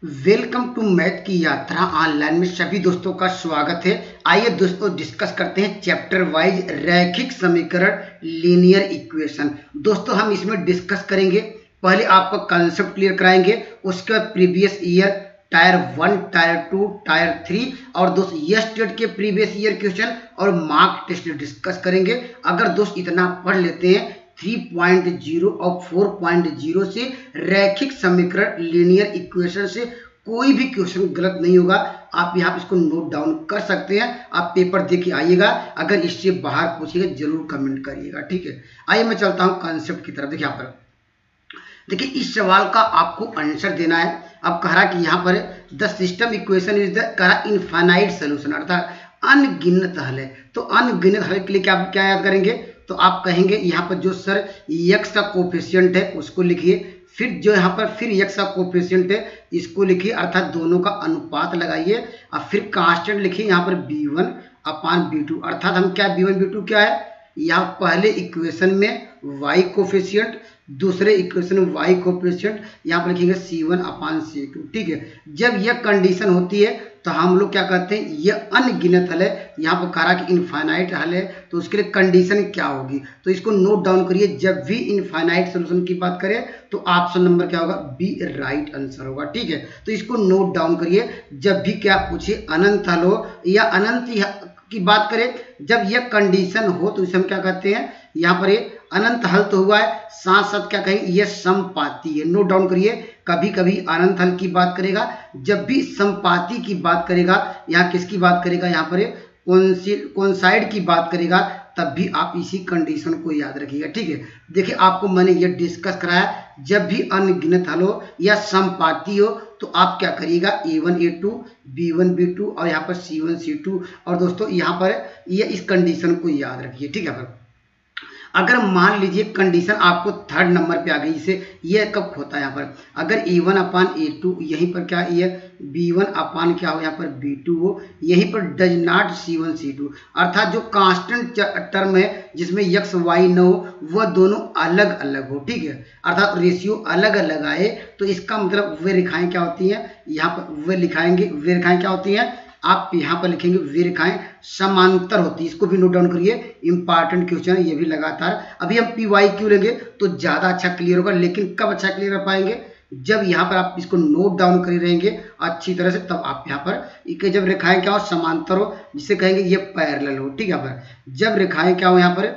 Welcome to math की यात्रा online में सभी दोस्तों का स्वागत है। आइए दोस्तों डिस्कस करते हैं चैप्टर वाइज रैखिक समीकरण लीनियर इक्वेशन। दोस्तों हम इसमें डिस्कस करेंगे, पहले आपका कंसेप्ट क्लियर कराएंगे, उसके बाद previous year tyre 1, tyre 2, tyre 3 और दोस्त यस्टरडे के प्रीवियस ईयर क्वेश्चन और मार्क टेस्ट डिस्कस करेंगे। अगर दोस्त इतना पढ़ लेते हैं 3.0 और 4.0 से रैखिक समीकरण लीनियर इक्वेशन से कोई भी क्वेश्चन गलत नहीं होगा। आप यहाँ इसको नोट डाउन कर सकते हैं। आप पेपर दे के आइएगा, अगर इससे बाहर पूछिएगा जरूर कमेंट करिएगा, ठीक है। आइए मैं चलता हूँ कंसेप्ट की तरफ। देखिए यहाँ पर देखिए इस सवाल का आपको आंसर देना है। अब कह रहा कि यहाँ पर the system equation is the कह रहा इनफाइनाइट सोल्यूशन, अर्थात अनगिनत हल है। तो अनगिनत हल के लिए क्या याद करेंगे, तो आप कहेंगे यहाँ पर जो सर x का कोफिशिएंट है उसको लिखिए, फिर जो यहाँ पर फिर x का कोफिशिएंट है इसको लिखिए, अर्थात दोनों का अनुपात लगाइए और फिर कांस्टेंट लिखिए यहाँ पर b1 अपान b2, अर्थात हम क्या b1 b2 क्या है, यहाँ पहले इक्वेशन में y कोफिशिएंट, दूसरे इक्वेशन में y कोफिशिएंट, यहाँ पर लिखेंगे c1 अपान c2, ठीक है। जब यह कंडीशन होती है तो हम लोग क्या कहते हैं, यह अनगिनत हल है। यहाँ पर कह रहा कि इनफाइनाइट हल है, तो उसके लिए कंडीशन क्या होगी, तो इसको नोट डाउन करिए। जब भी इनफाइनाइट सोल्यूशन की बात करें तो ऑप्शन नंबर क्या होगा, बी राइट आंसर होगा, ठीक है। तो इसको नोट डाउन करिए। जब भी क्या पूछिए अनंत हल हो या अनंत की बात करें, जब यह कंडीशन हो तो इसे हम क्या कहते हैं, यहाँ पर ये अनंत हल तो हुआ है, साथ साथ क्या कहेंगे, ये समपाती है। नोट डाउन करिए, कभी कभी अनंत हल की बात करेगा, जब भी समपाती की बात करेगा, यहाँ किसकी बात करेगा, यहाँ पर कोइंसाइड की बात करेगा, तब भी आप इसी कंडीशन को याद रखिएगा, ठीक है। देखिए आपको मैंने ये डिस्कस कराया, जब भी अनगिनत हल हो या समपाती हो तो आप क्या करिएगा, a1 a2 b1 b2 और यहाँ पर c1 c2, और दोस्तों यहाँ पर ये इस कंडीशन को याद रखिए, ठीक है। अगर मान लीजिए कंडीशन आपको थर्ड नंबर पे आ गई, इसे ये कब होता है, यहाँ पर अगर a1 अपान a2 यहीं पर क्या ये b1 अपान क्या हो, यहाँ पर b2 हो, यहीं पर डज नॉट c1 c2, अर्थात जो कांस्टेंट टर्म है जिसमें x y न हो वह दोनों अलग अलग हो, ठीक है, अर्थात रेशियो अलग अलग आए, तो इसका मतलब वे रेखाएं क्या होती हैं, यहाँ पर वे लिखाएंगे, वे रेखाएं क्या होती हैं, आप यहाँ पर लिखेंगे वे रेखाएं समांतर होती है। इसको भी नोट डाउन करिए, इंपॉर्टेंट क्वेश्चन है ये भी लगातार। अभी हम पी वाई क्यू लेंगे तो ज्यादा अच्छा क्लियर होगा, लेकिन कब अच्छा क्लियर कर पाएंगे, जब यहाँ पर आप इसको नोट डाउन कर रहेंगे अच्छी तरह से, तब आप यहाँ पर जब रेखाएं क्या हो, समांतर हो, जिसे कहेंगे ये पैरेलल हो, ठीक है। यहाँ पर जब रेखाएं क्या हो, यहाँ पर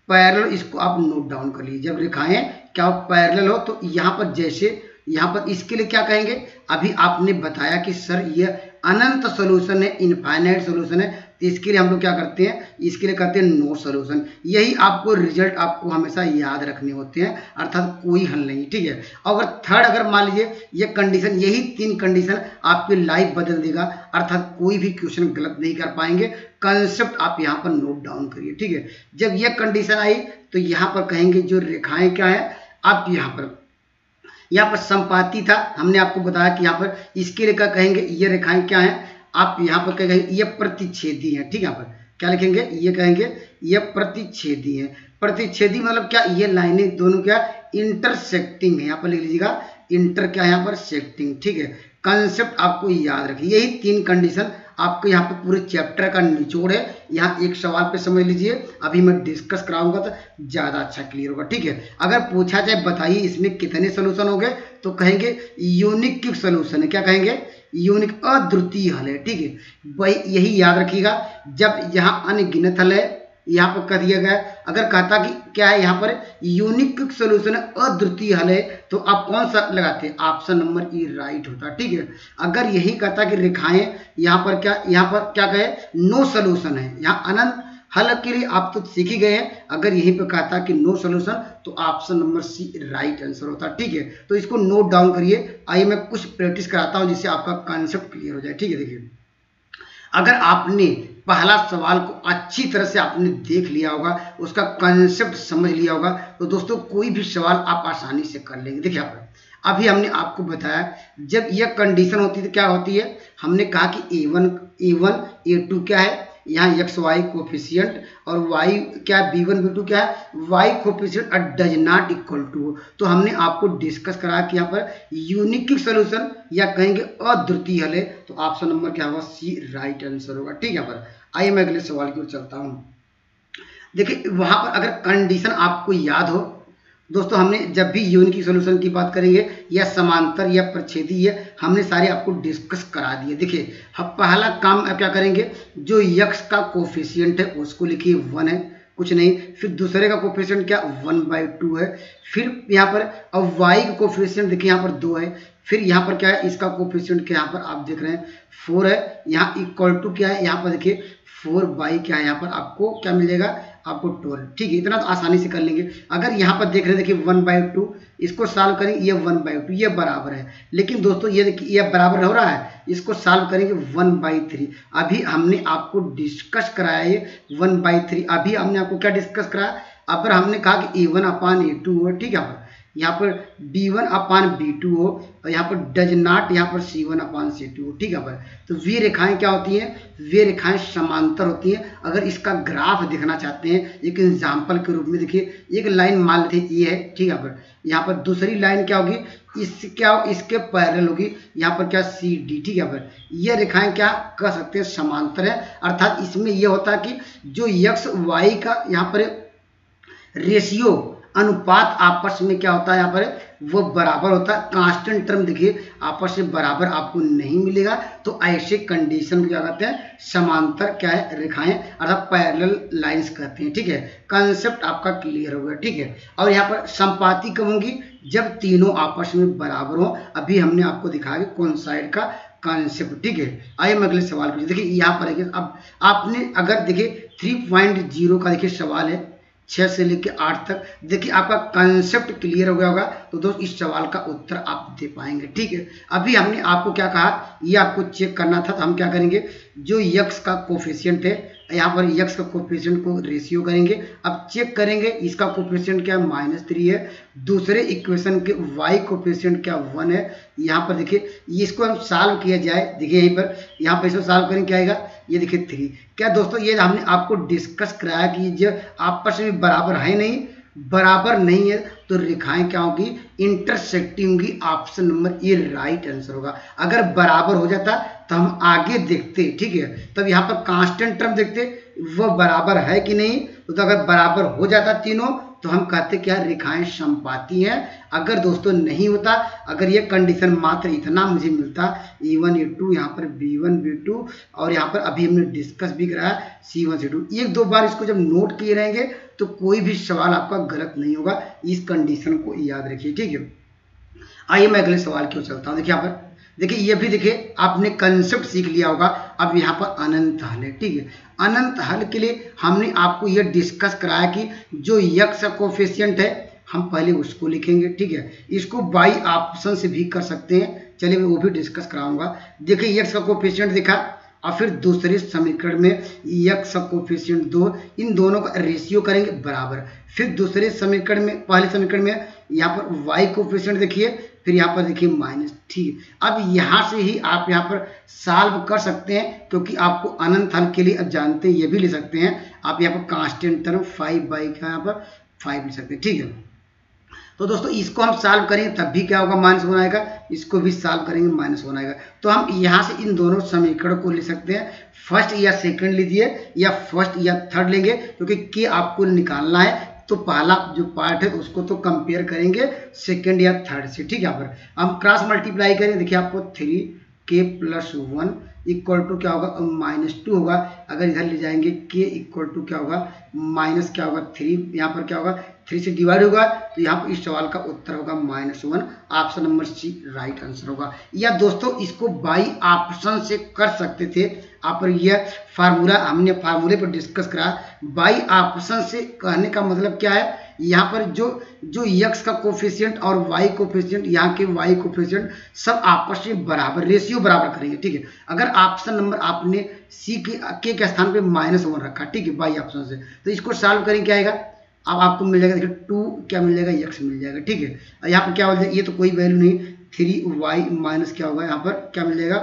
पैरेलल, इसको आप नोट डाउन कर लीजिए। जब रेखाएं क्या हो, पैरेलल हो, तो यहाँ पर जैसे यहाँ पर इसके लिए क्या कहेंगे, अभी आपने बताया कि सर ये अनंत सोल्यूशन है, इनफाइनाइट सोल्यूशन है, तो इसके लिए हम लोग क्या करते हैं, इसके लिए कहते हैं नो सोल्यूशन। यही आपको रिजल्ट आपको हमेशा याद रखने होते हैं, अर्थात कोई हल नहीं, ठीक है। अगर थर्ड अगर मान लीजिए ये कंडीशन, यही तीन कंडीशन आपकी लाइफ बदल देगा, अर्थात कोई भी क्वेश्चन गलत नहीं कर पाएंगे। कंसेप्ट आप यहाँ पर नोट डाउन करिए, ठीक है। जब यह कंडीशन आई तो यहाँ पर कहेंगे जो रेखाएं क्या है, आप यहाँ पर संपाती था, हमने आपको बताया कि यहाँ पर इसके लिए क्या कहेंगे, ये रेखाएं क्या हैं, आप यहाँ पर क्या कहेंगे, ये प्रतिच्छेदी हैं, ठीक है। यहाँ पर क्या लिखेंगे, ये कहेंगे ये प्रतिच्छेदी हैं। प्रतिच्छेदी मतलब क्या, ये लाइनें दोनों क्या इंटरसेक्टिंग है, यहाँ पर लिख लीजिएगा इंटर क्या है, यहाँ पर सेक्टिंग, ठीक है। कंसेप्ट आपको याद रखिए, यही तीन कंडीशन आपको यहाँ पे पूरे चैप्टर का निचोड़ है। यहाँ एक सवाल पे समझ लीजिए, अभी मैं डिस्कस कराऊंगा तो ज़्यादा अच्छा क्लियर होगा, ठीक है। अगर पूछा जाए बताइए इसमें कितने सोल्यूशन हो गए, तो कहेंगे यूनिक सोल्यूशन है, क्या कहेंगे, यूनिक अद्वितीय हल है, ठीक है। वही यही याद रखिएगा। जब यहाँ अनगिनत हल है, यहाँ पर कह दिया गया, अगर कहता कि क्या है यहाँ पर यूनिक सोल्यूशन है, अद्वितीय हल है, तो आप कौन सा लगाते हैं, ऑप्शन नंबर ई राइट होता, ठीक है। अगर यही कहता कि रेखाएं यहाँ पर क्या कहे, नो सोल्यूशन है, यहाँ अनंत हल के लिए आप तो सीख ही गए हैं। अगर यहीं पे कहता कि नो सोल्यूशन तो option number C right answer होता, ठीक है। तो इसको नोट डाउन करिए। आइए मैं कुछ प्रैक्टिस कराता हूँ जिससे आपका कॉन्सेप्ट क्लियर हो जाए, ठीक है। देखिए अगर आपने पहला सवाल को अच्छी तरह से आपने देख लिया होगा, उसका कंसेप्ट समझ लिया होगा, तो दोस्तों कोई भी सवाल आप आसानी से कर लेंगे। देखिए अभी हमने आपको बताया जब यह कंडीशन होती है तो क्या होती है, हमने कहा कि a1 a2 क्या है, यहाँ एक्स वाई कोफिशियंट और वाई क्या है, b1 b2 क्या है, Y coefficient does not equal to. तो हमने आपको डिस्कस करा कि यहाँ पर यूनिक सोल्यूशन या कहेंगे अद्वितीय हल है, तो ऑप्शन नंबर क्या होगा, सी राइट आंसर होगा। ठीक है पर आइए मैं अगले सवाल की ओर चलता हूँ। देखिए वहां पर अगर कंडीशन आपको याद हो दोस्तों, हमने जब भी यूनिक सॉल्यूशन की बात करेंगे या समांतर या प्रच्छेदीय हमने सारे आपको डिस्कस करा दिए। देखिए हम पहला काम क्या करेंगे, जो यक्स का कोफिशिएंट है उसको लिखिए 1 है, कुछ नहीं। फिर दूसरे का कोफिशिएंट क्या 1/2 है। फिर यहाँ पर अब वाई का कोफिशिएंट देखिए यहाँ पर 2 है। फिर यहाँ पर क्या है, इसका कोफिशिएंट क्या यहाँ पर आप देख रहे हैं 4 है। यहाँ इक्वल टू क्या है, यहाँ पर देखिए 4 क्या है, यहाँ पर आपको क्या मिल जाएगा, आपको 12। ठीक है, इतना तो आसानी से कर लेंगे। अगर यहाँ पर देख रहे हैं देखिए 1/2, इसको सॉल्व करेंगे, ये 1/2 ये बराबर है। लेकिन दोस्तों ये देखिए ये बराबर हो रहा है, इसको सॉल्व करेंगे 1/3। अभी हमने आपको डिस्कस कराया ये 1/3। अभी हमने आपको क्या डिस्कस कराया, अगर हमने कहा कि a1/a2 हो, ठीक है, यहाँ पर b1/b2 हो और यहाँ पर डज नॉट यहाँ पर c1/c2 हो। ठीक है भाई, तो वे रेखाएं क्या होती हैं, वे रेखाएं समांतर होती हैं। अगर इसका ग्राफ देखना चाहते हैं एक एग्जाम्पल के रूप में, देखिए एक लाइन मान लेते हैं ये है, ठीक है पर यहाँ पर दूसरी लाइन क्या होगी, इसके पैरेलल होगी, यहाँ पर क्या सी डी। ठीक है पर ये रेखाएं क्या कह सकते हैं, समांतर है। अर्थात इसमें यह होता है कि जो एक्स वाई का यहाँ पर रेशियो अनुपात आपस में क्या होता है, यहाँ पर वो बराबर होता है। कांस्टेंट टर्म देखिए आपस में बराबर आपको नहीं मिलेगा, तो ऐसे कंडीशन को क्या कहते हैं, समांतर क्या है रेखाएं अर्थात पैरेलल लाइंस कहते हैं। ठीक है, कंसेप्ट आपका क्लियर हो गया। ठीक है, और यहाँ पर संपाती कब होंगी, जब तीनों आपस में बराबर हो। अभी हमने आपको दिखाया कौन साइड का कॉन्सेप्ट। ठीक है, आइए मैं अगले सवाल पूछिए। देखिए यहाँ पर है, अब आपने अगर देखिए 3.0 का देखिए सवाल है 6 से लेकर 8 तक, देखिए आपका कंसेप्ट क्लियर हो गया होगा, तो दोस्त इस सवाल का उत्तर आप दे पाएंगे। ठीक है, अभी हमने आपको क्या कहा, ये आपको चेक करना था, तो हम क्या करेंगे, जो यक्स का कोफिशिएंट है यहाँ पर यक्स का कोफिशिएंट को रेशियो करेंगे। अब चेक करेंगे इसका कोफिशिएंट क्या -3 है, दूसरे इक्वेशन के वाई कोफिशिएंट क्या 1 है। यहाँ पर देखिए इसको हम सॉल्व किया जाए, देखिए यहीं पर यहाँ पर इसको सॉल्व करेंगे क्या आएगा, ये देखिए 3। क्या दोस्तों ये हमने आपको डिस्कस कराया कि जो आपस में बराबर है नहीं, बराबर नहीं है, तो रेखाएं क्या होगी, इंटरसेक्टिंग होगी। ऑप्शन नंबर ए राइट आंसर होगा। अगर बराबर हो जाता तो हम आगे देखते, ठीक है, तब यहाँ पर कांस्टेंट टर्म देखते वो बराबर है कि नहीं, तो अगर बराबर हो जाता तीनों तो हम कहते क्या रेखाएं समपाती हैं। अगर दोस्तों नहीं होता, अगर ये कंडीशन मात्र इतना मुझे मिलता a1 a2 यहाँ पर b1 b2 और यहाँ पर अभी हमने डिस्कस भी कराया c1 c2, एक दो बार इसको जब नोट किए रहेंगे तो कोई भी सवाल आपका गलत नहीं होगा। इस कंडीशन को याद रखिए। ठीक है, आइए मैं अगले सवाल की ओर चलता हूँ। देखिए यहाँ पर देखिए ये भी देखिए आपने कंसेप्ट सीख लिया होगा। अब यहाँ पर अनंत हल है। ठीक है, अनंत हल के लिए हमने आपको ये डिस्कस कराया कि जो यक्स कोफिशिएंट है हम पहले उसको लिखेंगे। ठीक है, इसको बाई ऑप्शन से भी कर सकते हैं, चलिए मैं वो भी डिस्कस कराऊंगा। देखिए यक्स का कोफिशिएंट देखा और फिर दूसरे समीकरण में यक्स का कोफिशिएंट 2, इन दोनों का रेशियो करेंगे बराबर। फिर दूसरे समीकरण में, पहले समीकरण में यहाँ पर वाई कोफिशिएंट देखिए, फिर यहाँ पर देखिए माइनस। ठीक है, अब यहाँ से ही आप यहाँ पर सॉल्व कर सकते हैं, क्योंकि आपको अनंत हल के लिए अब जानते हैं ये भी ले सकते हैं आप यहाँ पर कांस्टेंट टर्म 5 का यहाँ पर 5 ले सकते हैं। ठीक है, तो दोस्तों इसको हम सॉल्व करेंगे तब भी क्या होगा, -1 आएगा, इसको भी सॉल्व करेंगे -1 आएगा। तो हम यहाँ से इन दोनों समीकरण को ले सकते हैं, फर्स्ट या सेकंड लीजिए या फर्स्ट या थर्ड लेंगे, क्योंकि के आपको निकालना है तो पहला जो पार्ट है उसको तो कंपेयर करेंगे सेकंड या थर्ड से। ठीक है, यहाँ पर हम क्रॉस मल्टीप्लाई करें, देखिए आपको 3k + 1 इक्वल टू क्या होगा, -2 होगा। अगर इधर ले जाएंगे k इक्वल टू क्या होगा, माइनस क्या होगा 3, यहाँ पर क्या होगा 3 से डिवाइड होगा, तो यहाँ पर इस सवाल का उत्तर होगा -1। Option number C right answer होगा। या दोस्तों इसको बाई ऑप्शन से कर सकते थे आप, पर यह फार्मूला हमने फार्मूले पर डिस्कस करा। बाई ऑप्शन से कहने का मतलब क्या है, यहाँ पर जो यक्स का कोफिशिएंट और वाई कोफिशिएंट, यहाँ के वाई कोफिशिएंट सब आपस में बराबर रेशियो बराबर करेंगे। ठीक है, अगर ऑप्शन नंबर आपने सी के स्थान पे -1 रखा, ठीक है, बाई ऑप्शन से, तो इसको सॉल्व करेंगे क्या आएगा, अब आपको मिल जाएगा देखिए 2 क्या मिल जाएगा, यक्स मिल जाएगा। ठीक है, यहाँ पर क्या हो जाएगा, ये तो कोई वैल्यू नहीं, 3y माइनस क्या होगा, यहाँ पर क्या मिल जाएगा,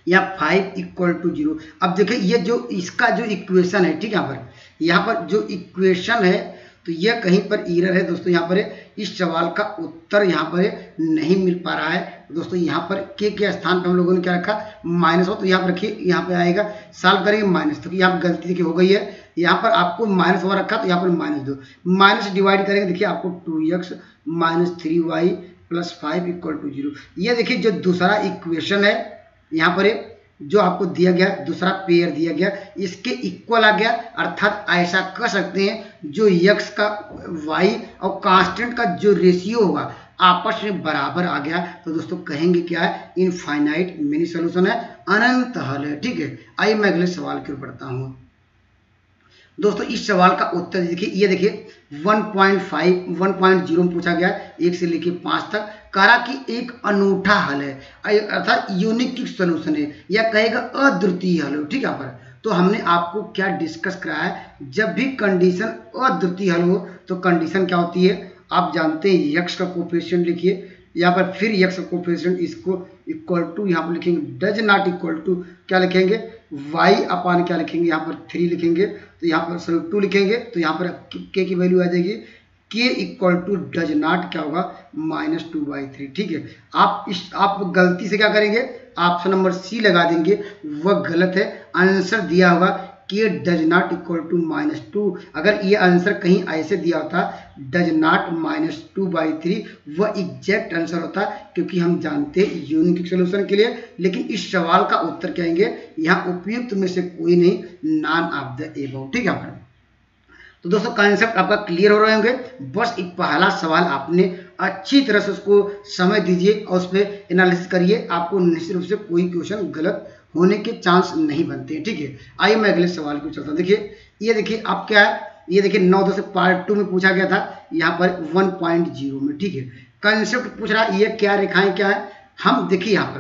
या 5 इक्वल टू 0। अब देखिए ये जो इसका जो इक्वेशन है, ठीक है, यहाँ पर जो इक्वेशन है तो यह कहीं पर एरर है दोस्तों। यहाँ पर इस सवाल का उत्तर यहाँ पर नहीं मिल पा रहा है दोस्तों। यहाँ पर के स्थान पर हम लोगों ने क्या रखा, -1, तो यहाँ पर रखिए, यहाँ पे आएगा सॉल्व करेंगे माइनस, तो यहाँ पर गलती देखिए हो गई है। यहाँ पर आपको -1 रखा तो यहाँ पर -2, माइनस डिवाइड करेंगे, देखिए आपको 2x - 3y + 5 इक्वल टू 0। ये देखिए जो दूसरा इक्वेशन है यहाँ पर जो आपको दिया गया, दूसरा पेयर दिया गया, इसके इक्वल आ गया। अर्थात ऐसा कर सकते हैं जो x का y और कांस्टेंट का जो रेशियो होगा आपस में बराबर आ गया, तो दोस्तों कहेंगे क्या है, इनफाइनाइट मिनी सॉल्यूशन है, अनंत हल है। ठीक है, आइए मैं अगले सवाल की ओर बढ़ता हूँ। दोस्तों इस सवाल का उत्तर देखिए, ये देखिए 1.0 में पूछा गया, 1 से लेके 5 तक, कहा कि एक अनूठा हल है, अर्थात यूनिक सॉल्यूशन है, या कहेगा अद्वितीय हल है। ठीक है, पर तो हमने आपको क्या डिस्कस कराया है, जब भी कंडीशन अद्वितीय हल हो तो कंडीशन क्या होती है, आप जानते हैं, x का कोफिशिएंट लिखिए यहाँ पर, फिर x का कोफिशिएंट इसको इक्वल टू यहाँ पर लिखेंगे, डज नॉट इक्वल टू क्या लिखेंगे, y अपान क्या लिखेंगे, यहाँ पर 3 लिखेंगे, तो यहाँ पर सॉरी 2 लिखेंगे, तो यहाँ पर k की वैल्यू आ जाएगी k equal to does not क्या होगा, -2/3। ठीक है, आप गलती से क्या करेंगे, ऑप्शन नंबर सी लगा देंगे, वह गलत है। आंसर दिया होगा k does not equal to -2। अगर ये आंसर कहीं ऐसे दिया होता डज नॉट -2/3, वह एग्जैक्ट आंसर होता, क्योंकि हम जानते हैं यूनिक सॉल्यूशन के लिए। लेकिन इस सवाल का उत्तर क्या आएंगे, यहाँ उपयुक्त में से कोई नहीं, नॉन ऑफ द एबव। ठीक है, तो दोस्तों कंसेप्ट आपका क्लियर हो रहे होंगे। बस एक पहला सवाल आपने अच्छी तरह से उसको समय दीजिए और उस पर एनालिसिस करिए, आपको निश्चित रूप से कोई क्वेश्चन गलत होने के चांस नहीं बनते हैं। ठीक है, आइए मैं अगले सवाल की चलता हूँ। देखिए ये देखिए आप क्या है, ये देखिए 9 से पार्ट 2 में पूछा गया था, यहाँ पर 1.0 में। ठीक है, कंसेप्ट पूछ रहा है, ये क्या रेखाएं क्या है, हम देखिए यहाँ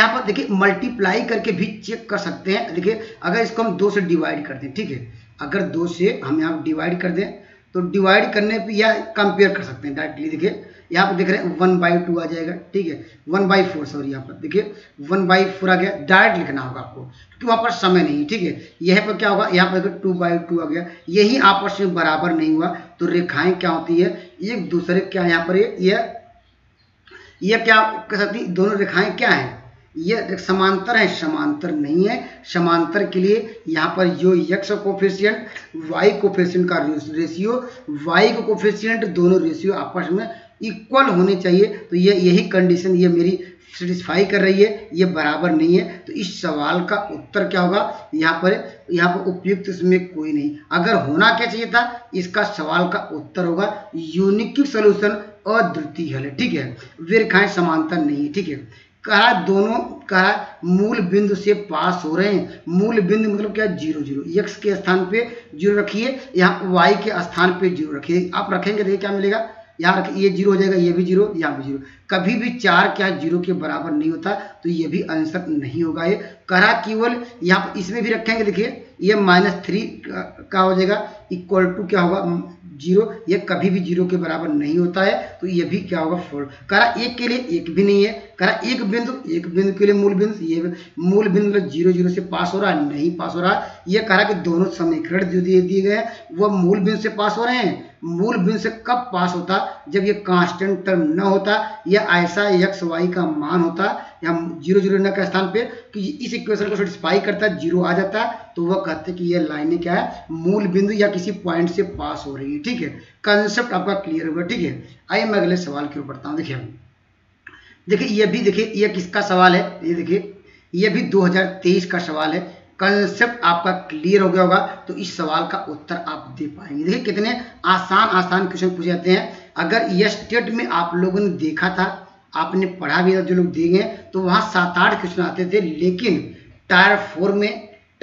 पर देखिए मल्टीप्लाई करके भी चेक कर सकते हैं। देखिए अगर इसको हम 2 से डिवाइड कर दें, ठीक है, अगर 2 से हम यहाँ डिवाइड कर दें तो डिवाइड करने पे या कंपेयर कर सकते हैं डायरेक्टली। देखिए यहाँ पर देख रहे हैं 1/2 आ जाएगा। ठीक है, 1/4 सॉरी, यहाँ पर देखिए 1/4 आ गया, डायरेक्ट लिखना होगा आपको क्योंकि वहाँ पर समय नहीं। ठीक है, यह पर क्या होगा, यहाँ पर 2/2 आ गया, यही आपस में बराबर नहीं हुआ तो रेखाएं क्या होती है, एक दूसरे क्या यहाँ पर ये क्या कह सकती, दोनों रेखाएं क्या हैं, ये समांतर है, समांतर नहीं है। समांतर के लिए यहाँ पर जो x कोफिशिएंट y कोफिशिएंट का रेशियो, y का कोफिशिएंट, दोनों रेशियो आपस में इक्वल होने चाहिए। तो ये यही कंडीशन ये मेरी सेटिस्फाई कर रही है, ये बराबर नहीं है। तो इस सवाल का उत्तर क्या होगा, यहाँ पर उपयुक्त इसमें कोई नहीं। अगर होना क्या चाहिए था, इसका सवाल का उत्तर होगा यूनिक सॉल्यूशन, अद्वितीय हल है। ठीक है, वे रेखाएं समांतर नहीं है। ठीक है, कहा दोनों कहा मूल बिंदु से पास हो रहे हैं। मूल बिंदु मतलब क्या, 0 0, x के स्थान पे 0 रखिए, यहाँ y के स्थान पे 0 रखिए। आप रखेंगे देखिए क्या मिलेगा, यहाँ रखिए, ये 0 हो जाएगा, ये भी 0, यहाँ भी 0। कभी भी 4 क्या 0 के बराबर नहीं होता, तो ये भी आंसर नहीं होगा। ये करा केवल यहाँ पर इसमें भी रखेंगे, देखिए ये -3 का हो जाएगा, इक्वल टू क्या होगा 0, ये कभी भी 0 के बराबर नहीं होता है, तो ये भी क्या होगा फॉल्स। करा एक के लिए एक भी नहीं है, करा एक बिंदु के लिए मूल बिंदु, ये मूल बिंदु 0 0 से पास हो रहा है, नहीं पास हो रहा। ये करा कि दोनों समीकरण जो दिए गए हैं वह मूल बिंदु से पास हो रहे हैं। मूल बिंदु से कब पास होता, जब ये कांस्टेंट टर्म न होता, या ऐसा x y का मान होता, या 0 0 न के स्थान पे कि इस इक्वेशन को सेटिस्फाई करता, 0 आ जाता, तो वह कहते कि ये लाइनें क्या है, मूल बिंदु या किसी पॉइंट से पास हो रही है। ठीक है, कंसेप्ट आपका क्लियर होगा। ठीक है, आइए मैं अगले सवाल की ओर बढ़ता हूँ। देखिए ये भी देखिए, ये किसका सवाल है, ये देखिए ये भी 2023 का सवाल है। कंसेप्ट आपका क्लियर हो गया होगा, तो इस सवाल का उत्तर आप दे पाएंगे। देखिए कितने आसान क्वेश्चन पूछे जाते हैं। अगर यह स्टेट में आप लोगों ने देखा था, आपने पढ़ा भी था, जो लोग देंगे तो वहाँ 7-8 क्वेश्चन आते थे। लेकिन टायर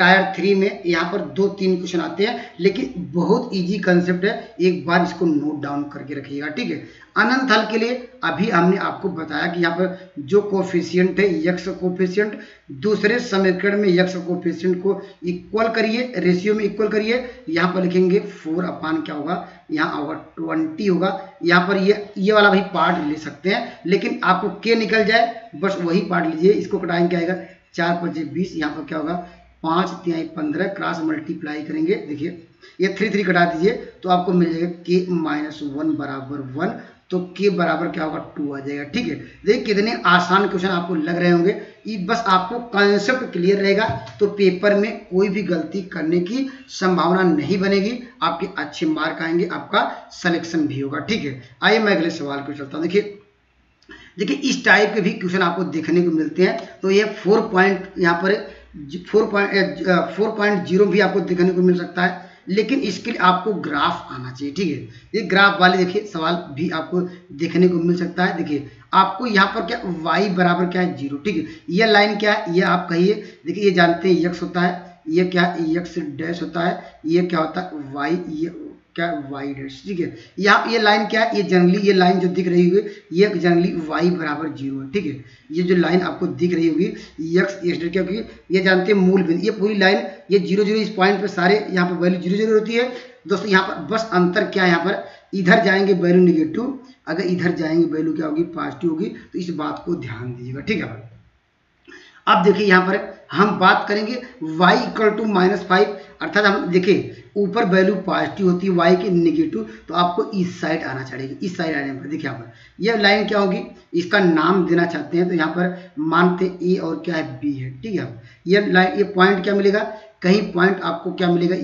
टायर 3 में यहाँ पर 2-3 क्वेश्चन आते हैं, लेकिन बहुत इजी कंसेप्ट है, एक बार इसको नोट डाउन करके रखिएगा, ठीक है। अनंत हल के लिए अभी हमने आपको बताया कि यहाँ पर जो कोफिशिएंट है यक्स कोफिशिएंट, दूसरे समीकरण में यक्स कोफिशिएंट को इक्वल करिए, रेशियो में इक्वल करिए। यहाँ पर लिखेंगे 4 अपान क्या होगा, यहाँ होगा 20 होगा। यहाँ पर ये वाला भी पार्ट ले सकते हैं, लेकिन आपको के निकल जाए बस वही पार्ट लीजिए। इसको कटाएंगे क्या आएगा, 4×5 = 20, यहाँ पर क्या होगा 5×3 = 15, क्रॉस मल्टीप्लाई करेंगे, देखिए ये 3 कटा दीजिए तो आपको मिल जाएगा k-1 बराबर 1, तो k बराबर क्या होगा 2 आ जाएगा, ठीक है। देखिए कितने आसान क्वेश्चन आपको लग रहे होंगे, ये बस आपको कंसेप्ट क्लियर रहेगा तो पेपर में कोई भी गलती करने की संभावना नहीं बनेगी, आपके अच्छे मार्क आएंगे, आपका सिलेक्शन भी होगा, ठीक है। आइए मैं अगले सवाल को चलता हूँ। देखिए इस टाइप के भी क्वेश्चन आपको देखने को मिलते हैं, तो ये 4 पॉइंट यहाँ पर 4.0 भी आपको देखने को मिल सकता है, लेकिन इसके लिए आपको ग्राफ आना चाहिए, ठीक है। ये ग्राफ वाले देखिए सवाल भी आपको देखने को मिल सकता है। देखिए आपको यहाँ पर क्या y बराबर क्या है 0, ठीक है। ये लाइन क्या है, ये आप कहिए, देखिए ये जानते हैं x होता है, ये क्या x डैश होता है, ये क्या होता है y, ये क्या y डैश, ठीक है। यहाँ ये लाइन क्या है, ये जनरली ये लाइन जो दिख रही होगी ये जनरली y बराबर 0 है, ठीक है। ये जो लाइन आपको दिख रही होगी x डैश, क्योंकि ये जानते हैं मूल बिंदु, ये पूरी लाइन ये 0 0 इस पॉइंट पे सारे यहाँ पर वैल्यू 0 0 होती है दोस्तों। यहाँ पर बस अंतर क्या है, यहाँ पर इधर जाएंगे वैल्यू नेगेटिव, अगर इधर जाएंगे वैल्यू क्या होगी पॉजिटिव होगी, तो इस बात को ध्यान दीजिएगा, ठीक है। अब देखिए यहाँ पर हम बात करेंगे y = -5, अर्थात हम देखिए ऊपर वैल्यू पॉजिटिव होती है y की नेगेटिव, तो आपको इस साइड आना चाहिए। इस साइड आने पर देखिए यहाँ पर यह लाइन क्या होगी, इसका नाम देना चाहते हैं तो यहाँ पर मानते ए और क्या है b है, ठीक है। ये लाइन ये पॉइंट क्या मिलेगा, कहीं पॉइंट आपको क्या मिलेगा,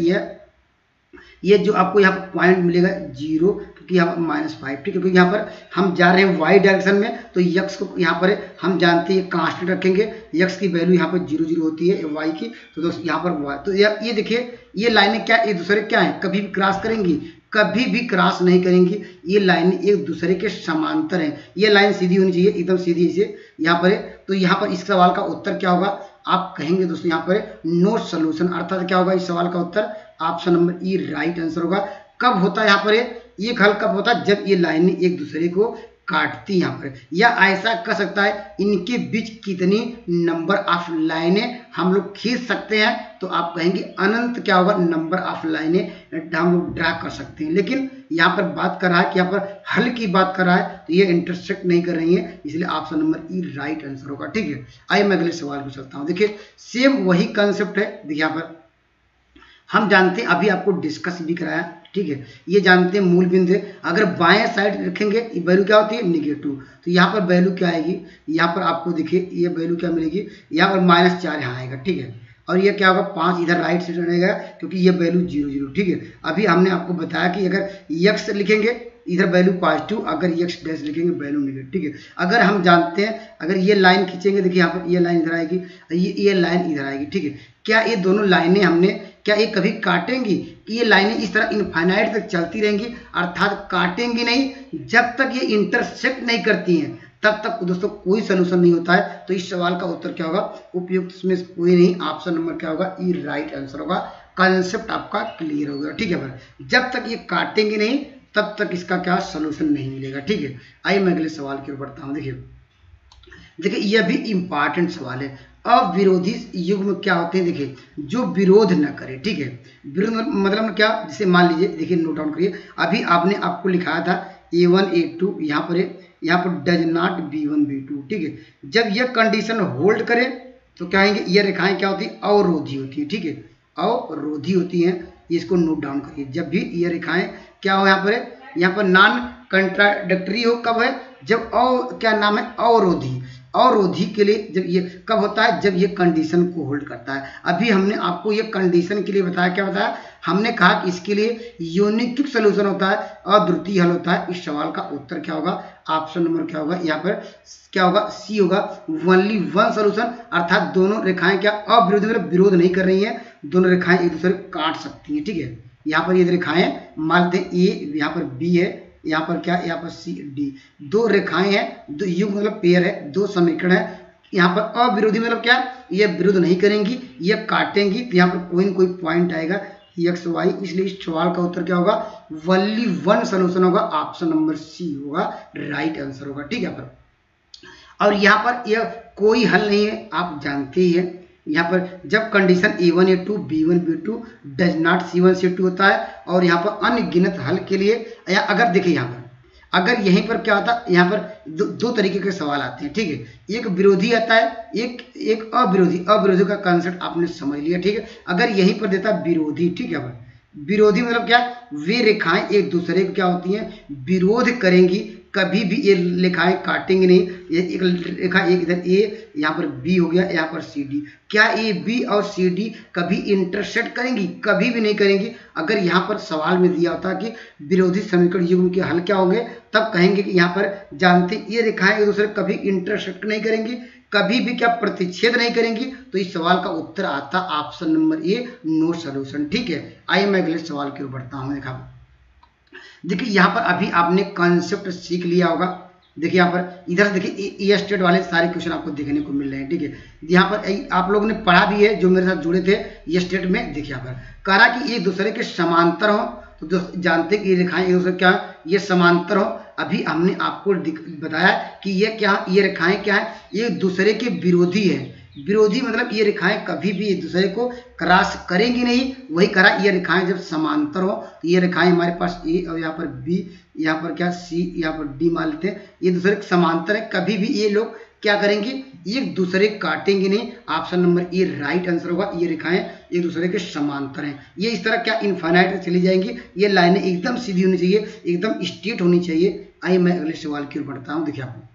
ये जो आपको यहाँ पर पॉइंट मिलेगा 0, क्योंकि यहाँ पर -5, ठीक है। क्योंकि यहाँ पर हम जा रहे हैं y डायरेक्शन में, तो x को यहाँ पर हम जानते हैं कांस्टेंट रखेंगे, x की वैल्यू यहाँ पर 0 0 होती है y की, तो दोस्तों यहाँ पर y, तो ये देखिए ये लाइनें क्या एक दूसरे क्या है, कभी भी क्रॉस करेंगी, कभी भी क्रॉस नहीं करेंगी, ये लाइनें एक दूसरे के समांतर हैं। ये लाइन सीधी होनी चाहिए, एकदम सीधी से यहाँ पर है। तो यहाँ पर इस सवाल का उत्तर क्या होगा, आप कहेंगे दोस्तों यहाँ पर नो सॉल्यूशन, अर्थात क्या होगा इस सवाल का उत्तर option number E right answer होगा। कब होता है यहाँ पर ये हल कब होता है, जब ये लाइनें एक दूसरे को काटती यहाँ पर, या ऐसा कर सकता है इनके बीच कितनी नंबर ऑफ लाइनें हम लोग खींच सकते हैं, तो आप कहेंगे अनंत क्या होगा नंबर ऑफ लाइनें हम लोग ड्रा कर सकते हैं। लेकिन यहाँ पर बात कर रहा है कि यहाँ पर हल की बात कर रहा है, तो ये इंटरसेक्ट नहीं कर रही है, इसलिए option number E right answer होगा, ठीक है। आइए मैं अगले सवाल को चलता हूँ। देखिए सेम वही कंसेप्ट है, देखिए यहाँ पर हम जानते हैं, अभी आपको डिस्कस भी कराया, ठीक है। ये जानते हैं मूल बिंदु है, अगर बाएं साइड रखेंगे वैल्यू क्या होती है नेगेटिव, तो यहाँ पर वैल्यू क्या आएगी, यहाँ पर आपको देखिए ये वैल्यू क्या मिलेगी, यहाँ पर -4 यहाँ आएगा, ठीक है। और ये क्या होगा 5 इधर राइट साइड रहेगा, क्योंकि ये वैल्यू 0 0, ठीक है। अभी हमने आपको बताया कि अगर x लिखेंगे इधर वैल्यू पॉजिटिव, अगर x डैश लिखेंगे वैल्यू नेगेटिव, ठीक है। अगर हम जानते हैं अगर ये लाइन खींचेंगे, देखिए यहाँ पर ये लाइन इधर आएगी, ये लाइन इधर आएगी, ठीक है। क्या ये दोनों लाइनें हमने क्या ये कभी काटेंगी, कि ये लाइनें इस तरह इनफाइनाइट तक चलती रहेंगी, अर्थात काटेंगी नहीं, जब तक ये इंटरसेक्ट नहीं करती हैं तब तक दोस्तों कोई सोल्यूशन नहीं होता है। तो इस सवाल का उत्तर क्या होगा, उपयुक्त इसमें कोई नहीं, ऑप्शन नंबर क्या होगा ई राइट आंसर होगा। कंसेप्ट आपका क्लियर हो गया, ठीक है भाई। जब तक ये काटेंगे नहीं तब तक इसका क्या सोल्यूशन नहीं मिलेगा, ठीक है। आइए मैं अगले सवाल की ओर बढ़ता हूँ। देखिए यह भी इंपॉर्टेंट सवाल है, अविरोधी युग्म क्या होते हैं, देखिए जो विरोध न करे, ठीक है। विरोध मतलब क्या, जैसे मान लीजिए, देखिए नोट डाउन करिए, अभी आपने आपको लिखाया था A1 A2, यहाँ पर डज नॉट B1 B2, ठीक है। जब यह कंडीशन होल्ड करे तो क्या आएंगे, ये रेखाएं क्या होती है अवरोधी होती है, ठीक है, अवरोधी होती हैं, इसको नोट डाउन करिए। जब भी ये रेखाएं क्या हो यहाँ पर नॉन कंट्राडिक्टरी हो, कब है, जब क्या नाम है अवरोधी, अवरोधी के लिए जब ये कब होता है, जब ये कंडीशन को होल्ड करता है। अभी हमने आपको ये कंडीशन के लिए बताया, क्या बताया, हमने कहा कि इसके लिए यूनिक सोल्यूशन होता है, अद्वितीय हल होता है। इस सवाल का उत्तर क्या होगा, ऑप्शन नंबर क्या होगा, यहाँ पर क्या होगा सी होगा, ओनली वन सोल्यूशन, अर्थात दोनों रेखाएं क्या अविरोध मतलब विरोध नहीं कर रही हैं, दोनों रेखाएं एक दूसरे को काट सकती हैं, ठीक है। यहाँ पर ये रेखाएं मानते हैं ए, यहाँ पर बी है, यहाँ पर क्या, यहाँ पर सी डी, दो रेखाएं हैं, दो युग मतलब पेयर है, दो समीकरण है, यहाँ पर अविरोधी मतलब क्या, ये विरोध नहीं करेंगी, ये काटेंगी, तो यहाँ पर कोई न कोई पॉइंट आएगा एक्स वाई, इसलिए इस सवाल का उत्तर क्या होगा, ओनली वन सोल्यूशन होगा, ऑप्शन नंबर सी होगा राइट आंसर होगा। ठीक है पर, और यहाँ पर यह कोई हल नहीं है, आप जानते ही हैं। यहाँ पर जब condition A1 A2 B1 B2 does not C1 C2 होता है, और यहाँ पर अनगिनत हल के लिए, या अगर देखिए यहाँ पर अगर यहीं पर क्या होता है, यहाँ पर दो तरीके के सवाल आते हैं। ठीक है, एक विरोधी आता है, एक अविरोधी। अविरोधी का कंसेप्ट आपने समझ लिया। ठीक है, अगर यहीं पर देता विरोधी, ठीक है, विरोधी मतलब क्या, वे रेखाएं एक दूसरे को क्या होती हैं, विरोध करेंगी, कभी भी ये रेखाएं काटेंगे नहीं। ये एक रेखा, एक इधर ए, यहाँ पर बी हो गया, यहाँ पर सी डी, क्या ए बी और सी डी कभी इंटरसेक्ट करेंगी, कभी भी नहीं करेंगी। अगर यहाँ पर सवाल में दिया होता कि विरोधी समीकरण युग्म के हल क्या होंगे, तब कहेंगे कि यहाँ पर जानते ये रेखाएं एक दूसरे कभी इंटरसेक्ट नहीं करेंगी, कभी भी क्या प्रतिच्छेद नहीं करेंगी, तो इस सवाल का उत्तर आता option number A, no solution. ठीक है, आइए मैं अगले सवाल की ओर बढ़ता हूँ। देखिए यहाँ पर अभी आपने कॉन्सेप्ट सीख लिया होगा। देखिए यहाँ पर इधर देखिए ये स्टेट वाले सारे क्वेश्चन आपको देखने को मिल रहे हैं। ठीक है, यहाँ पर आप लोगों ने पढ़ा भी है, जो मेरे साथ जुड़े थे ये स्टेट में। देखिए यहाँ पर कह रहा कि एक दूसरे के समांतर हो, तो दोस्त जानते कि ये रेखाएं एक दूसरे क्या, ये समांतर हो। अभी हमने आपको बताया कि ये क्या, ये रेखाएं क्या है, ये दूसरे के विरोधी है। विरोधी मतलब ये रेखाएं कभी भी एक दूसरे को क्रॉस करेंगी नहीं। वही करा, ये रेखाएं जब समांतर हो, तो ये रेखाएं हमारे पास ए और यहाँ पर बी, यहाँ पर क्या सी, यहाँ पर डी मान लेते हैं, ये दूसरे के समांतर है, कभी भी ये लोग क्या करेंगे, एक दूसरे काटेंगे नहीं। ऑप्शन नंबर ए राइट आंसर होगा। ये रेखाएं एक दूसरे के समांतर हैं, ये इस तरह क्या इनफाइनाइट चली जाएंगी। ये लाइनें एकदम सीधी होनी चाहिए, एकदम स्ट्रेट होनी चाहिए। आइए मैं अगले सवाल की ओर बढ़ता हूँ। देखिए आपको,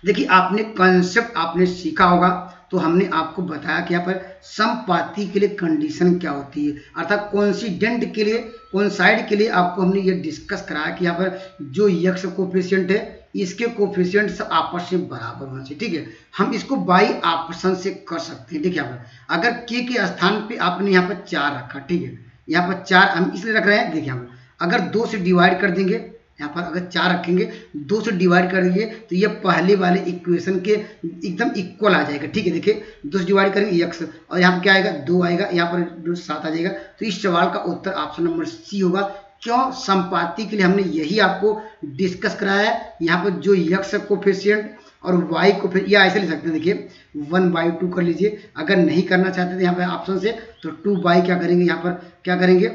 देखिए आपने कॉन्सेप्ट आपने सीखा होगा, तो हमने आपको बताया कि यहाँ पर समपाती के लिए कंडीशन क्या होती है, अर्थात कोइंसिडेंट के लिए, कोइंसाइड के लिए आपको हमने ये डिस्कस कराया कि यहाँ पर जो यक्स कोफिशिएंट है, इसके कोफिशिएंट आपस में बराबर होना चाहिए। ठीक है, हम इसको बाई ऑप्शन से कर सकते हैं। देखिए यहाँ पर अगर के स्थान पे आपने यहाँ पर 4 रखा, ठीक है, यहाँ पर 4 हम इसलिए रख रहे हैं। देखिए यहाँ पर अगर 2 से डिवाइड कर देंगे, यहाँ पर अगर 4 रखेंगे, 2 से डिवाइड कर देंगे, तो ये पहले वाले इक्वेशन के एकदम इक्वल आ जाएगा। ठीक है, देखिए 2 से डिवाइड करेंगे x, और यहाँ पर क्या आएगा, 2 आएगा, यहाँ पर 7 आ जाएगा। तो इस सवाल का उत्तर ऑप्शन नंबर सी होगा। क्यों, संपाति के लिए हमने यही आपको डिस्कस कराया है। यहाँ पर जो x कोफिशिएंट और y कोफिशिएंट, या ऐसे ले सकते हैं। देखिए 1/2 कर लीजिए, अगर नहीं करना चाहते थे यहाँ पर ऑप्शन से, तो 2 क्या करेंगे, यहाँ पर क्या करेंगे,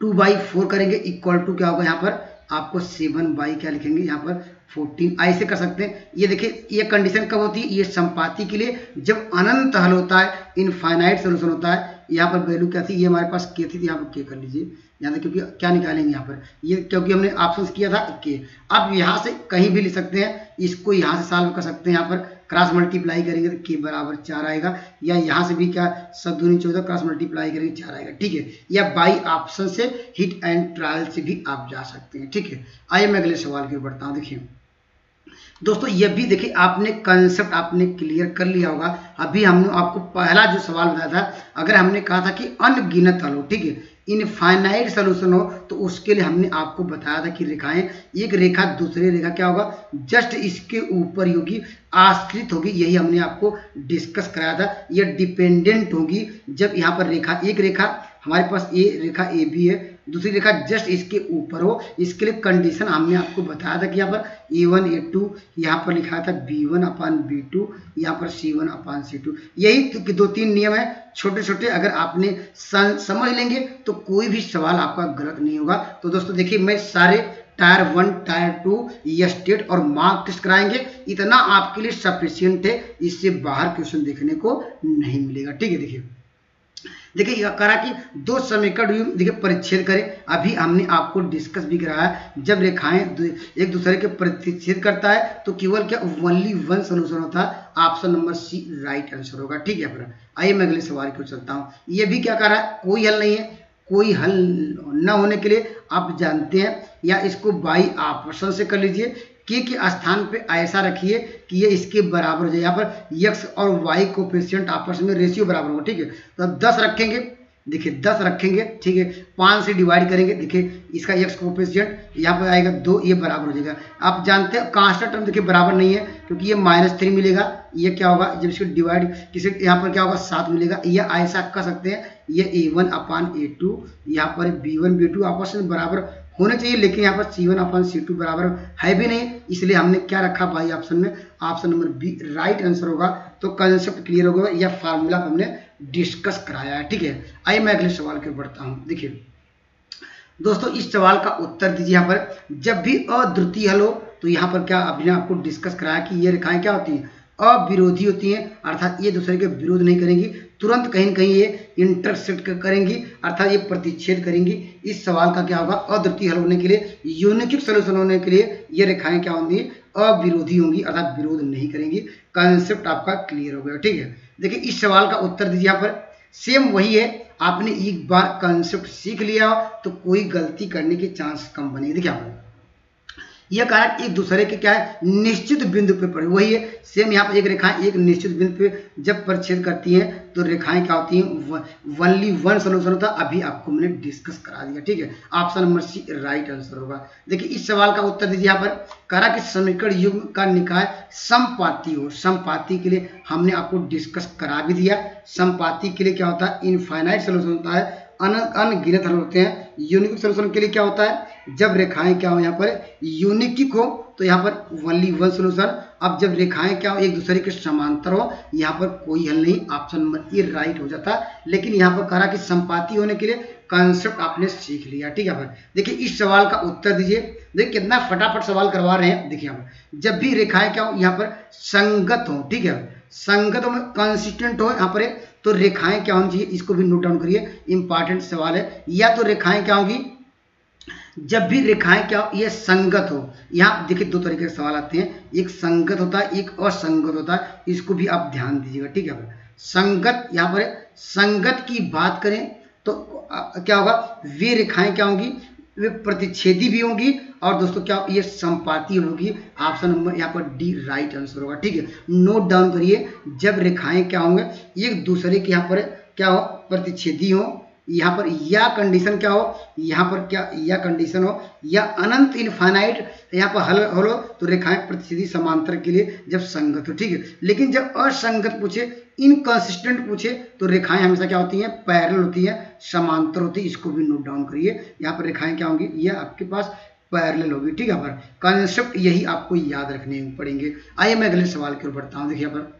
2/4 करेंगे, इक्वल टू क्या होगा, यहाँ पर आपको 7 क्या लिखेंगे, यहाँ पर 14, ऐसे कर सकते हैं। ये देखिए ये कंडीशन कब होती है, ये संपाति के लिए जब अनंत हल होता है, इनफाइनाइट सोल्यूशन होता है। यहाँ पर वैल्यू क्या थी, ये हमारे पास के थी, यहाँ पर के कर लीजिए, यहाँ क्योंकि क्या निकालेंगे यहाँ पर, ये क्योंकि हमने ऑप्शन किया था के। अब यहाँ से कहीं भी लिख सकते हैं, इसको यहाँ से सॉल्व कर सकते हैं। यहाँ पर क्रॉस मल्टीप्लाई करेंगे तो के बराबर 4 आएगा, या यहाँ से भी क्या 7 दूनी 14, क्रॉस मल्टीप्लाई करेंगे 4 आएगा। ठीक है, या बाई ऑप्शन से हिट एंड ट्रायल से भी आप जा सकते हैं। ठीक है, आइए मैं अगले सवाल की ओर बढ़ता हूँ। देखिए दोस्तों, ये भी देखिए आपने कंसेप्ट आपने क्लियर कर लिया होगा। अभी हमने आपको पहला जो सवाल बताया था, अगर हमने कहा था कि अनगिनत हल हो, ठीक है, इनफाइनाइट सोल्यूशन हो, तो उसके लिए हमने आपको बताया था कि रेखाएं, एक रेखा दूसरी रेखा क्या होगा, जस्ट इसके ऊपर होगी, आश्रित होगी। यही हमने आपको डिस्कस कराया था। ये डिपेंडेंट होगी जब यहाँ पर रेखा, एक रेखा हमारे पास ए रेखा ए बी है, दूसरी रेखा जस्ट इसके ऊपर हो। इसके लिए कंडीशन हमने आपको बताया था कि यहाँ पर A1 A2, यहाँ पर लिखा था B1/B2, यहाँ पर C1/C2। यही 2-3 नियम है छोटे छोटे, अगर आपने समझ लेंगे तो कोई भी सवाल आपका गलत नहीं होगा। तो दोस्तों देखिए, मैं सारे टायर 1 टायर 2 ये स्टेट और मार्क टेस्ट कराएंगे, इतना आपके लिए सफिशियंट है, इससे बाहर क्वेश्चन देखने को नहीं मिलेगा। ठीक है, देखिए यह करा कि 2 समीकरण देखिए परिच्छेद करें। अभी हमने आपको डिस्कस भी कराया, जब रेखाएं एक दूसरे के प्रतिच्छेद करता है तो केवल क्या ओनली वन सोल्यूशन होता है। Option number C right answer होगा। ठीक है, फिर आइए मैं अगले सवाल की ओर चलता हूँ। ये भी क्या कर रहा है, कोई हल नहीं है। कोई हल न होने के लिए आप जानते हैं, या इसको बाई ऑप्शन से कर लीजिए। के स्थान पे ऐसा रखिए कि ये इसके बराबर हो जाए। यहाँ पर x और y कोफिशिएंट आपस में रेशियो बराबर होगा। ठीक है, तो अब 10 रखेंगे, देखिए 10 रखेंगे, ठीक है, 5 से डिवाइड करेंगे, देखिए इसका x कोफिशिएंट यहाँ पर आएगा 2, ये बराबर हो जाएगा। आप जानते हैं कांस्टेंट टर्म देखिए बराबर नहीं है, क्योंकि ये -3 मिलेगा, ये क्या होगा जब इसको डिवाइड किसी यहाँ पर क्या होगा 7 मिलेगा। ये ऐसा कर सकते हैं, ये a1/a2 यहाँ पर b1 b2 आपस में बराबर होने चाहिए, लेकिन यहाँ पर c1/c2 बराबर है भी नहीं, इसलिए हमने क्या रखा भाई ऑप्शन में, option number B right answer होगा। तो कंसेप्ट क्लियर होगा, यह फार्मूला हमने डिस्कस कराया है, ठीक है। आइए मैं अगले सवाल की ओर बढ़ता हूँ। देखिए दोस्तों इस सवाल का उत्तर दीजिए। यहाँ पर जब भी अद्वितीय हल हो तो यहाँ पर क्या अभी आपको डिस्कस कराया कि ये रेखाएं क्या होती हैं, अविरोधी होती हैं, अर्थात ये दूसरे के विरोध नहीं करेंगी, तुरंत कहीं न कहीं ये इंटरसेक्ट करेंगी, अर्थात ये प्रतिच्छेद करेंगी। इस सवाल का क्या होगा, अद्वितीय हल होने के लिए, यूनिक सॉल्यूशन होने के लिए ये रेखाएं क्या होंगी, अविरोधी होंगी, अर्थात विरोध नहीं करेंगी। कंसेप्ट आपका क्लियर हो गया, ठीक है। देखिए इस सवाल का उत्तर दीजिए। यहाँ पर सेम वही है, आपने एक बार कंसेप्ट सीख लिया तो कोई गलती करने के चांस कम बनेगी। देखिए यहाँ पर यह कारक एक दूसरे के क्या है, निश्चित बिंदु पे पड़े, वही है सेम। यहाँ पर एक रेखाएं एक निश्चित बिंदु पे जब परिच्छेद करती हैं तो रेखाएं क्या होती हैं, ओनली वन सॉल्यूशन होता है, अभी आपको मैंने डिस्कस करा दिया, ठीक है। Option number C right answer होगा। देखिए इस सवाल का उत्तर दीजिए। यहाँ पर करा कि समीकरण युग्म का निकाय समपाती हो, समपाती के लिए हमने आपको डिस्कस करा भी दिया। समपाती के लिए क्या होता है, इनफाइनाइट सोल्यूशन होता है, अनगिनत हल होते हैं। यूनिक सोल्यूशन के लिए क्या होता है, जब रेखाएं क्या हो यहाँ पर यूनिक हो तो यहाँ पर ओनली वन सोल्यूशन। अब जब रेखाएं क्या हो एक दूसरे के समांतर हो, यहाँ पर कोई हल नहीं, ऑप्शन नंबर ए राइट हो जाता। लेकिन यहाँ पर कहा कि संपाती होने के लिए कंसेप्ट आपने सीख लिया, ठीक है। देखिए इस सवाल का उत्तर दीजिए। देखिए कितना फटाफट सवाल करवा रहे हैं। देखिए यहाँ पर जब भी रेखाएं क्या हो यहाँ पर संगत हो, ठीक है, संगत में कंसिस्टेंट हो यहाँ पर, तो रेखाएं क्या होनी चाहिए, इसको भी नोट डाउन करिए, इंपॉर्टेंट सवाल है। या तो रेखाएं क्या होगी, जब भी रेखाएं क्या हो ये संगत हो। यहाँ देखिए दो तरीके के सवाल आते हैं, एक संगत होता है, एक असंगत होता है, इसको भी आप ध्यान दीजिएगा, ठीक है। संगत, यहाँ पर संगत की बात करें तो क्या होगा, वे रेखाएं क्या होंगी, वे प्रतिच्छेदी भी होंगी, और दोस्तों क्या ये संपाती होगी। ऑप्शन नंबर यहाँ पर डी राइट आंसर होगा, ठीक है। नोट डाउन करिए, जब रेखाएं क्या होंगे एक दूसरे के यहाँ पर क्या हो प्रतिच्छेदी हो, यहाँ पर या कंडीशन क्या हो, यहाँ पर क्या या कंडीशन हो, या अनंत इनफाइनाइट यहाँ पर हल हो तो रेखाएं प्रतिच्छेदी समांतर के लिए जब संगत हो, ठीक है। लेकिन जब असंगत पूछे, इनकंसिस्टेंट पूछे, तो रेखाएं हमेशा क्या होती हैं, पैरेलल होती हैं, समांतर होती है। इसको भी नोट डाउन करिए। यहाँ पर रेखाएं क्या होंगी, ये आपके पास पैरेलल होगी, ठीक है। पर कंसेप्ट यही आपको याद रखने पड़ेंगे। आइए मैं अगले सवाल की ओर बढ़ता हूँ।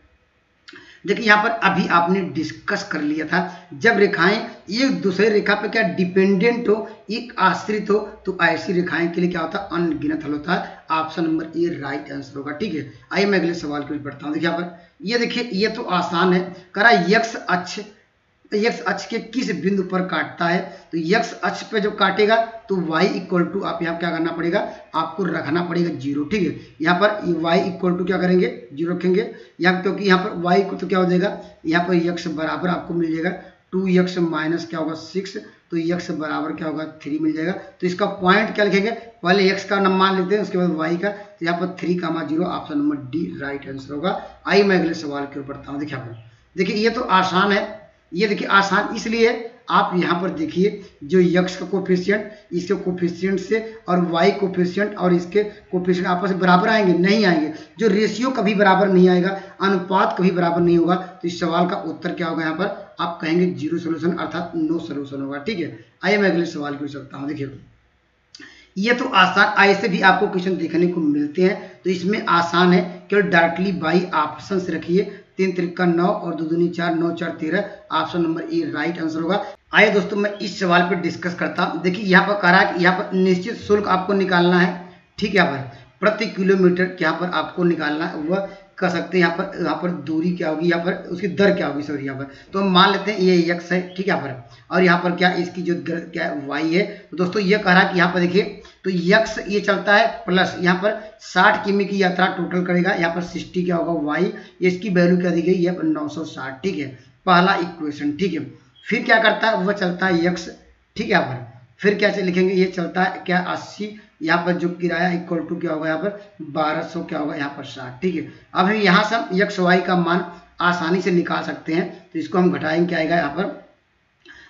देखिए यहाँ पर अभी आपने डिस्कस कर लिया था, जब रेखाएं एक दूसरे रेखा पर क्या डिपेंडेंट हो, एक आश्रित हो, तो ऐसी रेखाएं के लिए क्या होता है, अनगिनत हल होता है। ऑप्शन नंबर ए राइट आंसर होगा, ठीक है। आइए मैं अगले सवाल की ओर बढ़ता हूँ। देखिए यहाँ पर ये देखिए ये तो आसान है, करा एक्स अक्ष के किस बिंदु पर काटता है, तो एक्स अक्ष पे जो काटेगा तो y इक्वल टू आप यहाँ क्या करना पड़ेगा, आपको रखना पड़ेगा 0, ठीक है। यहाँ पर y इक्वल टू क्या करेंगे, 0 रखेंगे यहाँ, क्योंकि यहाँ पर y इक्वल टू क्या हो जाएगा, यहाँ पर x बराबर आपको मिल जाएगा 2x माइनस क्या होगा 6, तो x बराबर क्या होगा 3 मिल जाएगा। तो इसका पॉइंट क्या लिखेंगे, पहले x का मान लेते हैं, उसके बाद y का, तो यहाँ पर 3,0 option number D right answer होगा। आइए मैं अगले सवाल की ओर बढ़ता हूँ। देखिए यहाँ पर देखिए ये तो आसान है, ये देखिए आसान इसलिए आप यहाँ पर देखिए जो x का कोफिशिएंट इसके कोफिशिएंट से और y कोफिशिएंट और इसके कोफिशिएंट आपस में बराबर आएंगे, नहीं आएंगे। जो रेशियो कभी बराबर नहीं आएगा, अनुपात कभी बराबर नहीं होगा, तो इस सवाल का उत्तर क्या होगा, यहाँ पर आप कहेंगे 0 सोल्यूशन, अर्थात नो सोल्यूशन होगा, ठीक है। आइए मैं अगले सवाल पूछ सकता हूँ। देखिए ये तो आसान, ऐसे भी आपको क्वेश्चन देखने को मिलते हैं, तो इसमें आसान है, केवल डायरेक्टली बाई ऑप्शन से रखिए। 3 त्रिका 9 और 2 दूनी 4, 9 4 13, ऑप्शन नंबर ए राइट आंसर होगा। आइए दोस्तों मैं इस सवाल पर डिस्कस करता हूँ। देखिए यहाँ पर कह रहा है कि यहाँ पर निश्चित शुल्क आपको निकालना है, ठीक है। यहाँ पर प्रति किलोमीटर यहाँ पर आपको निकालना है, वह कर सकते हैं। यहाँ पर दूरी क्या होगी, यहाँ पर उसकी दर क्या होगी, सॉरी यहाँ पर तो हम मान लेते हैं ये x है, ठीक है। यहाँ पर और यहाँ पर क्या इसकी जो दर क्या y है, तो दोस्तों ये कह रहा है कि यहाँ पर देखिए तो x ये चलता है प्लस यहाँ पर 60 किमी की यात्रा टोटल करेगा, यहाँ पर 60 क्या होगा y, इसकी वैल्यू क्या दी गई है 960, ठीक है। पहला इक्वेशन, ठीक है। फिर क्या करता है, वह चलता है x, ठीक है। यहाँ पर फिर क्या लिखेंगे, ये चलता है क्या 80, यहाँ पर जो किराया इक्वल टू क्या होगा, यहाँ पर 1200 क्या होगा, यहाँ पर 60, ठीक है। अब हम यहाँ से हम x y का मान आसानी से निकाल सकते हैं, तो इसको हम घटाएंगे, क्या आएगा यहाँ पर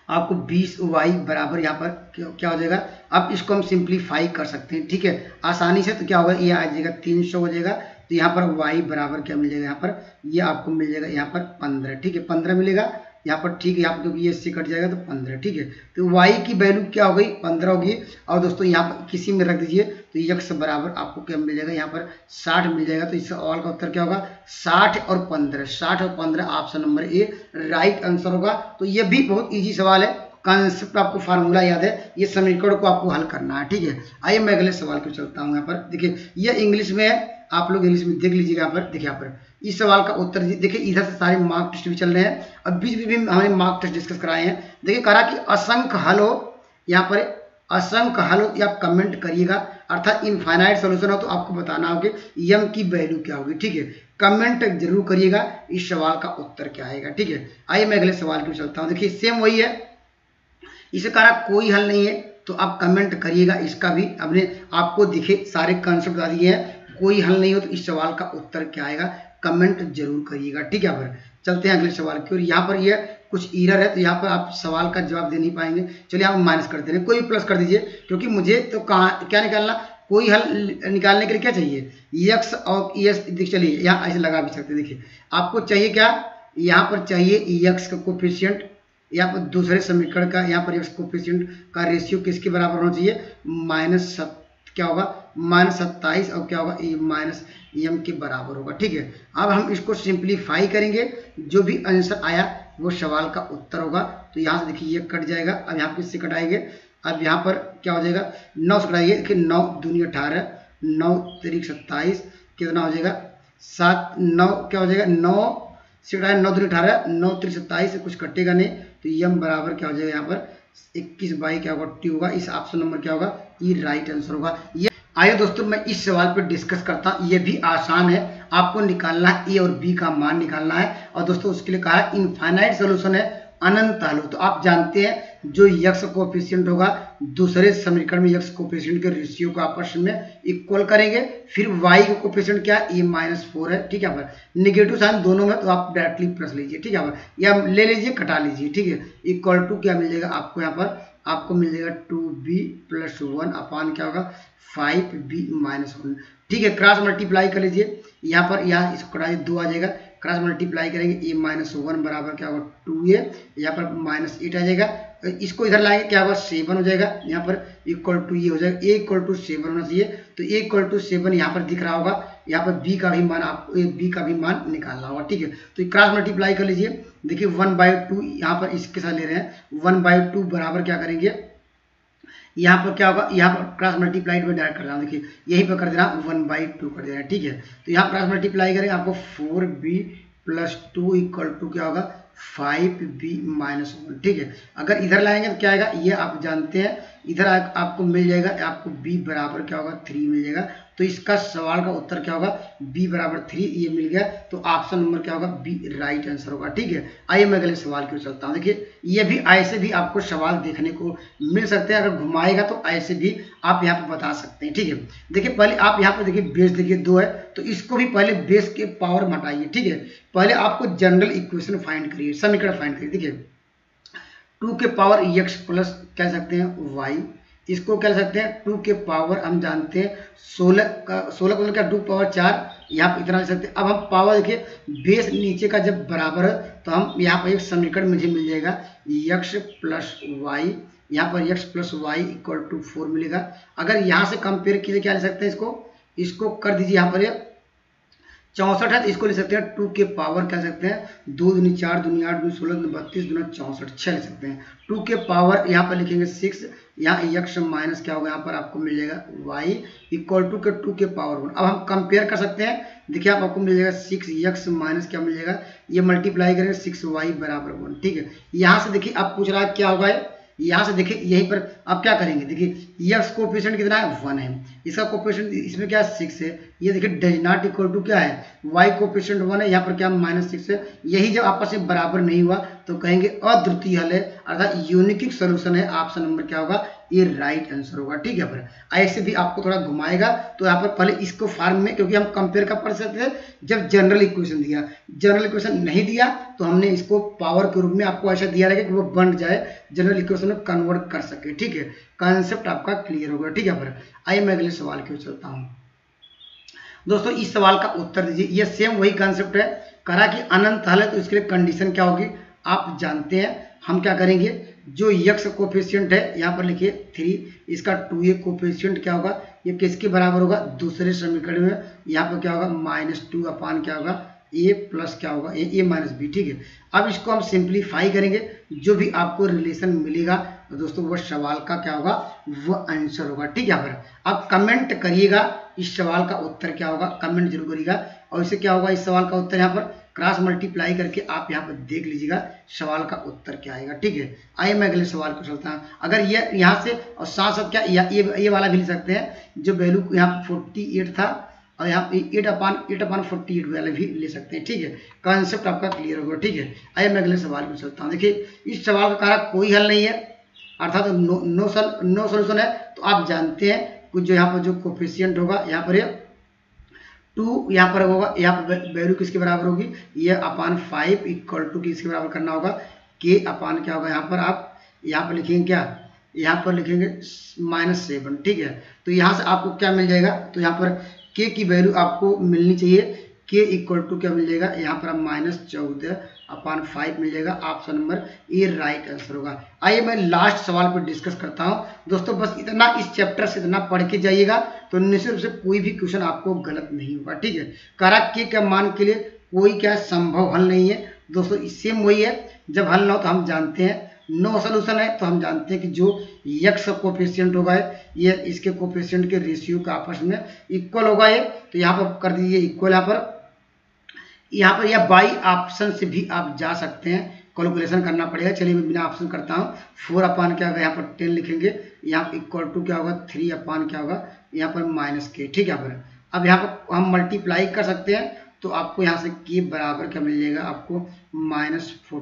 आपको 20y बराबर यहाँ पर क्या हो जाएगा। अब इसको हम सिंप्लीफाई कर सकते हैं, ठीक है, आसानी से। तो क्या होगा, ये आ जाएगा 300 हो जाएगा। तो यहाँ पर y बराबर क्या मिल जाएगा, यहाँ पर ये आपको मिल जाएगा यहाँ पर 15, ठीक है, 15 मिलेगा यहाँ पर, ठीक है, यहाँ पर क्योंकि ये इससे कट जाएगा तो 15, ठीक है। तो y की वैल्यू क्या हो गई, 15 होगी। और दोस्तों यहाँ पर किसी में रख दीजिए तो x बराबर आपको क्या मिल जाएगा, यहाँ पर 60 मिल जाएगा। तो इस सवाल का उत्तर क्या होगा, 60 और 15, 60 और 15 ऑप्शन नंबर ए राइट आंसर होगा। तो ये भी बहुत ईजी सवाल है, कॉन्सेप्ट आपको फार्मूला याद है, ये समीकरण को आपको हल करना है, ठीक है। आइए मैं अगले सवाल को चलता हूँ। यहाँ पर देखिए ये इंग्लिश में है, आप लोग इंग्लिश में देख लीजिएगा। यहाँ पर देखिए, यहाँ पर इस सवाल का उत्तर देखिए, इधर से सारे मार्क टेस्ट भी चल रहे हैं और बीच बीच में हमने मार्क टेस्ट डिस्कस कराए हैं। देखिए कहा कि असंख्य हल हो, यहाँ पर असंख्य हल हो, या आप कमेंट करिएगा, अर्थात इनफाइनाइट सोल्यूशन हो तो आपको बताना होगा यम की वैल्यू क्या होगी, ठीक है। कमेंट जरूर करिएगा इस सवाल का उत्तर क्या आएगा, ठीक है। आइए मैं अगले सवाल की चलता हूँ। देखिए सेम वही है, इसे कहा कोई हल नहीं है तो आप कमेंट करिएगा, इसका भी अपने आपको दिखे सारे कॉन्सेप्ट बता दिए हैं। कोई हल नहीं हो तो इस सवाल का उत्तर क्या आएगा, कमेंट जरूर करिएगा, ठीक है। पर चलते हैं अगले सवाल की ओर। यहाँ पर ये कुछ एरर है तो यहाँ पर आप सवाल का जवाब दे नहीं पाएंगे। चलिए आप माइनस कर दे रहे हैं, कोई प्लस कर दीजिए, क्योंकि मुझे तो कहाँ क्या निकालना, कोई हल निकालने के लिए क्या चाहिए, यक्स और यस। चलिए यहाँ ऐसे लगा भी सकते हैं। देखिए आपको चाहिए क्या, यहाँ पर चाहिए यक्स का कोफिशिएंट, यहाँ पर दूसरे समीकरण का यहाँ पर यक्स कोफिशिएंट का रेशियो किसके बराबर होना चाहिए, माइनस क्या होगा, -27 और क्या होगा, माइनस एम के बराबर होगा, ठीक है। अब हम इसको सिंप्लीफाई करेंगे, जो भी आंसर आया वो सवाल का उत्तर होगा। तो यहाँ से देखिए ये कट जाएगा, अब यहाँ किससे कटाएंगे, अब यहाँ पर क्या हो जाएगा, 9 से कटाइए। देखिए 9 दूनी 18, 9 तिरिक 27, कितना हो जाएगा 7, 9 क्या हो जाएगा, 9 से कटाए, 9 दूनी 18, 9 तिरिक 27 से कुछ कटेगा नहीं। तो यम बराबर क्या हो जाएगा, यहाँ पर 21/, क्या होगा, टी होगा। इस ऑप्शन नंबर क्या होगा, ये राइट आंसर होगा। ये आइए दोस्तों मैं इस सवाल पर डिस्कस करता हूँ। ये भी आसान है, आपको निकालना है ए और बी का मान निकालना है। और दोस्तों उसके लिए कहा है इनफाइनाइट सोल्यूशन है, अनंत हल हो। तो आप जानते हैं जो यक्स कोफिशिएंट होगा, दूसरे समीकरण में यक्स कोफिशिएंट के रेशियो को आपस में इक्वल करेंगे। फिर वाई का कोफिशिएंट क्या है, -4 है, ठीक है। नेगेटिव साइन दोनों में तो आप डायरेक्टली प्लस लीजिए, ठीक है, या ले लीजिए कटा लीजिए, ठीक है। इक्वल टू क्या मिल जाएगा आपको, यहाँ पर आपको मिल जाएगा 2b + 1 अपान क्या होगा 5b - 1, ठीक है। क्रॉस मल्टीप्लाई कर लीजिए, यहाँ पर यहाँ इसको कटाइए 2 आ जाएगा, क्रॉस मल्टीप्लाई करेंगे a - 1 बराबर क्या होगा 2a, यहाँ पर -8 आ जाएगा। इसको इधर लाएंगे क्या होगा 7 हो जाएगा, यहाँ पर इक्वल टू ये हो जाएगा, a = 7 होना चाहिए। तो a = 7 यहाँ पर दिख रहा होगा, यहाँ पर b का भी मान आपको b का भी मान निकालना होगा, ठीक है। तो क्रॉस मल्टीप्लाई कर लीजिए, देखिए 1/2 यहाँ पर इसके साथ ले रहे हैं, 1/2 बराबर क्या करेंगे, यहाँ पर क्या होगा, यहाँ पर क्रॉस मल्टीप्लाई में डायरेक्ट कर रहा हूँ, देखिए यहीं पर कर देना 1/2 कर देना, ठीक है। तो यहाँ क्रॉस मल्टीप्लाई करेंगे आपको 4b + 2 = क्या होगा 5b - 1, ठीक है। अगर इधर लाएंगे तो क्या आएगा, ये आप जानते हैं, इधर आपको मिल जाएगा, आपको b बराबर क्या होगा 3 मिल जाएगा। तो इसका सवाल का उत्तर क्या होगा, b बराबर 3, ये मिल गया। तो ऑप्शन नंबर क्या होगा, b राइट आंसर होगा, ठीक है। आइए मैं अगले सवाल की ओर चलता हूँ। देखिए ये भी ऐसे भी आपको सवाल देखने को मिल सकते हैं, अगर घुमाएगा तो ऐसे भी आप यहाँ पे बता सकते हैं, ठीक है। देखिए पहले आप यहाँ पे देखिए बेस देखिए 2 है, तो इसको भी पहले बेस के पावर में हटाइए, ठीक है। पहले आपको जनरल इक्वेशन फाइंड करिए, समीकरण फाइंड करिए। देखिए 2 के पावर x प्लस कह सकते हैं y, इसको कह सकते हैं 2 के पावर हम जानते हैं 16 का 16 मतलब क्या 2 पावर 4, यहाँ पर इतना लिख सकते हैं। अब हम पावर देखिए बेस नीचे का जब बराबर है तो हम यहाँ पर एक समीकरण मुझे मिल जाएगा x + y, यहाँ पर x + y = 4 मिलेगा। अगर यहाँ से कंपेयर कीजिए क्या लिख सकते हैं, इसको कर दीजिए, यहाँ पर 64 है तो इसको ले सकते हैं 2 के पावर कह सकते हैं 2 दूनी 4 दूनी 8 दूनी 16 दूनी 32 दूना 64, 6 ले सकते हैं। 2 के पावर यहाँ पर लिखेंगे 6, यहाँ x माइनस क्या होगा, यहाँ पर आपको मिल जाएगा y = 2 के पावर 1। अब हम कंपेयर कर सकते हैं, देखिए आपको मिल जाएगा 6x माइनस क्या मिल जाएगा, ये मल्टीप्लाई करेंगे 6y = 1, ठीक है। यहाँ से देखिए आप पूछ रहा है क्या होगा, यहाँ से देखिए यहीं पर आप क्या करेंगे, देखिए x कोफिशिएंट कितना है 1 है, इसका कोफिशिएंट इसमें क्या है 6 है, ये देखिए डज नॉट इक्वल टू क्या है y कोफिशिएंट 1 है, यहाँ पर क्या -6 है। यही जब आपस में बराबर नहीं हुआ तो कहेंगे अद्वितीय हल है, अर्थात यूनिक सॉल्यूशन है। ऑप्शन नंबर क्या होगा ये राइट आंसर होगा। ठीक है, पर ऐसे भी आपको थोड़ा घुमाएगा तो यहाँ पर पहले इसको फॉर्म में, क्योंकि हम कंपेयर कब कर सकते हैं, जब जनरल इक्वेशन दिया। जनरल इक्वेशन नहीं दिया तो हमने इसको पावर के रूप में आपको ऐसा दिया रहेगा कि वो बन जाए, जनरल इक्वेशन में कन्वर्ट कर सके। ठीक है, कॉन्सेप्ट आपका क्लियर होगा। ठीक है, पर आइए मैं अगले सवाल की ओर चलता हूँ। दोस्तों इस सवाल का उत्तर दीजिए। ये सेम वही कॉन्सेप्ट है, करा कि अनंत हल है तो इसके लिए कंडीशन क्या होगी आप जानते हैं। हम क्या करेंगे, जो यक्स कोफिशिएंट है यहाँ पर लिखिए 3, इसका 2a कोफिशिएंट क्या होगा, ये किसके बराबर होगा, दूसरे समीकरण में यहाँ पर क्या होगा -2 अपान क्या होगा a प्लस क्या होगा a माइनस बी। ठीक है, अब इसको हम सिंप्लीफाई करेंगे, जो भी आपको रिलेशन मिलेगा तो दोस्तों वो सवाल का क्या होगा, वो आंसर होगा। ठीक है, अब कमेंट करिएगा इस सवाल का उत्तर क्या होगा, कमेंट जरूर करिएगा। और इसे क्या होगा, इस सवाल का उत्तर यहाँ पर क्रॉस मल्टीप्लाई करके आप यहाँ पर देख लीजिएगा सवाल का उत्तर क्या आएगा। ठीक है, आइए मैं अगले सवाल को चलता हूँ। अगर ये यहाँ से और साथ साथ क्या ये वाला भी लिख सकते हैं, जो वैल्यू यहाँ 48 था और यहाँ पे 8/48 वाले भी ले सकते हैं। ठीक है, कॉन्सेप्ट आपका क्लियर होगा। ठीक है, आइए मैं अगले सवाल को चलता हूँ। देखिए इस सवाल का कोई हल नहीं है, अर्थात नो सोल्यूशन है। तो आप जानते हैं कुछ जो यहाँ पर जो कोफिशिएंट होगा यहाँ पर 2 यहाँ पर होगा, यहाँ पर वैल्यू किसके बराबर होगी, ये अपान 5 इक्वल टू किसके बराबर करना होगा, के अपान क्या होगा, यहाँ पर आप यहाँ पर लिखेंगे क्या, यहाँ पर लिखेंगे -7। ठीक है, तो यहाँ से आपको क्या मिल जाएगा, तो यहाँ पर के की वैल्यू आपको मिलनी चाहिए, के इक्वल टू क्या मिल जाएगा, यहाँ पर -14 अपान 5 मिल जाएगा। ऑप्शन नंबर ए राइट आंसर होगा। आइए मैं लास्ट सवाल पर डिस्कस करता हूँ। दोस्तों बस इतना इस चैप्टर से इतना पढ़ के जाइएगा तो निश्चित रूप से कोई भी क्वेश्चन आपको गलत नहीं होगा। ठीक है, कारक के क्या मान के लिए कोई क्या संभव हल नहीं है दोस्तों, सेम वही है। जब हल ना हो तो हम जानते हैं नो सोल्यूशन है, तो हम जानते हैं कि जो यक्स कोफिशिएंट होगा ये इसके कोफिशिएंट के रेशियो का आपस में इक्वल होगा ये, तो यहाँ पर कर दीजिए इक्वल। यहाँ पर या बाई ऑप्शन से भी आप जा सकते हैं, कैलकुलेशन करना पड़ेगा। चलिए मैं बिना ऑप्शन करता हूँ। 4 अपान क्या होगा, यहाँ पर 10 लिखेंगे, यहाँ पर इक्वल टू क्या होगा 3 अपान क्या होगा, यहाँ पर -k। ठीक है, अब यहाँ पर हम मल्टीप्लाई कर सकते हैं तो आपको यहाँ से k बराबर क्या मिल जाएगा, आपको -4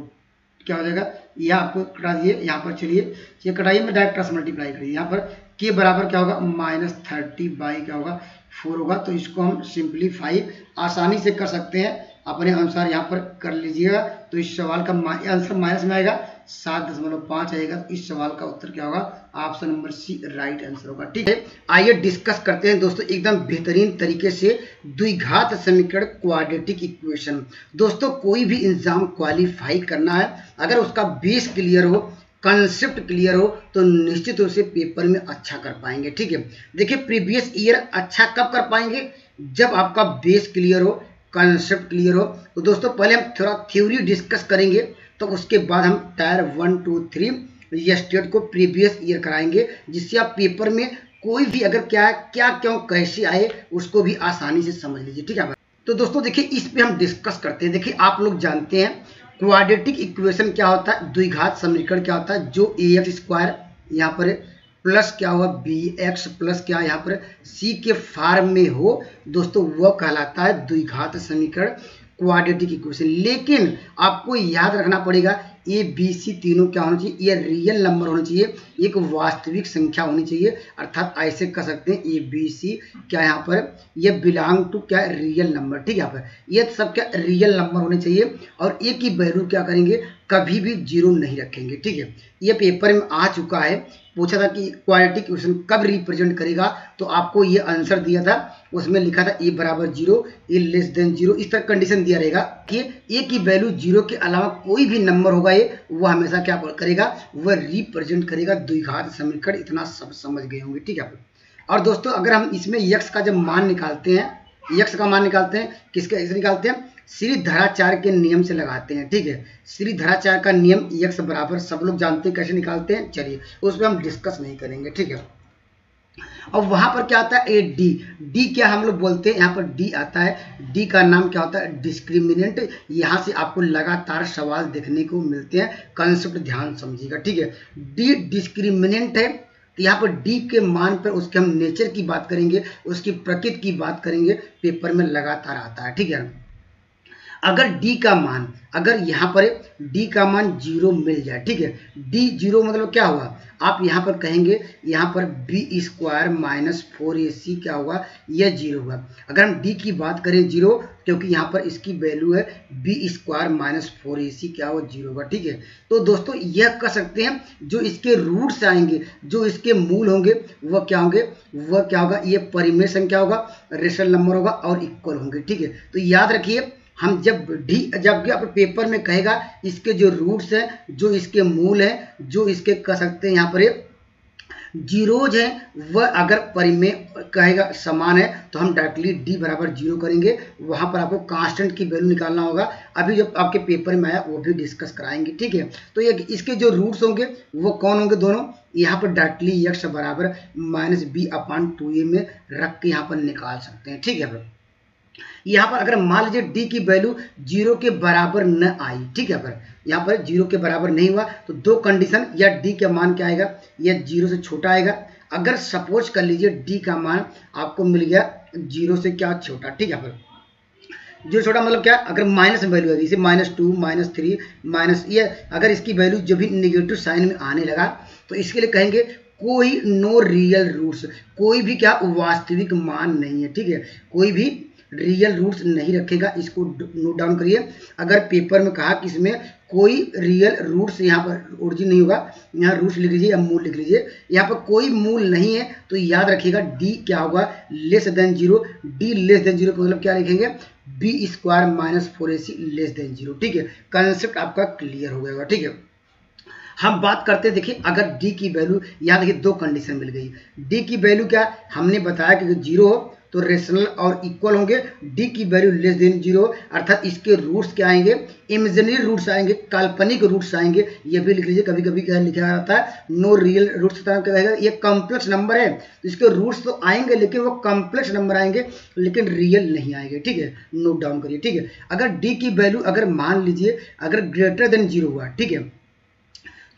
क्या हो जाएगा, यह आपको कटा दिए। यहाँ पर चलिए ये कटाइए में डायरेक्ट क्रॉस मल्टीप्लाई करिए, यहाँ पर k बराबर क्या होगा -30 बाई क्या होगा 4 होगा। तो इसको हम सिंप्लीफाई आसानी से कर सकते हैं, अपने अनुसार यहाँ पर कर लीजिएगा। तो इस सवाल का आंसर माइनस में आएगा 7.5 आएगा। तो इस सवाल का उत्तर क्या होगा, option number C right answer होगा। ठीक है, आइए डिस्कस करते हैं दोस्तों एकदम बेहतरीन तरीके से द्विघात समीकरण क्वाड्रेटिक इक्वेशन। दोस्तों कोई भी एग्जाम क्वालिफाई करना है, अगर उसका बेस क्लियर हो, कंसेप्ट क्लियर हो, तो निश्चित रूप से पेपर में अच्छा कर पाएंगे। ठीक है, देखिए प्रीवियस ईयर अच्छा कब कर पाएंगे, जब आपका बेस क्लियर हो, कंसेप्ट क्लियर हो। तो दोस्तों पहले हम थोड़ा थ्योरी डिस्कस करेंगे, तो उसके बाद हम टायर 1, 2, 3 स्टेट को प्रीवियस ईयर कराएंगे, जिससे आप पेपर में कोई भी अगर क्या क्यों कैसे आए उसको भी आसानी से समझ लीजिए। ठीक है, तो दोस्तों देखिए इस पे हम डिस्कस करते हैं। देखिए आप लोग जानते हैं क्वाड्रेटिक इक्वेशन क्या होता है, द्विघात समीकरण क्या होता है, जो ax² यहाँ पर प्लस क्या हुआ bx प्लस क्या यहाँ पर c के फॉर्म में हो दोस्तों, वह कहलाता है द्विघात समीकरण क्वाड्रेटिक इक्वेशन। लेकिन आपको याद रखना पड़ेगा ए बी सी तीनों क्या होना चाहिए, ये रियल नंबर होना चाहिए, एक वास्तविक संख्या होनी चाहिए। अर्थात ऐसे कह सकते हैं ए बी सी क्या यहाँ पर ये बिलोंग टू क्या रियल नंबर। ठीक है, यहाँ पर ये सब क्या रियल नंबर होने चाहिए, और ए की वैल्यू क्या करेंगे, कभी भी 0 नहीं रखेंगे। ठीक है, ये पेपर में आ चुका है, पूछा था कि क्वाड्रेटिक इक्वेशन कब रिप्रेजेंट करेगा, तो आपको ये आंसर दिया था, उसमें लिखा था ए बराबर 0, ए लेस देन 0, इस तरह कंडीशन दिया रहेगा कि ए की वैल्यू 0 के अलावा कोई भी नंबर होगा ये वो हमेशा क्या करेगा, वह रिप्रेजेंट करेगा द्विघात समीकरण। इतना सब समझ गए होंगे। ठीक है, और दोस्तों अगर हम इसमें यक्स का जब मान निकालते हैं, यक्स का मान निकालते हैं किसके ऐसे निकालते हैं, श्रीधराचार्य के नियम से लगाते हैं। ठीक है, श्रीधराचार्य का नियम यक्स बराबर सब लोग जानते हैं कैसे निकालते हैं, चलिए उस पर हम डिस्कस नहीं करेंगे। ठीक है, और वहां पर क्या आता है ए डी, डी क्या हम लोग बोलते हैं, यहाँ पर डी आता है, डी का नाम क्या होता है डिस्क्रिमिनेंट। यहाँ से आपको लगातार सवाल देखने को मिलते हैं, कंसेप्ट ध्यान समझिएगा। ठीक है, डी डिस्क्रिमिनेंट है, तो यहाँ पर डी के मान पर उसके हम नेचर की बात करेंगे, उसकी प्रकृति की बात करेंगे, पेपर में लगातार आता है। ठीक है, अगर डी का मान, अगर यहाँ पर डी का मान 0 मिल जाए, ठीक है, डी 0 मतलब क्या हुआ, आप यहाँ पर कहेंगे यहाँ पर बी स्क्वायर माइनस 4ac क्या होगा, यह 0 होगा। अगर हम डी की बात करें 0, क्योंकि यहाँ पर इसकी वैल्यू है बी स्क्वायर माइनस 4ac क्या होगा, 0 होगा, ठीक है। तो दोस्तों यह कर सकते हैं, जो इसके रूट्स आएंगे, जो इसके मूल होंगे वह क्या होंगे, वह क्या होगा, ये परिमेय संख्या होगा, रेशनल नंबर होगा और इक्वल होंगे, ठीक है। तो याद रखिए, हम जब भी आप पेपर में कहेगा इसके जो रूट्स हैं, जो इसके मूल हैं, जो इसके कह सकते हैं यहाँ पर जीरोज हैं, वह अगर परिमेय कहेगा समान है तो हम डायरेक्टली डी बराबर 0 करेंगे। वहां पर आपको कांस्टेंट की वैल्यू निकालना होगा, अभी जब आपके पेपर में आया वो भी डिस्कस कराएंगे, ठीक है। तो ये इसके जो रूट्स होंगे वो कौन होंगे, दोनों यहाँ पर डायरेक्टली x बराबर माइनस बी अपॉन 2a में रख के यहाँ पर निकाल सकते हैं, ठीक है। यहाँ पर अगर मान लीजिए डी की वैल्यू 0 के बराबर न आई, ठीक है, पर यहाँ पर 0 के बराबर नहीं हुआ तो दो कंडीशन, या डी का मान क्या आएगा, यह 0 से छोटा आएगा। अगर सपोज कर लीजिए डी का मान आपको मिल गया 0 से क्या छोटा, ठीक है, पर 0 छोटा मतलब क्या, अगर माइनस वैल्यू है जैसे -2 -3 माइनस, ये अगर इसकी वैल्यू जब भी निगेटिव साइन में आने लगा तो इसके लिए कहेंगे कोई नो रियल रूट्स, कोई भी क्या वास्तविक मान नहीं है, ठीक है, कोई भी रियल रूट्स नहीं रखेगा। इसको नोट डाउन करिए। अगर पेपर में कहा कि इसमें कोई रियल रूट्स, यहाँ पर ओरिजिन नहीं होगा, यहाँ रूट्स लिख लीजिए या मूल लिख लीजिए, यहाँ पर कोई मूल नहीं है तो याद रखिएगा डी क्या होगा, less than 0। D less than 0 का मतलब क्या लिखेंगे, B square minus 4ac less than 0, ठीक है। कंसेप्ट आपका क्लियर हो गया, ठीक है। हम बात करते हैं, देखिए अगर डी की वैल्यू, यहाँ देखिए दो कंडीशन मिल गई। डी की वैल्यू क्या, हमने बताया कि 0 हो तो रेशनल और इक्वल होंगे, डी की वैल्यू लेस देन 0 अर्थात इसके रूट्स क्या आएंगे, इमेजिनरी रूट्स आएंगे, काल्पनिक रूट्स आएंगे। ये भी लिख लीजिए, कभी कभी क्या लिखा जाता है नो रियल रूट्स, ये कॉम्प्लेक्स नंबर है तो इसके रूट्स तो आएंगे लेकिन वो कॉम्प्लेक्स नंबर आएंगे लेकिन रियल नहीं आएंगे, ठीक है, नोट डाउन करिए, ठीक है। अगर डी की वैल्यू अगर मान लीजिए अगर ग्रेटर देन 0 हुआ, ठीक है,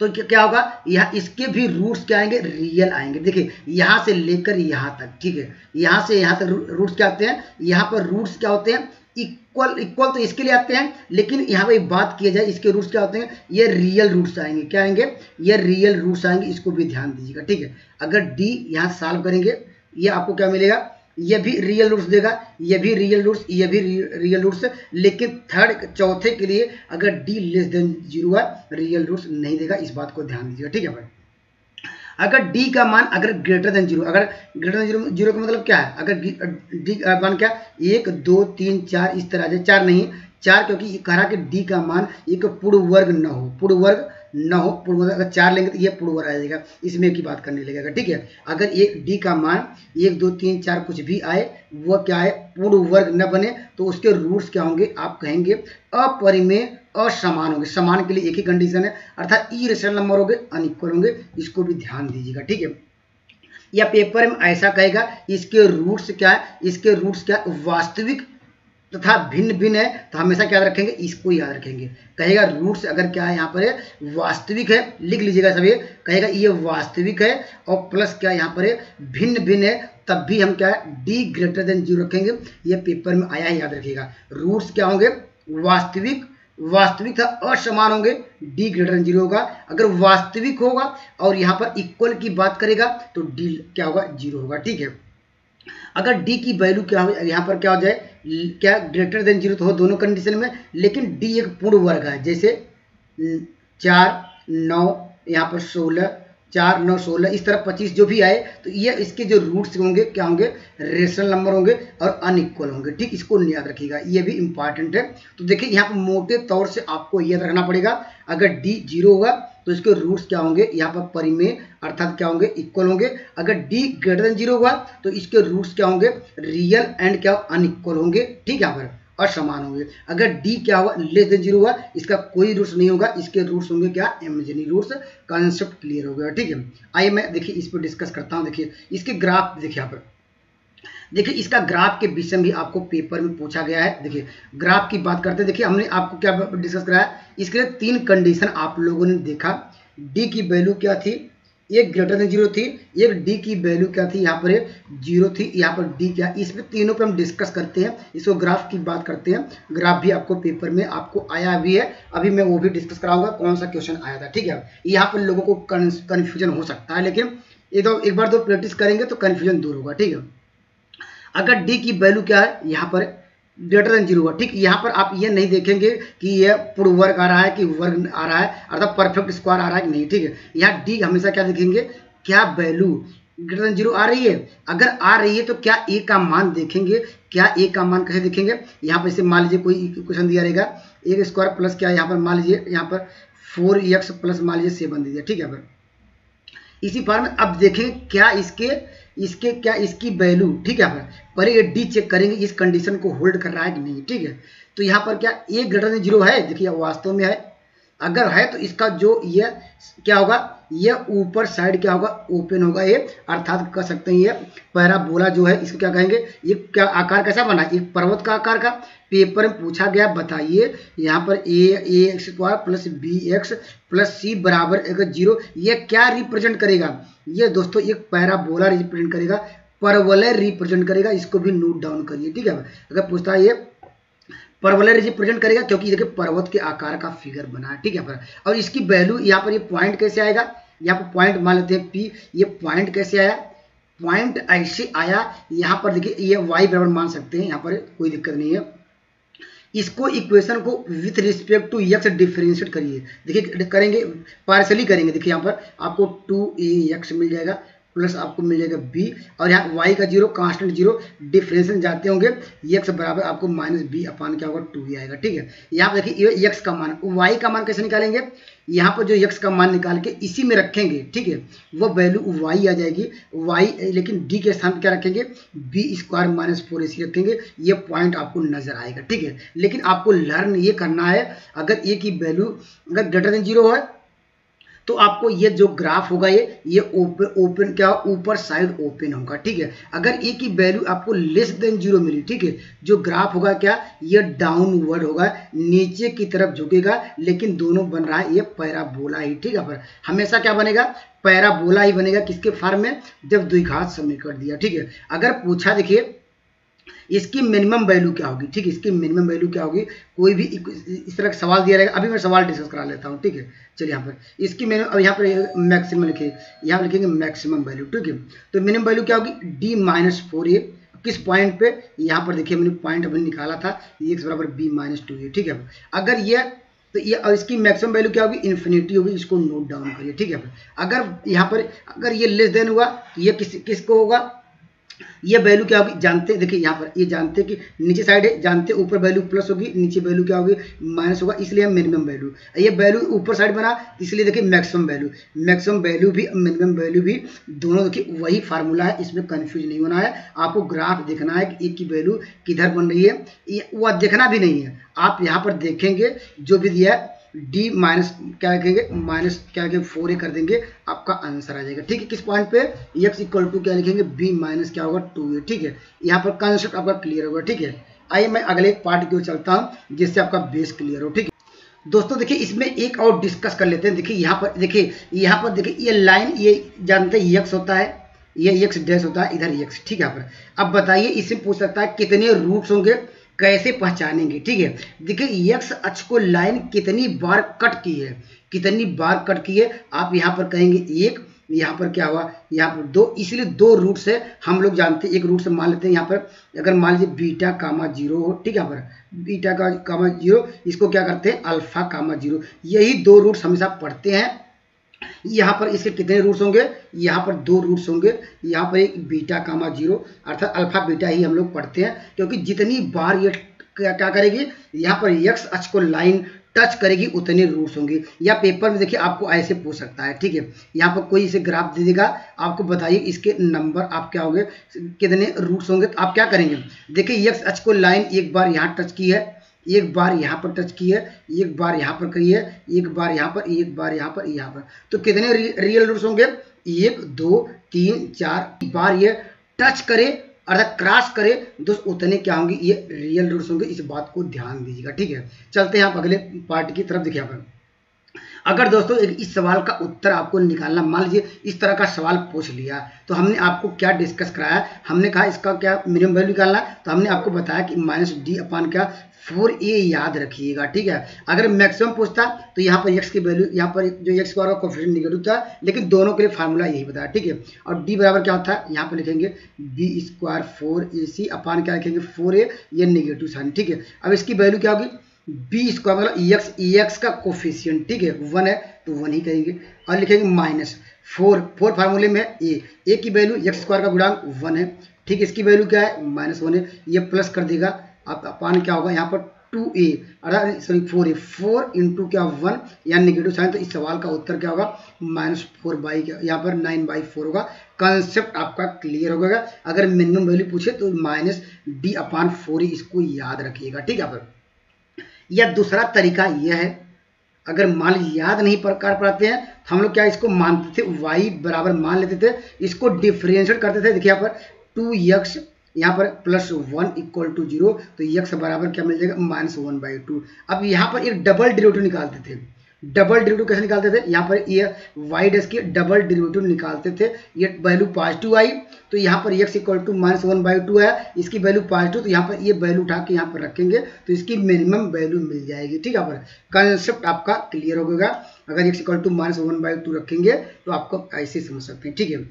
तो क्या होगा, यहाँ इसके भी रूट्स क्या आएंगे, रियल आएंगे। देखिए यहाँ से लेकर यहाँ तक, ठीक है, यहाँ से यहाँ तक रूट्स क्या आते हैं, यहाँ पर रूट्स क्या होते हैं, इक्वल तो इसके लिए आते हैं, लेकिन यहाँ पे बात किया जाए इसके रूट्स क्या होते हैं, ये रियल रूट्स आएंगे, क्या आएंगे, ये रियल रूट्स आएंगे, इसको भी ध्यान दीजिएगा, ठीक है। अगर डी यहाँ सॉल्व करेंगे ये आपको क्या मिलेगा, ये भी रियल रूट्स देगा, ये भी रियल रूट्स, ये भी रियल रूट्स, लेकिन थर्ड चौथे के लिए अगर डी लेस देन 0 है रियल रूट्स नहीं देगा, इस बात को ध्यान दीजिएगा, ठीक है भाई। अगर डी का मान अगर ग्रेटर देन 0, अगर ग्रेटर देन 0 का मतलब क्या है, अगर डी का मान क्या 1 2 3 4 इस तरह से, 4 नहीं 4 क्योंकि कह रहा कि डी का मान एक पूर्ण वर्ग न हो, पूर्ण वर्ग न हो, पूर्ण वर्ग अगर 4 लेंगे तो ये पूर्ण वर्ग आ जाएगा, इसमें की बात करने लगेगा, ठीक है। अगर एक डी का मान 1 2 3 4 कुछ भी आए वह क्या है, पूर्ण वर्ग न बने तो उसके रूट्स क्या होंगे, आप कहेंगे अपरिमेय असमान होंगे। समान के लिए एक ही कंडीशन है अर्थात इरेशनल नंबर होंगे, अनइक्वल होंगे, इसको भी ध्यान दीजिएगा, ठीक है। या पेपर में ऐसा कहेगा इसके रूट्स क्या है, इसके रूट्स क्या वास्तविक तथा भिन्न भिन्न है तो हमेशा क्या रखेंगे, इसको याद रखेंगे। कहेगा रूट्स अगर क्या है यहाँ पर है वास्तविक है, लिख लीजिएगा सभी, कहेगा ये वास्तविक है और प्लस क्या यहाँ पर है भिन्न भिन्न है, तब भी हम क्या है डी ग्रेटर देन 0 रखेंगे। ये पेपर में आया है, याद रखिएगा। रूट्स क्या होंगे, वास्तविक था असमान होंगे, डी ग्रेटर देन 0 होगा। अगर वास्तविक होगा और यहाँ पर इक्वल की बात करेगा तो डी क्या होगा, 0 होगा, ठीक है। अगर डी की वैल्यू क्या हो, यहाँ पर क्या हो जाए, क्या ग्रेटर देन 0 तो हो दोनों कंडीशन में, लेकिन डी एक पूर्ण वर्ग है, जैसे 4 9 यहाँ पर 16 4 9 16 इस तरह 25 जो भी आए तो ये इसके जो रूट्स होंगे क्या होंगे, रेशनल नंबर होंगे और अनइक्वल होंगे, ठीक, इसको याद रखिएगा, ये भी इंपॉर्टेंट है। तो देखिए यहाँ पर मोटे तौर से आपको याद रखना पड़ेगा, अगर डी 0 होगा तो इसके रूट्स क्या होंगे, यहाँ पर परिमेय अर्थात क्या होंगे, इक्वल होंगे। अगर डी ग्रेटर देन 0 हुआ तो इसके रूट्स क्या होंगे, रियल एंड क्या अनइक्वल होंगे, ठीक है, यहाँ पर असमान होंगे। अगर डी क्या हुआ, लेस देन 0 हुआ, इसका कोई रूट्स नहीं होगा, इसके रूट्स होंगे क्या, इमेजिनरी रूट्स। कॉन्सेप्ट क्लियर हो गया, ठीक है। आइए मैं देखिए इस पर डिस्कस करता हूँ। देखिए इसके ग्राफ देखिए यहाँ पर, देखिए इसका ग्राफ के विषय भी आपको पेपर में पूछा गया है। देखिए ग्राफ की बात करते हैं, देखिए हमने आपको क्या डिस्कस कराया, इसके लिए 3 कंडीशन आप लोगों ने देखा। डी की वैल्यू क्या थी, एक ग्रेटर देन 0 थी, एक डी की वैल्यू क्या थी, यहाँ पर 0 थी, यहाँ पर डी क्या, इसमें तीनों पे हम डिस्कस करते हैं, इसको ग्राफ की बात करते हैं। ग्राफ भी आपको पेपर में आपको आया भी है, अभी मैं वो भी डिस्कस कराऊंगा कौन सा क्वेश्चन आया था, ठीक है। यहाँ पर लोगों को कन्फ्यूजन हो सकता है, लेकिन एक बार दो प्रैक्टिस करेंगे तो कन्फ्यूजन दूर होगा, ठीक है। अगर डी की वैल्यू क्या है, यहाँ पर ग्रेटर देन 0 हुआ, ठीक। यहाँ पर आप ये नहीं देखेंगे कि ये पूर्ण वर्ग आ रहा है कि वर्ग आ रहा है, अर्थात परफेक्ट स्क्वायर आ रहा है कि नहीं, ठीक है। यहाँ डी हमेशा क्या देखेंगे, क्या वैल्यू ग्रेटर देन 0 आ रही है। अगर आ रही है तो क्या ए का मान देखेंगे, क्या ए का मान कैसे देखेंगे, यहाँ पर इसे मान लीजिए कोई क्वेश्चन दिया रहेगा, एक स्क्वायर प्लस क्या, यहाँ पर मान लीजिए यहाँ पर 4x प्लस मान लीजिए 7 दीजिए, ठीक है। इसी फॉर्म में अब देखें क्या इसके क्या इसकी वैल्यू, ठीक है। पर ये डी चेक करेंगे इस कंडीशन को होल्ड कर रहा है कि नहीं, ठीक है। तो यहाँ पर क्या ए ग्रेटर देन 0 है, देखिए वास्तव में है, अगर है तो इसका जो ये क्या होगा, ये ऊपर साइड क्या होगा, ओपन होगा ये, अर्थात कह सकते हैं ये पैराबोला जो है, इसको क्या कहेंगे, ये क्या आकार कैसा बना, एक पर्वत का आकार का। पेपर में पूछा गया, बताइए यहाँ पर A X square plus B X plus C बराबर 0, ये क्या रिप्रेजेंट करेगा, ये दोस्तों एक पैराबोला रिप्रेजेंट करेगा, परवलय रिप्रेजेंट करेगा, इसको भी नोट डाउन करिए, ठीक है। अगर पूछता है ये परवलय रिप्रेजेंट करेगा, क्योंकि देखिए पर्वत के आकार का फिगर बना है, ठीक है। और इसकी वैल्यू यहाँ पर ये पॉइंट कैसे आएगा, यहाँ पर पॉइंट मान लेते हैं पी, ये पॉइंट कैसे आया, पॉइंट ऐसे आया, यहाँ पर देखिए ये वाई बराबर मान सकते हैं, यहाँ पर कोई दिक्कत नहीं है। इसको इक्वेशन को with respect to X differentiate करिए, देखिए करेंगे पार्शली करेंगे, देखिए यहाँ पर आपको 2ax मिल जाएगा प्लस आपको मिल जाएगा b, और यहाँ y का 0 कांस्टेंट 0 डिफरेंशिएशन जाते होंगे, x बराबर आपको माइनस b अपान क्या होगा 2 आएगा, ठीक है। यहाँ पर देखिए ये x का मान, y का मान कैसे निकालेंगे, यहाँ पर जो x का मान निकाल के इसी में रखेंगे, ठीक है, वो वैल्यू y आ जाएगी y, लेकिन d के स्थान पर क्या रखेंगे, b स्क्वायर माइनस 4ac रखेंगे, ये पॉइंट आपको नजर आएगा, ठीक है। लेकिन आपको लर्न ये करना है, अगर a की वैल्यू अगर ग्रेटर देन 0 है तो आपको ये जो ग्राफ होगा ये ओपन क्या ऊपर साइड ओपन होगा, ठीक है। अगर ए की वैल्यू आपको लेस देन 0 मिली, ठीक है, जो ग्राफ होगा क्या, ये डाउनवर्ड होगा, नीचे की तरफ झुकेगा, लेकिन दोनों बन रहा है ये पैराबोला ही, ठीक है। पर हमेशा क्या बनेगा, पैराबोला ही बनेगा, किसके फॉर्म में, जब द्विघात समीकरण दिया, ठीक है। अगर पूछा देखिए इसकी मिनिमम वैल्यू क्या होगी, ठीक है, इसकी मिनिमम वैल्यू क्या होगी, कोई भी इस तरह का सवाल दिया रहेगा, अभी मैं सवाल डिस्कस करा लेता हूँ, ठीक है। चलिए यहाँ पर इसकी मिनिमम, अब यहाँ पर मैक्सिमम लिखिए, यहाँ लिखेंगे मैक्सिमम वैल्यू, ठीक है। तो मिनिमम वैल्यू क्या होगी, d माइनस 4a, किस पॉइंट पे, यहाँ पर देखिए मैंने पॉइंट अभी निकाला था, x बराबर b माइनस 2a, ठीक है। अगर ये तो ये, और इसकी मैक्सिमम वैल्यू क्या होगी, इन्फिनिटी होगी, इसको नोट डाउन करिए, ठीक है। अगर यहाँ पर अगर ये लेस देन हुआ तो ये किसको होगा, ये वैल्यू क्या होगी, जानते देखिए यहाँ पर ये जानते कि नीचे साइड है, जानते ऊपर वैल्यू प्लस होगी, नीचे वैल्यू क्या होगी, माइनस होगा, इसलिए मिनिमम वैल्यू, ये वैल्यू ऊपर साइड बना, इसलिए देखिए मैक्सिमम वैल्यू भी मिनिमम वैल्यू भी दोनों देखिए वही फार्मूला है, इसमें कंफ्यूज नहीं होना है। आपको ग्राफ देखना है कि एक की वैल्यू किधर बन रही है, वह देखना भी नहीं है, आप यहाँ पर देखेंगे जो भी दिया है d माइनस क्या लिखेंगे, माइनस क्या लिखेंगे 4a कर देंगे, आपका आंसर आ जाएगा, ठीक है। किस पॉइंट पे, x इक्वल टू क्या लिखेंगे, b माइनस क्या होगा 2a, ठीक है। यहाँ पर कॉन्सेप्ट आपका क्लियर होगा, ठीक है। आइए मैं अगले पार्ट की ओर चलता हूँ जिससे आपका बेस क्लियर हो, ठीक है। दोस्तों देखिए इसमें एक और डिस्कस कर लेते हैं, देखिए यहाँ पर देखिए ये लाइन, ये जानते हैं x होता है, ये x डैश होता है, इधर x, ठीक है। यहाँ पर अब बताइए, इससे पूछ सकता है कितने रूट्स होंगे, कैसे पहचानेंगे, ठीक है। देखिए x अक्ष को लाइन कितनी बार कट की है, आप यहाँ पर कहेंगे एक, यहाँ पर क्या हुआ, यहाँ पर 2, इसलिए 2 रूट से हम लोग जानते हैं, एक रूट से मान लेते हैं यहाँ पर, अगर मान लीजिए बीटा कामा 0 हो, ठीक है। यहाँ पर बीटा का कामा 0, इसको क्या करते हैं अल्फा कामा 0, यही 2 रूट्स हमेशा पढ़ते हैं। यहाँ पर इसके कितने रूट्स होंगे, यहाँ पर 2 रूट्स होंगे, यहाँ पर एक बीटा कामा 0 अर्थात अल्फा बीटा ही हम लोग पढ़ते हैं, क्योंकि जितनी बार ये क्या करेगी, यहाँ पर x अक्ष को लाइन टच करेगी उतने रूट्स होंगे। या पेपर में देखिए आपको ऐसे पूछ सकता है, ठीक है, यहाँ पर कोई इसे ग्राफ दे देगा, आपको बताइए इसके नंबर आप क्या होंगे, कितने रूट्स होंगे, तो आप क्या करेंगे, देखिए x अक्ष को लाइन एक बार यहाँ टच की है, एक बार यहाँ पर टच की है, एक बार यहाँ पर करी है, एक बार यहाँ पर, एक बार यहाँ पर, यहाँ पर, तो कितने रियल रूट्स होंगे, 1 2 3 4 बार ये टच करे अर्थात क्रॉस करे दोस्त, उतने क्या होंगे, ये रियल रूट्स होंगे, इस बात को ध्यान दीजिएगा, ठीक है। चलते हैं आप अगले पार्ट की तरफ, देखिए यहाँ पर अगर दोस्तों इस सवाल का उत्तर आपको निकालना, मान लीजिए इस तरह का सवाल पूछ लिया, तो हमने आपको क्या डिस्कस कराया, हमने कहा इसका क्या मिनिमम वैल्यू निकालना, तो हमने आपको बताया कि -d अपान क्या 4a याद रखिएगा, ठीक है। अगर मैक्सिमम पूछता तो यहाँ पर x की वैल्यू, यहाँ पर जो x स्क्वायर का कोफिशिएंट निगेटिव था, लेकिन दोनों के लिए फार्मूला यही बताया, ठीक है। और d बराबर क्या होता है, यहाँ पर लिखेंगे b स्क्वायर 4ac अपान क्या लिखेंगे 4a, ये निगेटिव साइन, ठीक है। अब इसकी वैल्यू क्या होगी, बी स्क्वायर मतलब एक्स का कोफिशिएंट, ठीक है, 1 है तो 1 ही करेंगे, और लिखेंगे -4 फार्मूले में ए की वैल्यू एक्स स्क्वायर का गुणांक 1 है, ठीक है, इसकी वैल्यू क्या है -1 है, ये प्लस कर देगा, अब अपान क्या होगा यहाँ पर 2a, अर्थात सॉरी 4a, 4 इंटू क्या 1 या निगेटिव साइन, तो इस सवाल का उत्तर क्या होगा -4 बाई क्या, यहाँ पर 9/4 होगा। कंसेप्ट आपका क्लियर हो गया। अगर मिनिमम वैल्यू पूछे तो -d अपान 4a इसको याद रखिएगा, ठीक है। या दूसरा तरीका यह है, अगर मान लीजिए याद नहीं कर पाते हैं तो हम लोग क्या इसको मानते थे y बराबर मान लेते थे, इसको डिफरेंशिएट करते थे। देखिए यहाँ पर 2x यहाँ पर +1 = 0, तो x बराबर क्या मिल जाएगा -1/2। अब यहाँ पर एक डबल डेरिवेटिव निकालते थे। डबल डेरिवेटिव कैसे निकालते थे, यहाँ पर ये y डैश की डबल डेरिवेटिव निकालते थे, ये वैल्यू पॉजिटिव आई तो यहाँ पर x = -1/2 है, इसकी वैल्यू पॉजिटिव, तो यहाँ पर ये वैल्यू उठा के यहाँ पर रखेंगे तो इसकी मिनिमम वैल्यू मिल जाएगी, ठीक है। पर कंसेप्ट आपका क्लियर हो गया। अगर x = -1/2 रखेंगे तो आपको ऐसे समझ सकते हैं, ठीक है।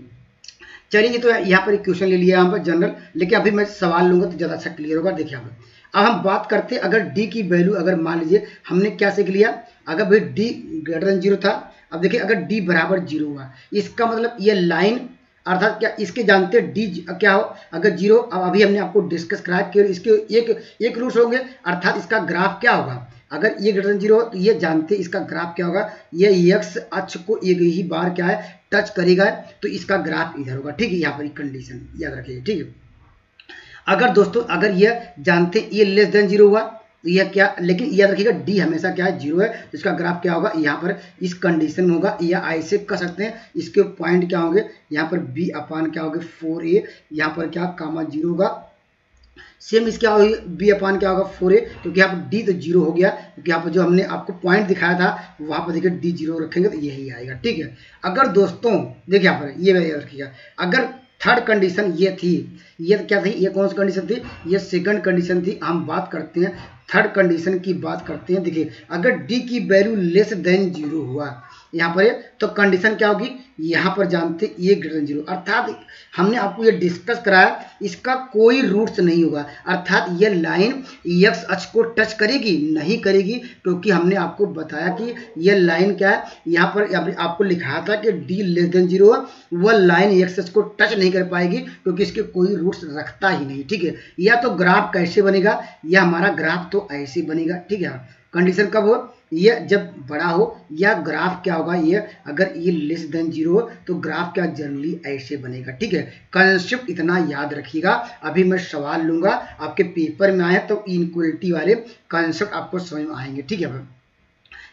चलिए, तो यहाँ पर एक क्वेश्चन ले लिया यहाँ पर जनरल, लेकिन अभी मैं सवाल लूंगा तो ज़्यादा अच्छा क्लियर होगा। देखिए यहाँ पर अब हम बात करते हैं, अगर d की वैल्यू, अगर मान लीजिए हमने क्या सीख लिया, अगर भाई d > 0 था, अब देखिए अगर d बराबर 0 हुआ, इसका मतलब ये लाइन, अर्थात क्या इसके जानते हैं d क्या हो, अगर 0, अब अभी हमने आपको डिस्कस कराया कि इसके एक रूट्स होंगे, अर्थात इसका ग्राफ क्या होगा, अगर ये > 0 हो तो ये जानते इसका ग्राफ क्या होगा, ये x अक्ष को एक ही बार क्या है टच करेगा, तो इसका ग्राफ इधर होगा, ठीक है। यहाँ पर कंडीशन याद रखिए, ठीक है। अगर दोस्तों अगर ये जानते ये <0 हुआ तो यह क्या, लेकिन याद रखिएगा d हमेशा क्या है 0 है, तो इसका ग्राफ क्या होगा, यहाँ पर इस कंडीशन में होगा, या ऐसे कर सकते हैं, इसके पॉइंट क्या होंगे, यहाँ पर b अपान क्या होगा 4a, यहाँ पर क्या कामा 0 होगा, सेम इसका होगी b अपान क्या होगा 4a, क्योंकि यहाँ पर d तो 0 हो गया, क्योंकि यहाँ पर जो हमने आपको पॉइंट दिखाया था वहाँ पर देखिए d 0 रखेंगे तो यही आएगा, ठीक है। अगर दोस्तों देखिए यहाँ पर ये याद रखिएगा, अगर थर्ड कंडीशन ये थी, ये क्या थी, ये कौन सी कंडीशन थी, ये सेकंड कंडीशन थी। हम बात करते हैं थर्ड कंडीशन की बात करते हैं। देखिए अगर d की वैल्यू <0 हुआ यहाँ पर, तो कंडीशन क्या होगी, यहाँ पर जानते ये > 0, अर्थात हमने आपको ये डिस्कस कराया, इसका कोई रूट्स नहीं होगा, अर्थात ये लाइन x अक्ष को टच करेगी नहीं करेगी, क्योंकि हमने आपको बताया कि ये लाइन क्या है, यहाँ पर आपको लिखा था कि d < 0 वह लाइन x अक्ष को टच नहीं कर पाएगी, क्योंकि इसके कोई रूट्स रखता ही नहीं, ठीक है। या तो ग्राफ कैसे बनेगा, या हमारा ग्राफ तो ऐसे बनेगा, ठीक है। कंडीशन कब हो, ये जब बड़ा हो, या ग्राफ क्या होगा, ये अगर ये <0 हो तो ग्राफ क्या जनरली ऐसे बनेगा, ठीक है। कंसेप्ट इतना याद रखिएगा। अभी मैं सवाल लूंगा, आपके पेपर में आए तो इनइक्वालिटी वाले कंसेप्ट आपको समझ में आएंगे, ठीक है।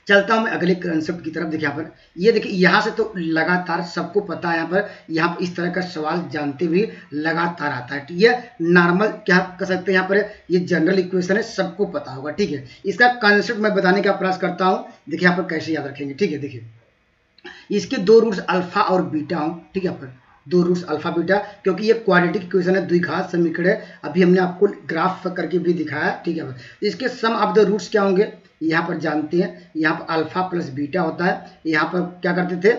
चलता हूं मैं अगले कंसेप्ट की तरफ। देखिए यहाँ पर ये देखिए, यहाँ से तो लगातार सबको पता है, यहाँ पर इस तरह का सवाल जानते हुए लगातार आता है, ये नॉर्मल क्या कर सकते हैं, यहाँ पर ये जनरल इक्वेशन है, सबको पता होगा, ठीक है। इसका कंसेप्ट मैं बताने का प्रयास करता हूँ। देखिए यहाँ पर कैसे याद रखेंगे, ठीक है। देखिए इसके दो रूट्स अल्फा और बीटा हों, ठीक है, यहाँ पर दो रूट्स अल्फा बीटा, क्योंकि ये क्वाड्रेटिक इक्वेशन है, द्विघात समीकरण है, अभी हमने आपको ग्राफ करके भी दिखाया, ठीक है। इसके सम ऑफ द रूट्स क्या होंगे, यहाँ पर जानते हैं, यहाँ पर अल्फा प्लस बीटा होता है, यहाँ पर क्या करते थे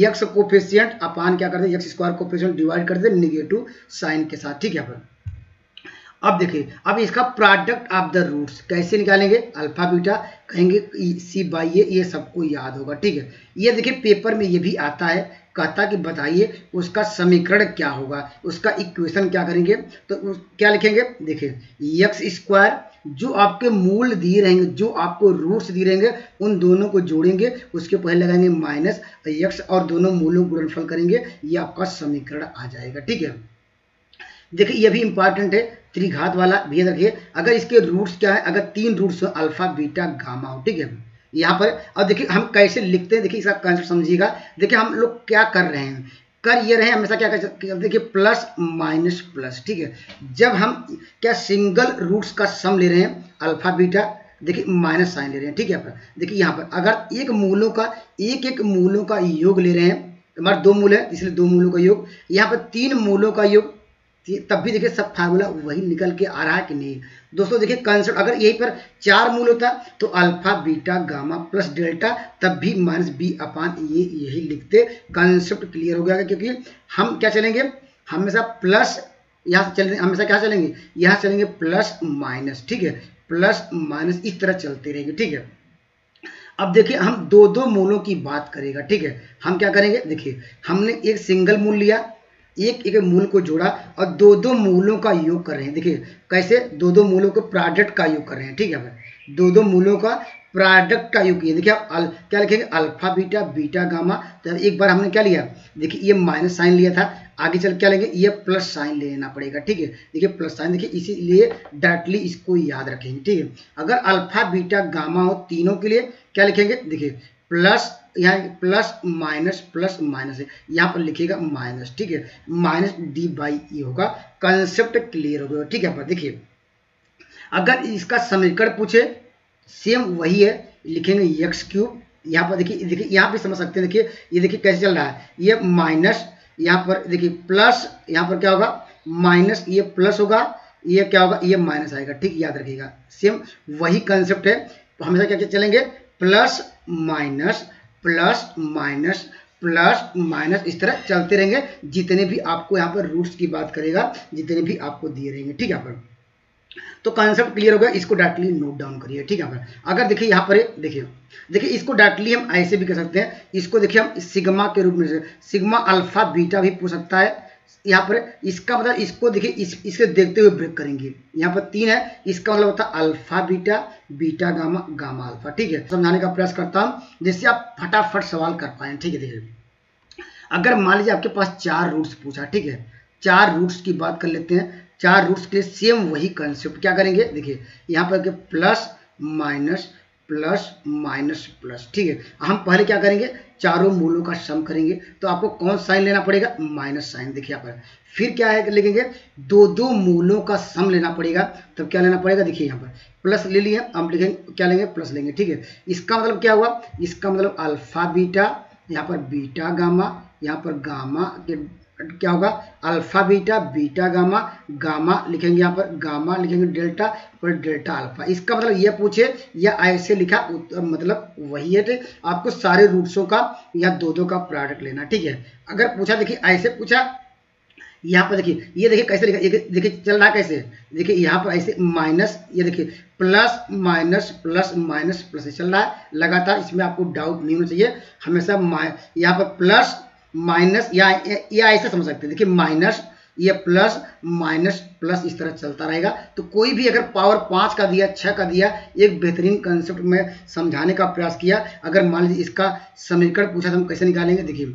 x कोफिशिएंट अपान क्या करते x स्क्वायर कोफिशिएंट डिवाइड करते नेगेटिव साइन के साथ, ठीक है। यहाँ पर अब देखिए, अब इसका प्रोडक्ट ऑफ द रूट्स कैसे निकालेंगे, अल्फा बीटा कहेंगे c/a, ये सबको याद होगा, ठीक है। ये देखिए पेपर में ये भी आता है, कहता कि बताइए उसका समीकरण क्या होगा, उसका इक्वेशन क्या करेंगे, तो क्या लिखेंगे, देखिए x स्क्वायर जो आपके मूल दिए रहेंगे, जो आपको रूट्स दिए रहेंगे, उन दोनों को जोड़ेंगे, उसके पहले लगाएंगे माइनस x और दोनों मूलों को गुणनफल करेंगे, ये आपका समीकरण आ जाएगा, ठीक है। देखिए ये भी इंपॉर्टेंट है, त्रिघात वाला भी रखिए। अगर इसके रूट्स क्या है, अगर 3 रूट्स हो अल्फा बीटा गामा हो, ठीक है। यहाँ पर अब देखिए हम कैसे लिखते हैं, देखिए इसका कंसेप्ट समझिएगा। देखिए हम लोग क्या कर रहे हैं, कर ये रहे हमेशा क्या कर, देखिए प्लस माइनस प्लस, ठीक है। जब हम क्या सिंगल रूट्स का सम ले रहे हैं अल्फा बीटा, देखिए माइनस साइन ले रहे हैं, ठीक है। पर देखिए यहाँ पर अगर एक मूलों का एक मूलों का योग ले रहे हैं, हमारे 2 मूल है इसलिए 2 मूलों का योग, यहाँ पर 3 मूलों का योग, तब भी देखिए सब फार्मूला वही निकल के आ रहा है कि नहीं। दोस्तों देखिए कंसेप्ट, अगर यहीं पर 4 मूल होता तो alpha beta gamma plus delta, तब भी माइनस बी अपान ये यही लिखते, कंसेप्ट क्लियर हो गया। क्योंकि हम क्या चलेंगे, हमेशा प्लस, यहाँ से चलेंगे, हमेशा क्या चलेंगे, यहाँ चलेंगे प्लस माइनस, ठीक है, प्लस माइनस इस तरह चलते रहेंगे, ठीक है। अब देखिए हम 2 मूलों की बात करेगा, ठीक है। हम क्या करेंगे, देखिए हमने एक सिंगल मूल लिया, एक मूल को जोड़ा और 2 मूलों का योग कर रहे हैं। देखिए कैसे 2 मूलों को प्रोडक्ट का योग कर रहे हैं, ठीक है। 2 मूलों का प्रोडक्ट का योग किया। देखिए आप क्या लिखेंगे, अल्फा बीटा बीटा गामा। तो एक बार हमने क्या लिया, देखिए ये माइनस साइन लिया था, आगे चल क्या लेंगे, ये प्लस साइन लेना पड़ेगा, ठीक है। देखिए प्लस साइन, देखिए इसीलिए डायरेक्टली इसको याद रखेंगे, ठीक है। अगर अल्फा बीटा गामा हो तीनों के लिए क्या लिखेंगे, देखिए प्लस, यहाँ प्लस माइनस है, यहाँ पर लिखेगा माइनस, ठीक है, माइनस डी बाई ई होगा। कंसेप्ट क्लियर हो गया, ठीक है। पर देखिए अगर इसका समीकरण पूछे, सेम वही है, लिखेंगे एक्स क्यूब। यहाँ पर देखिए यहाँ पे समझ सकते हैं, देखिए ये देखिए कैसे चल रहा है, ये माइनस, यहाँ पर देखिए प्लस, यहाँ पर क्या होगा माइनस, ये प्लस होगा, ये क्या होगा, ये माइनस आएगा, ठीक, याद रखिएगा। सेम वही कंसेप्ट है, तो हमेशा क्या चलेंगे, plus minus plus minus plus minus, इस तरह चलते रहेंगे जितने भी आपको यहाँ पर रूट्स की बात करेगा, जितने भी आपको दिए रहेंगे, ठीक है। यहाँ पर तो कंसेप्ट क्लियर हो गया, इसको डायरेक्टली नोट डाउन करिए, ठीक है। अगर देखिए यहाँ पर देखिए इसको डायरेक्टली हम ऐसे भी कर सकते हैं, इसको देखिए हम सिग्मा के रूप में, सिग्मा अल्फा बीटा भी पूछ सकता है। यहाँ पर इसका मतलब, इसको देखिए इसके देखते हुए ब्रेक करेंगे, यहाँ पर 3 है, इसका मतलब होता है alpha beta beta gamma gamma alpha, ठीक है। समझाने का प्रयास करता हूँ जिससे आप फटाफट सवाल कर पाए, ठीक है। देखिए अगर मान लीजिए आपके पास 4 रूट्स पूछा, ठीक है, 4 रूट्स की बात कर लेते हैं। 4 रूट्स के लिए सेम वही कंसेप्ट क्या करेंगे, देखिए यहाँ पर plus minus plus minus plus, ठीक है। हम पहले क्या करेंगे, चारों मूलों का सम करेंगे, तो आपको कौन साइन लेना पड़ेगा, माइनस साइन। देखिए यहाँ पर फिर क्या है, लिखेंगे 2 मूलों का सम लेना पड़ेगा, तब क्या लेना पड़ेगा, देखिए यहाँ पर प्लस ले लिए, हम लिखेंगे क्या लेंगे, प्लस लेंगे, ठीक है। इसका मतलब क्या हुआ, इसका मतलब अल्फा बीटा, यहाँ पर बीटा गामा, यहाँ पर गामा के क्या होगा, alpha beta beta gamma, gamma लिखेंगे यहाँ पर, गामा लिखेंगे डेल्टा पर डेल्टा अल्फा। इसका मतलब ये पूछे या ऐसे लिखा, मतलब वही है, ठीक। आपको सारे रूट्सों का या 2 का प्रोडक्ट लेना, ठीक है। अगर पूछा, देखिए ऐसे पूछा, यहाँ पर देखिए ये देखिए कैसे लिखा, देखिए चल रहा है कैसे, देखिए यहाँ पर ऐसे माइनस, ये देखिए plus minus plus minus plus चल रहा है लगातार, इसमें आपको डाउट नहीं होना चाहिए। हमेशा यहाँ पर प्लस माइनस या ऐसे समझ सकते हैं, देखिए माइनस, ये प्लस माइनस प्लस इस तरह चलता रहेगा। तो कोई भी अगर पावर 5 का दिया, 6 का दिया, एक बेहतरीन कंसेप्ट में समझाने का प्रयास किया। अगर मान लीजिए इसका समीकरण पूछा तो हम कैसे निकालेंगे, देखिए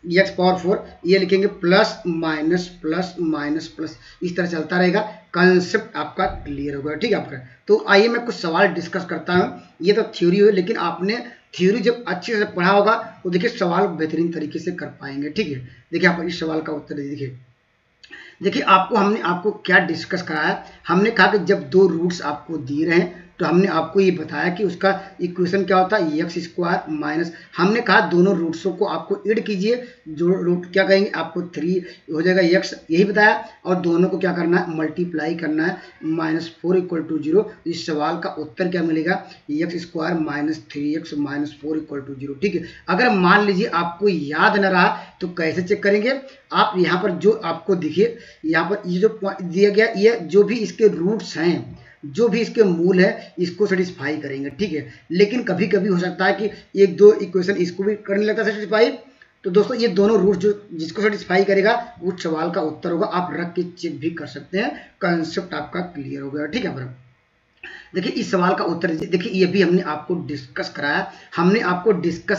x पावर 4, ये लिखेंगे प्लस माइनस प्लस इस तरह चलता रहेगा। कंसेप्ट आपका क्लियर होगा, ठीक है आपका। तो आइए मैं कुछ सवाल डिस्कस करता हूँ। ये तो थ्योरी हुई, लेकिन आपने थ्योरी जब अच्छे से पढ़ा होगा तो देखिए सवाल बेहतरीन तरीके से कर पाएंगे, ठीक है। देखिए आप इस सवाल का उत्तर देखिए हमने आपको क्या डिस्कस कराया। हमने कहा कि जब 2 रूट्स आपको दिए रहे हैं तो हमने आपको ये बताया कि उसका इक्वेशन क्या होता है, एक्स स्क्वायर माइनस, हमने कहा दोनों रूट्सों को आपको ऐड कीजिए, जो रूट क्या कहेंगे आपको 3 हो जाएगा एक्स, यही बताया। और दोनों को क्या करना है, मल्टीप्लाई करना है, -4 = 0। इस सवाल का उत्तर क्या मिलेगा, x square minus 3x minus 4 = 0, ठीक है। अगर मान लीजिए आपको याद न रहा तो कैसे चेक करेंगे, आप यहाँ पर जो आपको दिखे, यहाँ पर ये जो दिया गया, ये जो भी इसके रूट्स हैं, जो भी इसके मूल है, इसको सेटिस्फाई करेंगे, ठीक है। लेकिन कभी कभी हो सकता है कि 1-2 इक्वेशन इसको भी करने लगता है सेटिस्फाई। तो दोस्तों ये दोनों रूट जो जिसको सेटिस्फाई करेगा उस सवाल का उत्तर होगा, आप रख के चेक भी कर सकते हैं। कंसेप्ट आपका क्लियर हो गया, ठीक है। बराबर देखिए इस सवाल का उत्तर, देखिए ये भी हमने आपको डिस्कस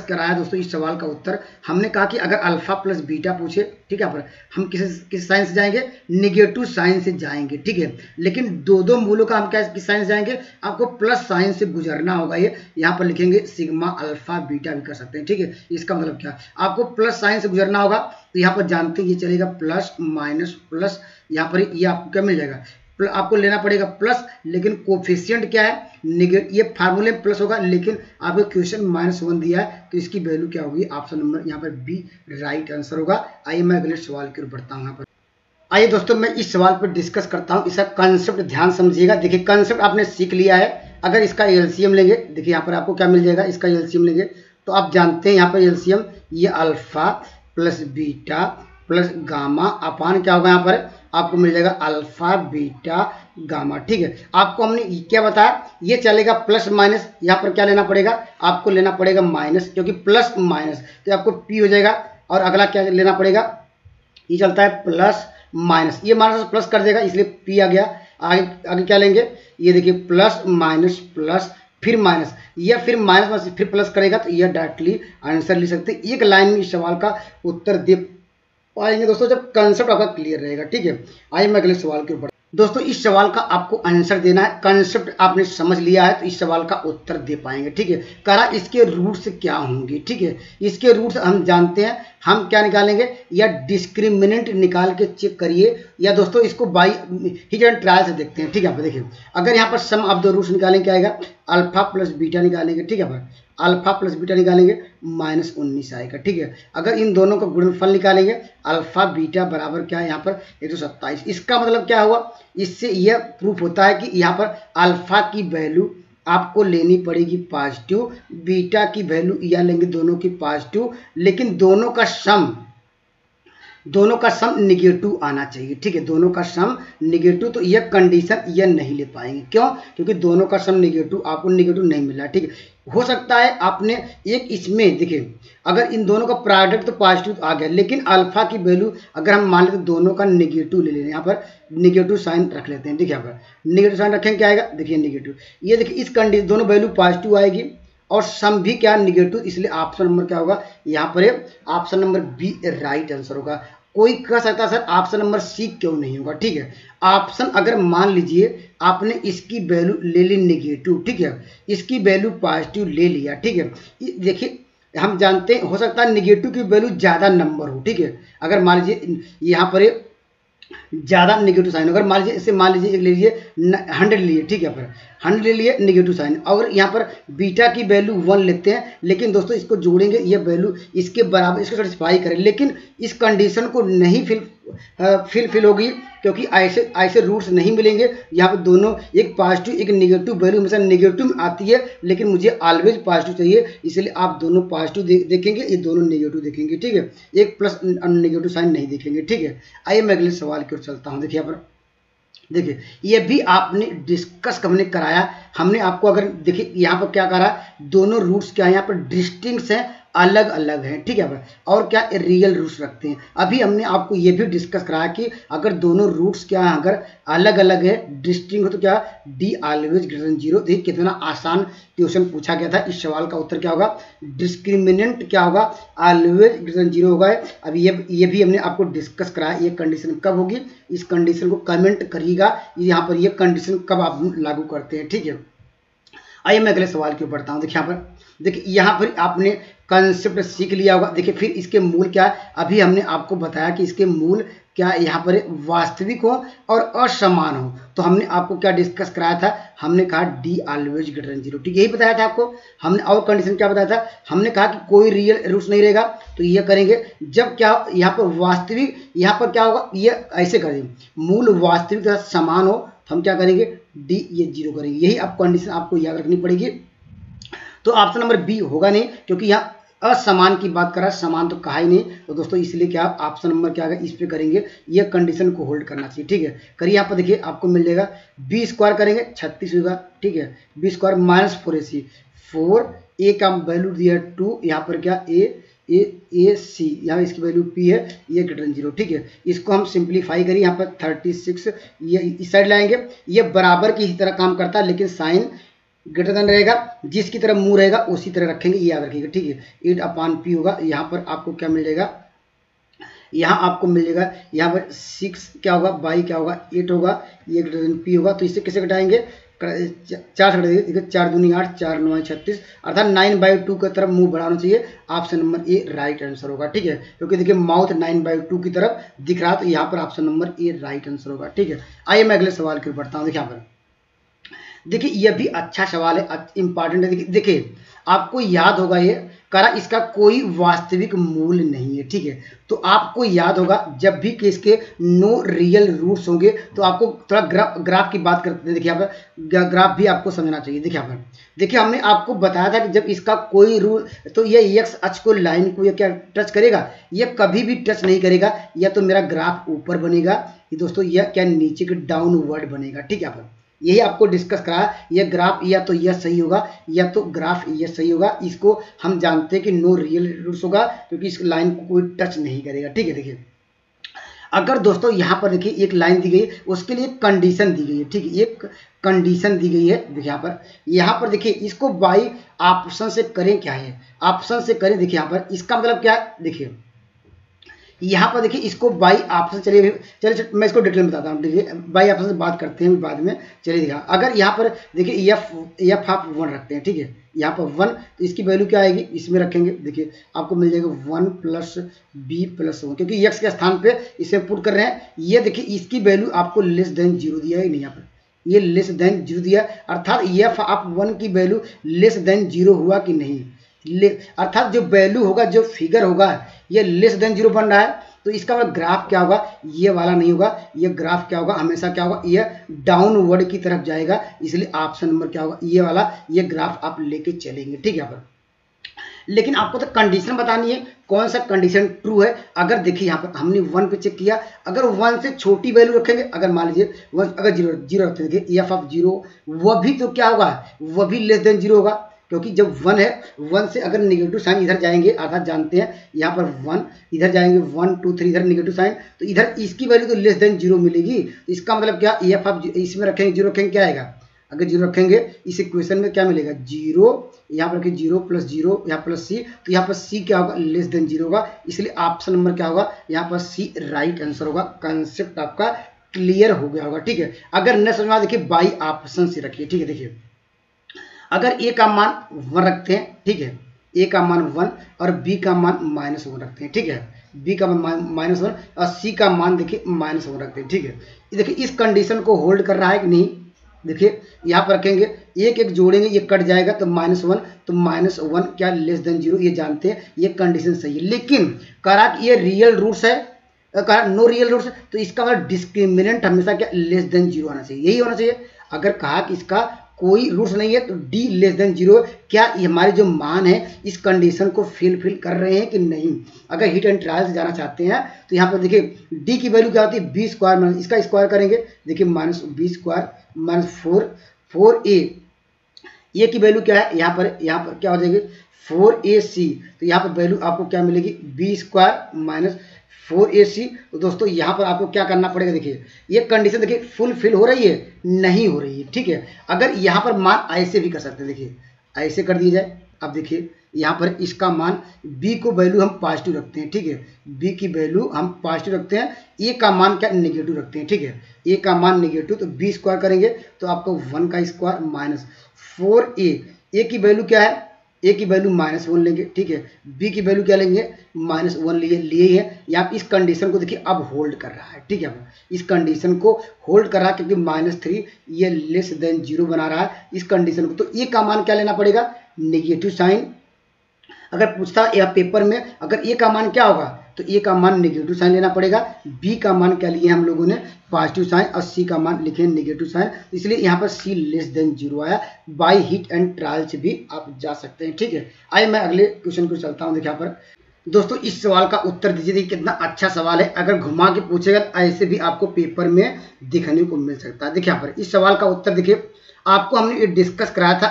कराया, दोस्तों इस सवाल का उत्तर। हमने कहा कि अगर अल्फा प्लस बीटा पूछे, ठीक है, पर हम किस साइन से जाएंगे, निगेटिव साइन से जाएंगे, ठीक है। लेकिन 2 मूलों का हम किस साइन से जाएंगे, आपको प्लस साइन से गुजरना होगा। ये यहाँ पर लिखेंगे सिग्मा अल्फा बीटा भी कर सकते हैं, ठीक है। इसका मतलब क्या, आपको प्लस साइन से गुजरना होगा। तो यहाँ पर जानते हैं ये चलेगा प्लस माइनस प्लस, यहाँ पर ये आपको क्या मिल जाएगा, आपको लेना पड़ेगा प्लस, लेकिन कोफिशिएंट क्या है नेगेटिव, ये फार्मूले में प्लस होगा लेकिन आपको क्वेश्चन -1 दिया है तो इसकी वैल्यू क्या होगी, ऑप्शन नंबर यहाँ पर बी राइट आंसर होगा। आइए मैं अगले सवाल की ओर बढ़ता हूँ यहाँ पर। आइए दोस्तों मैं इस सवाल पर डिस्कस करता हूँ, इसका कंसेप्ट ध्यान समझिएगा। देखिए कंसेप्ट आपने सीख लिया है। अगर इसका एलसीएम लेंगे, देखिए यहाँ पर आपको क्या मिल जाएगा, इसका एलसीएम लेंगे तो आप जानते हैं यहाँ पर एलसीएम ये alpha plus beta plus gamma upon क्या होगा, यहाँ पर आपको मिल जाएगा अल्फा बीटा गामा। ठीक है, आपको हमने क्या बताया, ये चलेगा प्लस माइनस, यहाँ पर क्या लेना पड़ेगा, आपको लेना पड़ेगा माइनस, क्योंकि प्लस माइनस तो आपको पी हो जाएगा। और अगला क्या लेना पड़ेगा, ये चलता है प्लस माइनस, ये माइनस प्लस कर देगा इसलिए पी आ गया। आगे आगे क्या लेंगे, ये देखिए प्लस माइनस प्लस फिर माइनस, या फिर माइनस फिर प्लस करेगा तो यह डायरेक्टली आंसर ले सकते हैं। एक लाइन में इस सवाल का उत्तर दे पाएंगे दोस्तों जब कंसेप्ट आपका क्लियर रहेगा। ठीक है, आइए मैं अगले सवाल के ऊपर। दोस्तों इस सवाल का आपको आंसर देना है, कंसेप्ट आपने समझ लिया है तो इस सवाल का उत्तर दे पाएंगे। ठीक है, कहा इसके रूट्स क्या होंगे। ठीक है, इसके रूट्स हम जानते हैं, हम क्या निकालेंगे, या डिस्क्रिमिनेंट निकाल के चेक करिए, या दोस्तों इसको बाई हिट एंड ट्रायल से देखते हैं। ठीक है, देखिए अगर यहाँ पर सम ऑफ द रूट्स निकालेंगे क्या आएगा, अल्फा प्लस बीटा निकालेंगे। ठीक है, अल्फा प्लस बीटा निकालेंगे -19 आएगा। ठीक है, अगर इन दोनों का गुणनफल निकालेंगे अल्फा बीटा बराबर क्या है यहाँ पर 127। इसका मतलब क्या हुआ, इससे यह प्रूफ होता है कि यहाँ पर अल्फा की वैल्यू आपको लेनी पड़ेगी पॉजिटिव, बीटा की वैल्यू यह लेंगे दोनों की पॉजिटिव, लेकिन दोनों का सम निगेटिव आना चाहिए। ठीक है, दोनों का सम निगेटिव, तो यह कंडीशन यह नहीं ले पाएंगे। क्यों, क्योंकि दोनों का सम निगेटिव, आपको निगेटिव नहीं मिला। ठीक है, हो सकता है आपने एक इसमें देखिए अगर इन दोनों का प्रोडक्ट तो पॉजिटिव आ गया, लेकिन अल्फा की वैल्यू अगर हम मान लेते दोनों का निगेटिव ले लें, यहाँ पर निगेटिव साइन रख लेते हैं। देखिए यहाँ पर निगेटिव साइन रखेंगे क्या आएगा, देखिए निगेटिव, ये देखिए इस कंडीशन दोनों वैल्यू पॉजिटिव आएगी और सम भी क्या निगेटिव, इसलिए ऑप्शन नंबर क्या होगा यहाँ पर, option number B right answer होगा। कोई कह सकता है सर ऑप्शन नंबर सी क्यों नहीं होगा। ठीक है, ऑप्शन अगर मान लीजिए आपने इसकी वैल्यू ले ली निगेटिव, ठीक है, इसकी वैल्यू पॉजिटिव ले लिया। ठीक है, देखिए हम जानते हैं हो सकता है निगेटिव की वैल्यू ज़्यादा नंबर हो। ठीक है, अगर मान लीजिए यहाँ पर ज़्यादा निगेटिव साइन, अगर मान लीजिए इसे मान लीजिए एक ले लीजिए 100 लिए। ठीक है, पर 100 ले लिए निगेटिव साइन, और यहाँ पर बीटा की वैल्यू 1 लेते हैं, लेकिन दोस्तों इसको जोड़ेंगे ये वैल्यू इसके बराबर, इसको सेटिस्फाई करें, लेकिन इस कंडीशन को नहीं फिल होगी, क्योंकि ऐसे रूट्स नहीं मिलेंगे। यहाँ पर दोनों एक पॉजिटिव एक निगेटिव वैल्यू हमेशा निगेटिव में आती है, लेकिन मुझे ऑलवेज पॉजिटिव चाहिए, इसलिए आप दोनों पॉजिटिव देखेंगे, ये दोनों निगेटिव देखेंगे। ठीक है, एक प्लस निगेटिव साइन नहीं देखेंगे। ठीक है, आइए मैं अगले सवाल की ओर चलता हूँ। देखिए यहाँ पर देखिए ये भी आपने डिस्कस हमने कराया, हमने आपको अगर देखिए यहाँ पर क्या करा, दोनों रूट्स क्या है यहाँ पर डिस्टिंक्ट हैं, अलग अलग हैं। ठीक है, और क्या रियल रूट्स रखते हैं। अभी हमने आपको ये भी डिस्कस कराया कि अगर दोनों रूट्स क्या है अगर अलग अलग है डिस्टिंक्ट हो तो क्या डी ऑलवेज ग्रेटर देन 0। देखिए कितना आसान क्वेश्चन पूछा गया था। इस सवाल का उत्तर क्या होगा, डिस्क्रिमिनेंट क्या होगा, ऑलवेज ग्रेटर देन 0 होगा। अभी ये भी हमने आपको डिस्कस कराया, ये कंडीशन कब होगी, इस कंडीशन को कमेंट करिएगा, यहाँ पर ये कंडीशन कब आप लागू करते हैं। ठीक है, आइए मैं अगले सवाल की ओर बढ़ता हूँ। देखिए यहाँ पर आपने कंसेप्ट सीख लिया होगा। देखिए फिर इसके मूल क्या है, अभी हमने आपको बताया कि इसके मूल क्या यहाँ पर वास्तविक हो और असमान हो, तो हमने आपको क्या डिस्कस कराया था, हमने कहा डी ऑलवेज ग्रेटर देन 0। ठीक यही बताया था आपको हमने, और कंडीशन क्या बताया था, हमने कहा कि कोई रियल रूट्स नहीं रहेगा, तो ये करेंगे जब क्या यहाँ पर वास्तविक, यहाँ पर क्या होगा, ये ऐसे करेंगे मूल वास्तविक के साथ समान हो, तो हम क्या करेंगे डी ये 0 करेंगे। यही आप कंडीशन आपको याद रखनी पड़ेगी। तो ऑप्शन नंबर बी होगा नहीं, क्योंकि यहाँ असमान की बात करा, समान तो कहा ही नहीं, तो दोस्तों इसलिए क्या ऑप्शन नंबर क्या आएगा, इस पे करेंगे, ये कंडीशन को होल्ड करना चाहिए। ठीक है, करिए यहाँ पर देखिए आपको मिल जाएगा बी स्क्वायर करेंगे 36 होगा। ठीक है, बी स्क्वायर -4ac, 4 ए का वैल्यू दिया 2, यहाँ पर क्या ए सी, यहाँ इसकी वैल्यू पी है, ये ग्रेटर देन 0। ठीक है, इसको हम सिंप्लीफाई करिए, यहाँ पर 36 ये इस साइड लाएंगे, ये बराबर की तरह काम करता है, लेकिन साइन ग्रेटर देन रहेगा, जिसकी तरफ मुंह रहेगा उसी तरह रखेंगे, ये याद रखिएगा। ठीक है, 8/p होगा। यहाँ पर आपको क्या मिल जाएगा, यहाँ आपको मिल जाएगा, यहाँ पर 6 क्या होगा, बाई क्या होगा 8 होगा, ये ग्रेटर देन p होगा। तो इससे कैसे घटाएंगे, 4 से देखिए 4 दूनी 8, 4 9 36, अर्थात 9/2 की तरफ मुंह बढ़ाना चाहिए। ऑप्शन नंबर ए राइट आंसर होगा, ठीक है, क्योंकि देखिए माउथ 9/2 की तरफ दिख रहा, तो यहाँ पर ऑप्शन नंबर ए राइट आंसर होगा, ठीक है। आइए मैं अगले सवाल की ओर बढ़ता हूँ। देखिए यहाँ पर देखिए यह भी अच्छा सवाल है, इंपॉर्टेंट है। देखिए आपको याद होगा ये करा इसका कोई वास्तविक मूल नहीं है, ठीक है। तो आपको याद होगा जब भी कि इसके नो रियल रूट्स होंगे तो आपको थोड़ा ग्राफ की बात करते हैं। देखिए यहाँ पर ग्राफ भी आपको समझना चाहिए। देखिए यहाँ पर देखिए हमने आपको बताया था कि जब इसका कोई रूट, तो ये एक्स अक्ष को लाइन को ये क्या टच करेगा, ये कभी भी टच नहीं करेगा। या तो मेरा ग्राफ ऊपर बनेगा, ये दोस्तों यह क्या नीचे के डाउनवर्ड बनेगा, ठीक है। यहाँ पर यही आपको डिस्कस करा, यह ग्राफ या तो यह सही होगा या तो ग्राफ यह सही होगा। इसको हम जानते हैं कि नो रियल रूट्स होगा क्योंकि इस लाइन को कोई टच नहीं करेगा, ठीक है। देखिए अगर दोस्तों यहाँ पर देखिए एक लाइन दी गई है, उसके लिए एक कंडीशन दी गई है, ठीक है, एक कंडीशन दी गई है। देखिए यहाँ पर देखिए इसको बाई ऑप्शन से करें, क्या है ऑप्शन से करें। देखिए यहाँ पर इसका मतलब क्या है, देखिए यहाँ पर देखिए इसको बाई ऑप्शन, चलिए मैं इसको डिटेल में बताता हूँ। देखिए बाई ऑप्शन से बात करते हैं बाद में। चलिए देखिए अगर यहाँ पर देखिए एफ आप 1 रखते हैं, ठीक है, यहाँ पर 1, तो इसकी वैल्यू क्या आएगी, इसमें रखेंगे। देखिए आपको मिल जाएगा 1 + b + 1, क्योंकि x के स्थान पे इसे पुट कर रहे हैं। ये देखिए इसकी वैल्यू आपको लेस देन 0 दिया है, नहीं यहाँ पर ये लेस देन 0 दिया, अर्थात एफ आप 1 की वैल्यू लेस देन 0 हुआ कि नहीं, अर्थात जो वैल्यू होगा, जो फिगर होगा, ये लेस देन 0 बन रहा है। तो इसका मतलब ग्राफ क्या होगा, ये वाला नहीं होगा। ये ग्राफ क्या होगा, हमेशा क्या होगा, ये डाउनवर्ड की तरफ जाएगा। इसलिए ऑप्शन नंबर क्या होगा, ये वाला, ये ग्राफ आप लेके चलेंगे, ठीक है। यहाँ पर लेकिन आपको तो कंडीशन बतानी है, कौन सा कंडीशन ट्रू है। अगर देखिए यहाँ पर हमने 1 पे चेक किया, अगर 1 से छोटी वैल्यू रखेंगे, अगर मान लीजिए 1, अगर 0 रखते हैं, देखिए एफ ऑफ 0 वह भी तो क्या होगा, वह भी लेस देन 0 होगा, क्योंकि जब 1 है, 1 से अगर नेगेटिव साइन इधर जाएंगे, अर्थात जानते हैं यहाँ पर 1 इधर जाएंगे, 1 2 3 इधर नेगेटिव साइन, तो इधर इसकी वैल्यू तो लेस देन 0 मिलेगी। तो इसका मतलब क्या, एफ ऑफ इसमें रखेंगे 0 रखेंगे, क्या आएगा, अगर 0 रखेंगे इस इक्वेशन में क्या मिलेगा, 0, यहाँ पर 0 + 0 यहाँ प्लस सी, तो यहाँ पर सी क्या होगा, लेस देन 0 होगा। इसलिए ऑप्शन नंबर क्या होगा, यहाँ पर सी राइट आंसर होगा। कंसेप्ट आपका क्लियर हो गया होगा, ठीक है। अगर न समझ में, देखिए बाई ऑप्शन से रखिए, ठीक है। देखिए अगर ए का मान 1 रखते हैं, ठीक है, ए का मान 1 और बी का मान -1 रखते हैं, ठीक है, बी का मान -1 और सी का मान देखिए -1 रखते हैं, ठीक है। देखिए इस कंडीशन को होल्ड कर रहा है कि नहीं, देखिए यहाँ पर रखेंगे, एक एक जोड़ेंगे, ये कट जाएगा, तो -1, तो -1 क्या लेस देन 0, ये जानते हैं, ये कंडीशन सही है। लेकिन करा कि ये रियल रूट्स है, कहा नो रियल रूट्स, तो इसका मतलब डिस्क्रिमिनेंट हमेशा क्या लेस देन 0 आना चाहिए, यही होना चाहिए। अगर कहा कि इसका कोई रूट्स नहीं है तो d लेस देन 0, क्या ये हमारे जो मान है इस कंडीशन को फिल कर रहे हैं कि नहीं। अगर हिट एंड ट्रायल से जाना चाहते हैं तो यहाँ पर देखिए d की वैल्यू क्या होती है, b² इसका स्क्वायर करेंगे, देखिए -b² -4a, ए की वैल्यू क्या है, यहाँ पर क्या हो जाएगी 4ac, तो यहाँ पर वैल्यू आपको क्या मिलेगी, b² -4ac। तो दोस्तों यहाँ पर आपको क्या करना पड़ेगा, देखिए ये कंडीशन देखिए फुलफिल हो रही है, नहीं हो रही है, ठीक है। अगर यहाँ पर मान ऐसे भी कर सकते हैं, देखिए ऐसे कर दिया जाए। अब देखिए यहाँ पर इसका मान b को वैल्यू हम पॉजिटिव रखते हैं, ठीक है, b की वैल्यू हम पॉजिटिव रखते हैं, a का मान क्या नेगेटिव रखते हैं, ठीक है, a का मान नेगेटिव, तो b² करेंगे तो आपको 1 का स्क्वायर -4a, a की वैल्यू क्या है, a की वैल्यू -1 लेंगे, ठीक है, b की वैल्यू क्या लेंगे, -1 लिए है। या इस कंडीशन को देखिए अब होल्ड कर रहा है, ठीक है, इस कंडीशन को होल्ड कर रहा है क्योंकि -3 ये लेस देन 0 बना रहा है इस कंडीशन को। तो a का मान क्या लेना पड़ेगा, नेगेटिव साइन। अगर पूछता है पेपर में, अगर a का मान क्या होगा, तो a का मान नेगेटिव साइन लेना पड़ेगा, b का मान क्या लिए हम लोगों ने पॉजिटिव साइन, और c का मान लिखे नेगेटिव साइन, इसलिए यहाँ पर c लेस देन 0 आया। बाय हिट एंड ट्रायल से भी आप जा सकते हैं, ठीक है। आइए मैं अगले क्वेश्चन को चलता हूँ। देखिए यहाँ पर दोस्तों इस सवाल का उत्तर दीजिए, देखिए कितना अच्छा सवाल है, अगर घुमा के पूछेगा ऐसे भी आपको पेपर में दिखने को मिल सकता है। देखिए यहाँ पर इस सवाल का उत्तर देखिए, आपको हमने डिस्कस कराया था,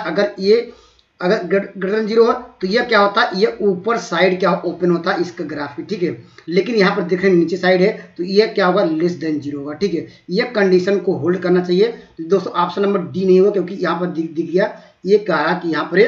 अगर ग्रेटर देन 0 हो तो यह क्या होता है, ये ऊपर साइड क्या ओपन होता है इसका ग्राफ की, ठीक है। लेकिन यहाँ पर देख रहे हैं नीचे साइड है, तो ये क्या होगा, लेस देन 0 होगा, ठीक है। यह कंडीशन को होल्ड करना चाहिए। तो दोस्तों ऑप्शन नंबर डी नहीं होगा, क्योंकि यहाँ पर दिख गया, ये कहा कि यहाँ पर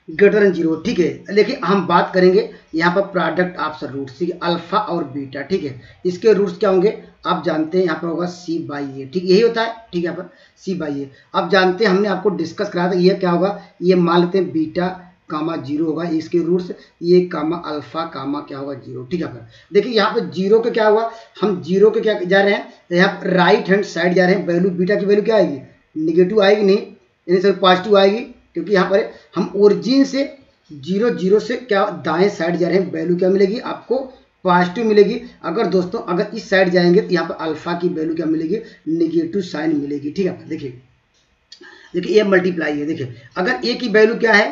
ग्रेटर देन 0, ठीक है। देखिए हम बात करेंगे यहाँ पर प्रोडक्ट ऑफ रूट्स, ठीक है, अल्फा और बीटा, ठीक है। इसके रूट्स क्या होंगे आप जानते हैं, यहाँ पर होगा सी बाई ए, ठीक, यही होता है, ठीक है। यहाँ पर सी बाई ए आप जानते हैं, हमने आपको डिस्कस कराया था। ये क्या होगा, ये मान लेते हैं बीटा कामा 0 होगा, इसके रूट्स ये कामा अल्फा कामा क्या होगा 0, ठीक है। देखिए यहाँ पर 0 के क्या हुआ, हम 0 के क्या जा रहे हैं, यहाँ पर राइट हैंड साइड जा रहे हैं। वैल्यू बीटा की वैल्यू क्या आएगी, नेगेटिव आएगी नहीं, यानी सर पॉजिटिव आएगी, क्योंकि यहाँ पर हम ओरिजिन से 0 से क्या दाएं साइड जा रहे हैं, वैल्यू क्या मिलेगी आपको, पॉजिटिव मिलेगी। अगर दोस्तों अगर इस साइड जाएंगे तो यहाँ पर अल्फा की वैल्यू क्या मिलेगी, नेगेटिव साइन मिलेगी, ठीक है। देखिए ये मल्टीप्लाई है। देखिए अगर ए की वैल्यू क्या है,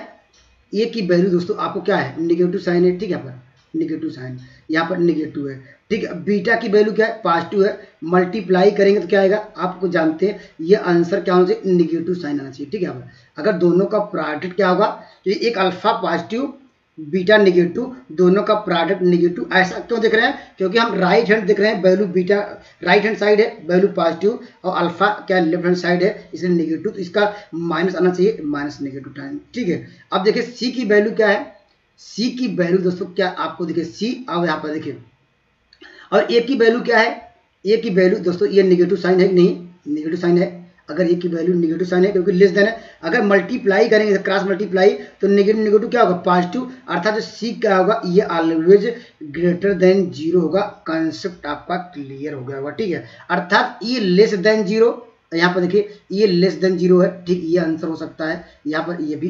ए की वैल्यू दोस्तों आपको क्या है, नेगेटिव साइन है, ठीक है। पर नेगेटिव साइन यहाँ पर नेगेटिव है, ठीक है। बीटा की वैल्यू क्या है, पॉजिटिव है। मल्टीप्लाई करेंगे तो क्या आएगा, आपको जानते हैं ये आंसर क्या होना चाहिए, नेगेटिव साइन आना चाहिए, ठीक है। अगर दोनों का प्रोडक्ट क्या होगा, तो एक अल्फा पॉजिटिव बीटा नेगेटिव, दोनों का प्रोडक्ट नेगेटिव। ऐसा क्यों देख रहे हैं, क्योंकि हम राइट हैंड देख रहे हैं, value beta right hand side है, वैल्यू पॉजिटिव, और अल्फा क्या लेफ्ट हैंड साइड है, इसलिए नेगेटिव, तो इसका माइनस आना चाहिए, माइनस नेगेटिव टाइम, ठीक है। अब देखिए सी की वैल्यू क्या है, सी की वैल्यू दोस्तों क्या आपको देखिए सी, अब यहाँ पर देखिए, और ए की वैल्यू क्या है, ए की वैल्यू दोस्तों ये नेगेटिव साइन है कि नहीं, नेगेटिव साइन है। अगर ए की वैल्यू नेगेटिव साइन है क्योंकि लेस देन है, अगर मल्टीप्लाई करेंगे क्रॉस मल्टीप्लाई तो नेगेटिव नेगेटिव क्या होगा, पॉजिटिव, अर्थात जो सी क्या होगा ये ऑलवेज ग्रेटर देन 0 होगा। कंसेप्ट आपका क्लियर हो गया होगा, ठीक है। अर्थात ये लेस देन 0, यहाँ पर देखिए ये लेस देन 0 है, ठीक, ये आंसर हो सकता है। यहाँ पर ये भी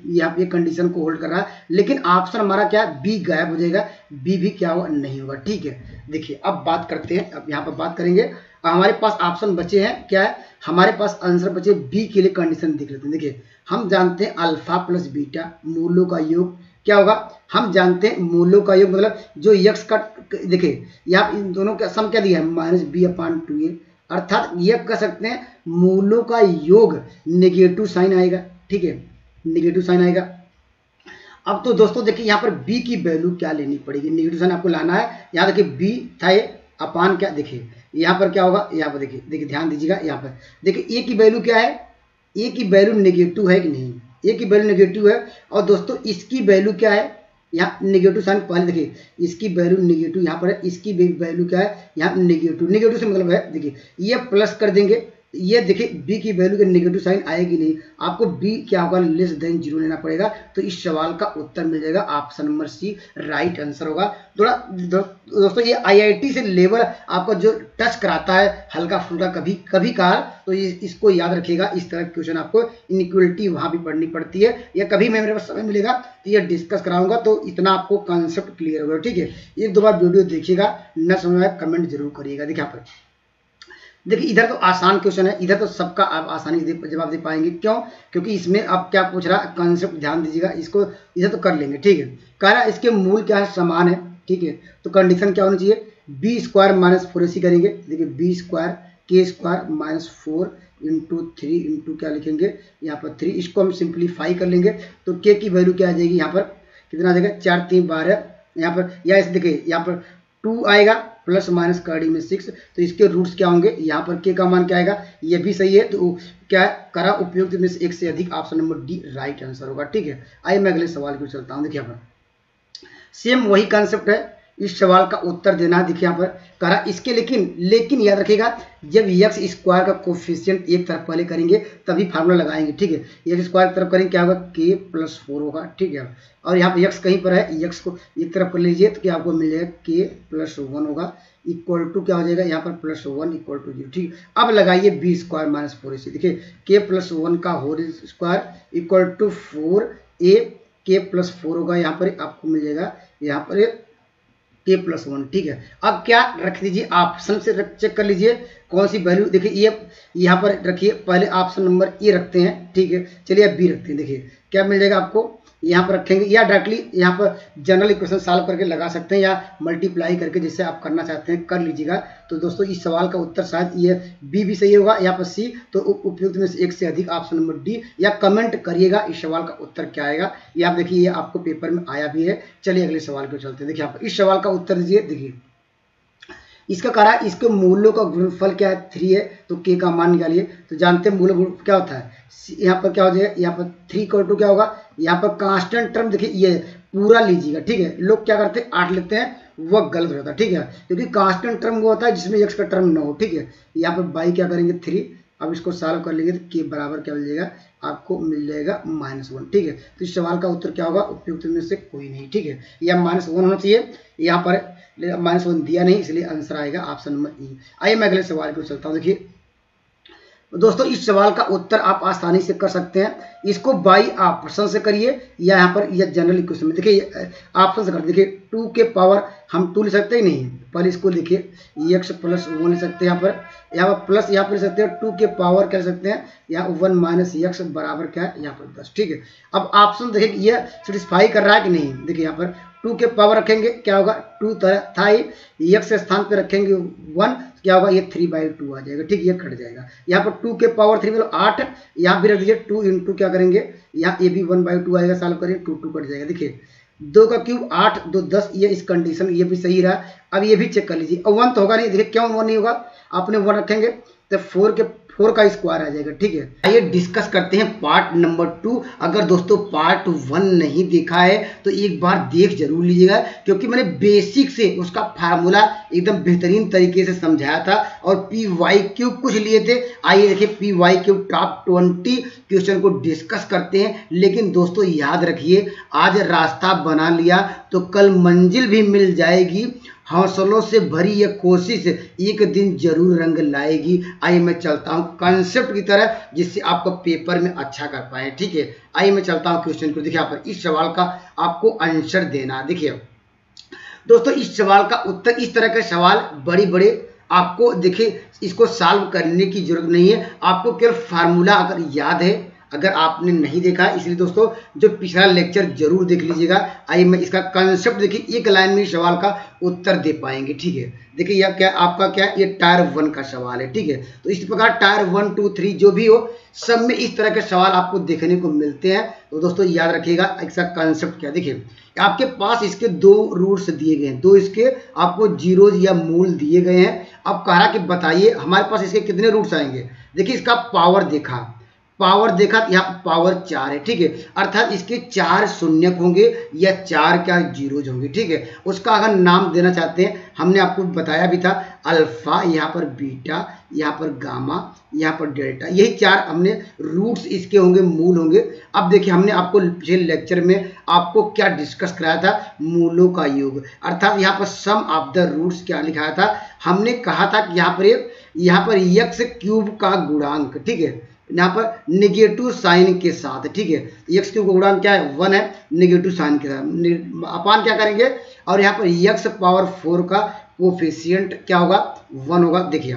यहाँ पे कंडीशन को होल्ड कर रहा है, लेकिन ऑप्शन हमारा क्या है, बी गायब हो जाएगा, बी भी क्या होगा, नहीं होगा, ठीक है। देखिए अब बात करते हैं, अब यहाँ पर बात करेंगे, हमारे पास ऑप्शन बचे हैं क्या है, हमारे पास आंसर बचे बी के लिए। कंडीशन देख लेते हैं। देखिए हम जानते हैं अल्फा प्लस बीटा मूलों का योग क्या होगा, हम जानते हैं मूलों का योग मतलब जो यक्स का, देखिए यहाँ इन दोनों का सम क्या दिया है, -b/2a, अर्थात ये कह सकते हैं मूलों का योग नेगेटिव साइन आएगा, ठीक है, नेगेटिव साइन आएगा। अब तो दोस्तों देखिए यहाँ पर b की वैल्यू क्या लेनी पड़ेगी, नेगेटिव साइन आपको लाना है। यहाँ देखिए b था ये अपान क्या, देखिए यहाँ पर क्या होगा, यहाँ पर देखिए ध्यान दीजिएगा, यहाँ पर देखिए a की वैल्यू क्या है, a की वैल्यू नेगेटिव है कि नहीं, a की वैल्यू नेगेटिव है। और दोस्तों इसकी वैल्यू क्या है, यहाँ नेगेटिव साइन पहले देखिए, इसकी वैल्यू नेगेटिव यहाँ पर है, इसकी वैल्यू क्या है, यहाँ नेगेटिव, नेगेटिव से मतलब है देखिए ये प्लस कर देंगे, ये देखिए b की वैल्यू के नेगेटिव साइन आएगी नहीं, आपको b क्या होगा, लेस देन 0 लेना पड़ेगा। तो इस सवाल का उत्तर मिल जाएगा option number C, right answer होगा। थोड़ा दोस्तों ये IIT से लेवल आपको जो टच कराता है हल्का फुल्का कभी कभी काल, तो इसको याद रखिएगा। इस तरह के क्वेश्चन आपको इनइक्वलिटी वहाँ भी पढ़नी पड़ती है, या कभी मैं मेरे पास समय मिलेगा तो ये डिस्कस कराऊंगा, तो इतना आपको कॉन्सेप्ट क्लियर होगा, ठीक है। एक दो बार वीडियो देखिएगा, न समझ में कमेंट जरूर करिएगा। देखिए यहाँ पर देखिए इधर तो आसान क्वेश्चन है, इधर तो सबका आप आसानी से जवाब दे पाएंगे, क्यों, क्योंकि इसमें अब क्या पूछ रहा है, कॉन्सेप्ट ध्यान दीजिएगा, इसको इधर तो कर लेंगे, ठीक है। कह रहा है इसके मूल क्या है, समान है, ठीक है। तो कंडीशन क्या होनी चाहिए, b² - 4ac करेंगे। देखिए b² k² - 4 × 3 × क्या लिखेंगे यहाँ पर 3, इसको हम सिंप्लीफाई कर लेंगे तो k की वैल्यू क्या आ जाएगी, यहाँ पर कितना आ जाएगा, 4 3 12, यहाँ पर या इस देखिए यहाँ पर 2 आएगा प्लस माइनस कड़ी में 6, तो इसके रूट्स क्या होंगे, यहाँ पर के का मान क्या आएगा, ये भी सही है, तो क्या करा उपयुक्त में से एक से अधिक, option number D right answer होगा, ठीक है। आइए मैं अगले सवाल की ओर चलता हूँ। देखिए यहाँ पर सेम वही कॉन्सेप्ट है, इस सवाल का उत्तर देना है। देखिए यहाँ पर करा इसके, लेकिन याद रखिएगा जब x² का कोफिशिएंट एक तरफ पहले करेंगे तभी फार्मूला लगाएंगे, ठीक है। x² की तरफ करेंगे क्या होगा, k+4 होगा, ठीक है। और यहाँ पर x कहीं पर है, x को एक तरफ कर लीजिए तो क्या आपको मिल जाएगा k+1 होगा, इक्वल टू क्या हो जाएगा यहाँ पर +1 = 0, ठीक। अब लगाइए b² - 4ac, देखिए k+1 का whole square equal to 4a k+4 होगा, यहाँ पर आपको मिल जाएगा यहाँ पर k+1, ठीक है। अब क्या रख दीजिए, ऑप्शन से चेक कर लीजिए कौन सी वैल्यू, देखिए ये यहाँ पर रखिए, पहले ऑप्शन नंबर ए रखते हैं, ठीक है। चलिए अब बी रखते हैं, देखिए क्या मिल जाएगा आपको, यहाँ पर रखेंगे या डायरेक्टली यहाँ पर जनरल इक्वेशन सॉल्व करके लगा सकते हैं, या मल्टीप्लाई करके जिससे आप करना चाहते हैं कर लीजिएगा। तो दोस्तों इस सवाल का उत्तर शायद ये बी भी सही होगा, यहाँ पर सी, तो उपयुक्त में से एक से अधिक ऑप्शन नंबर डी, या कमेंट करिएगा इस सवाल का उत्तर क्या आएगा। ये आप देखिए ये आपको पेपर में आया भी है। चलिए अगले सवाल को चलते हैं। देखिए यहाँ पर इस सवाल का उत्तर दीजिए। देखिए इसका कह रहा है इसके मूल्यों का गुणनफल क्या है 3 है, तो k का मान निकालिए। तो जानते हैं मूल गुण क्या होता है, यहाँ पर क्या हो जाएगा, यहाँ पर 3 = 2 क्या होगा, यहाँ पर कांस्टेंट टर्म देखिए ये पूरा लीजिएगा, ठीक है। लोग क्या करते हैं 8 लेते हैं, वह गलत हो जाता है, ठीक है, क्योंकि कांस्टेंट टर्म वो होता है जिसमें x का टर्म ना हो, ठीक है। यहाँ पर बाई क्या करेंगे 3, अब इसको सॉल्व कर लेंगे तो k बराबर क्या मिल जाएगा, आपको मिल जाएगा -1, ठीक है। तो इस सवाल का उत्तर क्या होगा, उपयुक्त में से कोई नहीं, ठीक है, या -1 होना चाहिए, यहाँ पर -1 दिया नहीं, इसलिए आंसर आएगा ऑप्शन नंबर ई। आइए मैं अगले सवाल को चलता हूँ। देखिए दोस्तों इस सवाल का उत्तर आप आसानी से कर सकते हैं, इसको बाई ऑप्शन से करिए या यहाँ पर यह जनरल इक्वेशन में, देखिए ऑप्शन से कर, देखिए 2 के पावर हम 2 ले सकते हैं नहीं, पहले इसको देखिए x + 1 ले सकते हैं, यहाँ पर प्लस यहाँ पर ले सकते हैं, 2 के पावर क्या ले सकते हैं, यहाँ 1 - x बराबर क्या है, यहाँ पर 10, ठीक है। अब ऑप्शन देखिए ये सेटिस्फाई कर रहा है कि नहीं, देखिए यहाँ पर 2 के पावर रखेंगे क्या होगा 2 था ही, x के स्थान पे रखेंगे 1 क्या होगा, ये 3/2 आ जाएगा, ठीक, ये कट जाएगा। यहाँ पर 2 के पावर 3 मतलब 8, यहाँ भी रख दीजिए 2 × क्या करेंगे, यहाँ ये भी 1/2 आएगा, सॉल्व करिए 2 कट जाएगा। देखिए 2 का क्यूब 8 2 10, ये इस कंडीशन ये भी सही रहा। अब ये भी चेक कर लीजिए, 1 तो होगा नहीं, देखिए क्यों 1 नहीं होगा, आपने 1 रखेंगे तो 4 का स्क्वायर आ जाएगा, ठीक है। आइए डिस्कस करते हैं पार्ट नंबर 2। अगर दोस्तों पार्ट 1 नहीं देखा है तो एक बार देख जरूर लीजिएगा, क्योंकि मैंने बेसिक से उसका फार्मूला एकदम बेहतरीन तरीके से समझाया था और PYQ कुछ लिए थे। आइए देखिए PYQ टॉप 20 क्वेश्चन को डिस्कस करते हैं। लेकिन दोस्तों याद रखिए, आज रास्ता बना लिया तो कल मंजिल भी मिल जाएगी। हौसलों से भरी यह कोशिश एक दिन जरूर रंग लाएगी। आइए मैं चलता हूं कंसेप्ट की तरह, जिससे आपको पेपर में अच्छा कर पाए, ठीक है। आइए मैं चलता हूं क्वेश्चन को। देखिए यहाँ पर इस सवाल का आपको आंसर देना। देखिए दोस्तों इस सवाल का उत्तर, इस तरह के सवाल बड़े आपको देखिए इसको सॉल्व करने की जरूरत नहीं है, आपको केवल फार्मूला अगर याद है, अगर आपने नहीं देखा, इसलिए दोस्तों जो पिछला लेक्चर जरूर देख लीजिएगा। आइए मैं इसका कंसेप्ट देखिए एक लाइन में सवाल का उत्तर दे पाएंगे, ठीक है। देखिए यह क्या आपका क्या, ये टायर 1 का सवाल है, ठीक है। तो इस प्रकार टायर 1 2 3 जो भी हो, सब में इस तरह के सवाल आपको देखने को मिलते हैं। तो दोस्तों याद रखिएगा इसका कंसेप्ट क्या। देखिए आपके पास इसके 2 रूट्स दिए गए हैं, 2 इसके आपको जीरोज या मूल दिए गए हैं। अब कह रहा कि बताइए हमारे पास इसके कितने रूट्स आएंगे। देखिए इसका पावर देखा यहाँ पावर 4 है, ठीक है, अर्थात इसके 4 शून्यक होंगे या 4 क्या जीरोज होंगे, ठीक है। उसका अगर नाम देना चाहते हैं, हमने आपको बताया भी था, अल्फा, यहाँ पर बीटा, यहाँ पर गामा, यहाँ पर डेल्टा, यही 4 हमने रूट्स इसके होंगे, मूल होंगे। अब देखिए हमने आपको पिछले लेक्चर में आपको क्या डिस्कस कराया था, मूलों का योग, अर्थात यहाँ पर सम ऑफ द रूट्स क्या लिखाया था। हमने कहा था कि यहाँ पर x³ का गुणांक, ठीक है, यहाँ पर नेगेटिव साइन के साथ, ठीक है, x³ का गुणांक क्या है 1 है, नेगेटिव साइन के साथ अपान क्या करेंगे, और यहाँ पर x⁴ का कोफिशिएंट क्या होगा 1 होगा। देखिए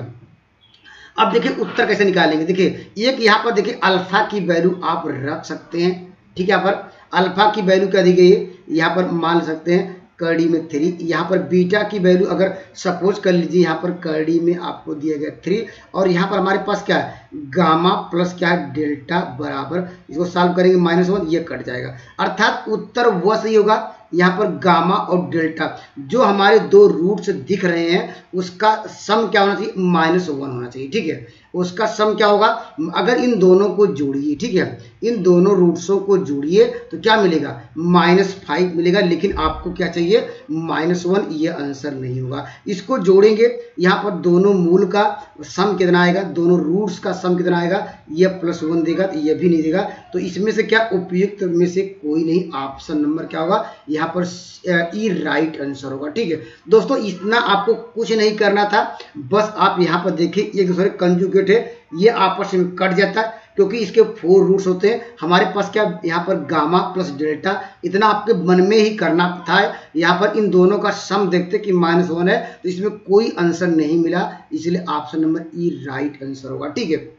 अब देखिए उत्तर कैसे निकालेंगे। देखिए एक यहाँ पर देखिए अल्फा की वैल्यू आप रख सकते हैं, ठीक है। यहाँ पर अल्फा की वैल्यू क्या दी गई है, यहाँ पर मान सकते हैं कड़ी में 3, यहाँ पर बीटा की वैल्यू अगर सपोज कर लीजिए, यहाँ पर कड़ी में आपको दिया गया 3, और यहाँ पर हमारे पास क्या है गामा प्लस क्या है डेल्टा बराबर, इसको सॉल्व करेंगे -1, ये कट जाएगा, अर्थात उत्तर वह सही होगा। यहाँ पर गामा और डेल्टा जो हमारे 2 रूट्स दिख रहे हैं, उसका सम क्या होना चाहिए -1 होना चाहिए, ठीक है। उसका सम क्या होगा, अगर इन दोनों को जोड़िए, ठीक है, इन दोनों रूट्सों को जोड़िए तो क्या मिलेगा -5 मिलेगा। लेकिन आपको क्या चाहिए -1, ये आंसर नहीं होगा। इसको जोड़ेंगे, यहाँ पर दोनों मूल का सम कितना आएगा, दोनों रूट्स का सम कितना आएगा, ये +1 देगा, तो ये भी नहीं देगा। तो इसमें से क्या उपयुक्त में से कोई नहीं, ऑप्शन नंबर क्या होगा, यहाँ पर ई राइट आंसर होगा, ठीक है। दोस्तों इतना आपको कुछ नहीं करना था, बस आप यहाँ पर देखिए एक दूसरे कंजुगेट है, ये आपस में कट जाता है क्योंकि इसके 4 रूट्स होते हैं। हमारे पास क्या यहाँ पर गामा प्लस डेल्टा, इतना आपके मन में ही करना था। यहाँ पर इन दोनों का सम देखते कि -1 है, तो इसमें कोई आंसर नहीं मिला, इसलिए option number E right answer होगा, ठीक है।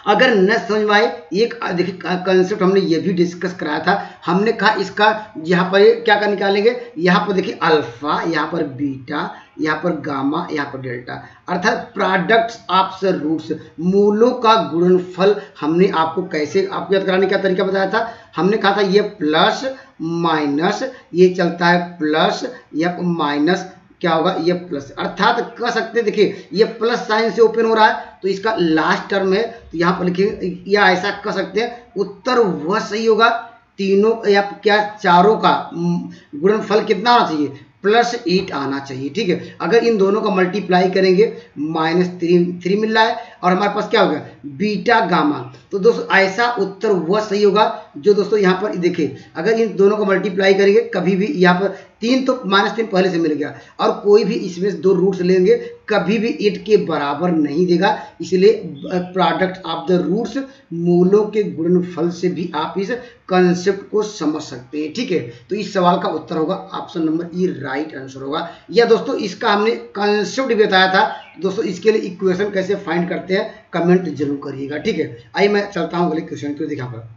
अगर न समझ में आए, एक देखिए कंसेप्ट हमने ये भी डिस्कस कराया था। हमने कहा इसका यहाँ पर क्या कर निकालेंगे, यहाँ पर देखिए अल्फा, यहाँ पर बीटा, यहाँ पर गामा, यहाँ पर डेल्टा, अर्थात प्रोडक्ट्स ऑफ द रूट्स, मूलों का गुणनफल। हमने आपको कैसे आपको याद कराने का तरीका बताया था। हमने कहा था ये प्लस माइनस, ये चलता है प्लस या माइनस क्या होगा, ये प्लस, अर्थात कह सकते हैं देखिए ये प्लस साइन से ओपन हो रहा है तो इसका लास्ट टर्म है, तो यहाँ पर लिखेंगे, या ऐसा कह सकते हैं उत्तर वह सही होगा तीनों या क्या चारों का गुणनफल कितना होना चाहिए, +8 आना चाहिए। ठीक है, अगर इन दोनों का मल्टीप्लाई करेंगे -3 मिल रहा है और हमारे पास क्या हो गया, बीटा गामा। तो दोस्तों ऐसा उत्तर वह सही होगा जो दोस्तों यहाँ पर देखिए, अगर इन दोनों को मल्टीप्लाई करेंगे कभी भी यहाँ पर 3 तो -3 पहले से मिल गया, और कोई भी इसमें 2 रूट्स लेंगे कभी भी 8 के बराबर नहीं देगा, इसलिए प्रोडक्ट ऑफ द रूट्स मूलों के गुणनफल से भी आप इस कंसेप्ट को समझ सकते हैं। ठीक है, तो इस सवाल का उत्तर होगा option number E right answer होगा। या दोस्तों इसका हमने कंसेप्ट भी बताया था, दोस्तों इसके लिए इक्वेशन कैसे फाइंड करते हैं कमेंट जरूर करिएगा। ठीक है, आइए मैं चलता हूँ अगले क्वेश्चन को दिखा पर।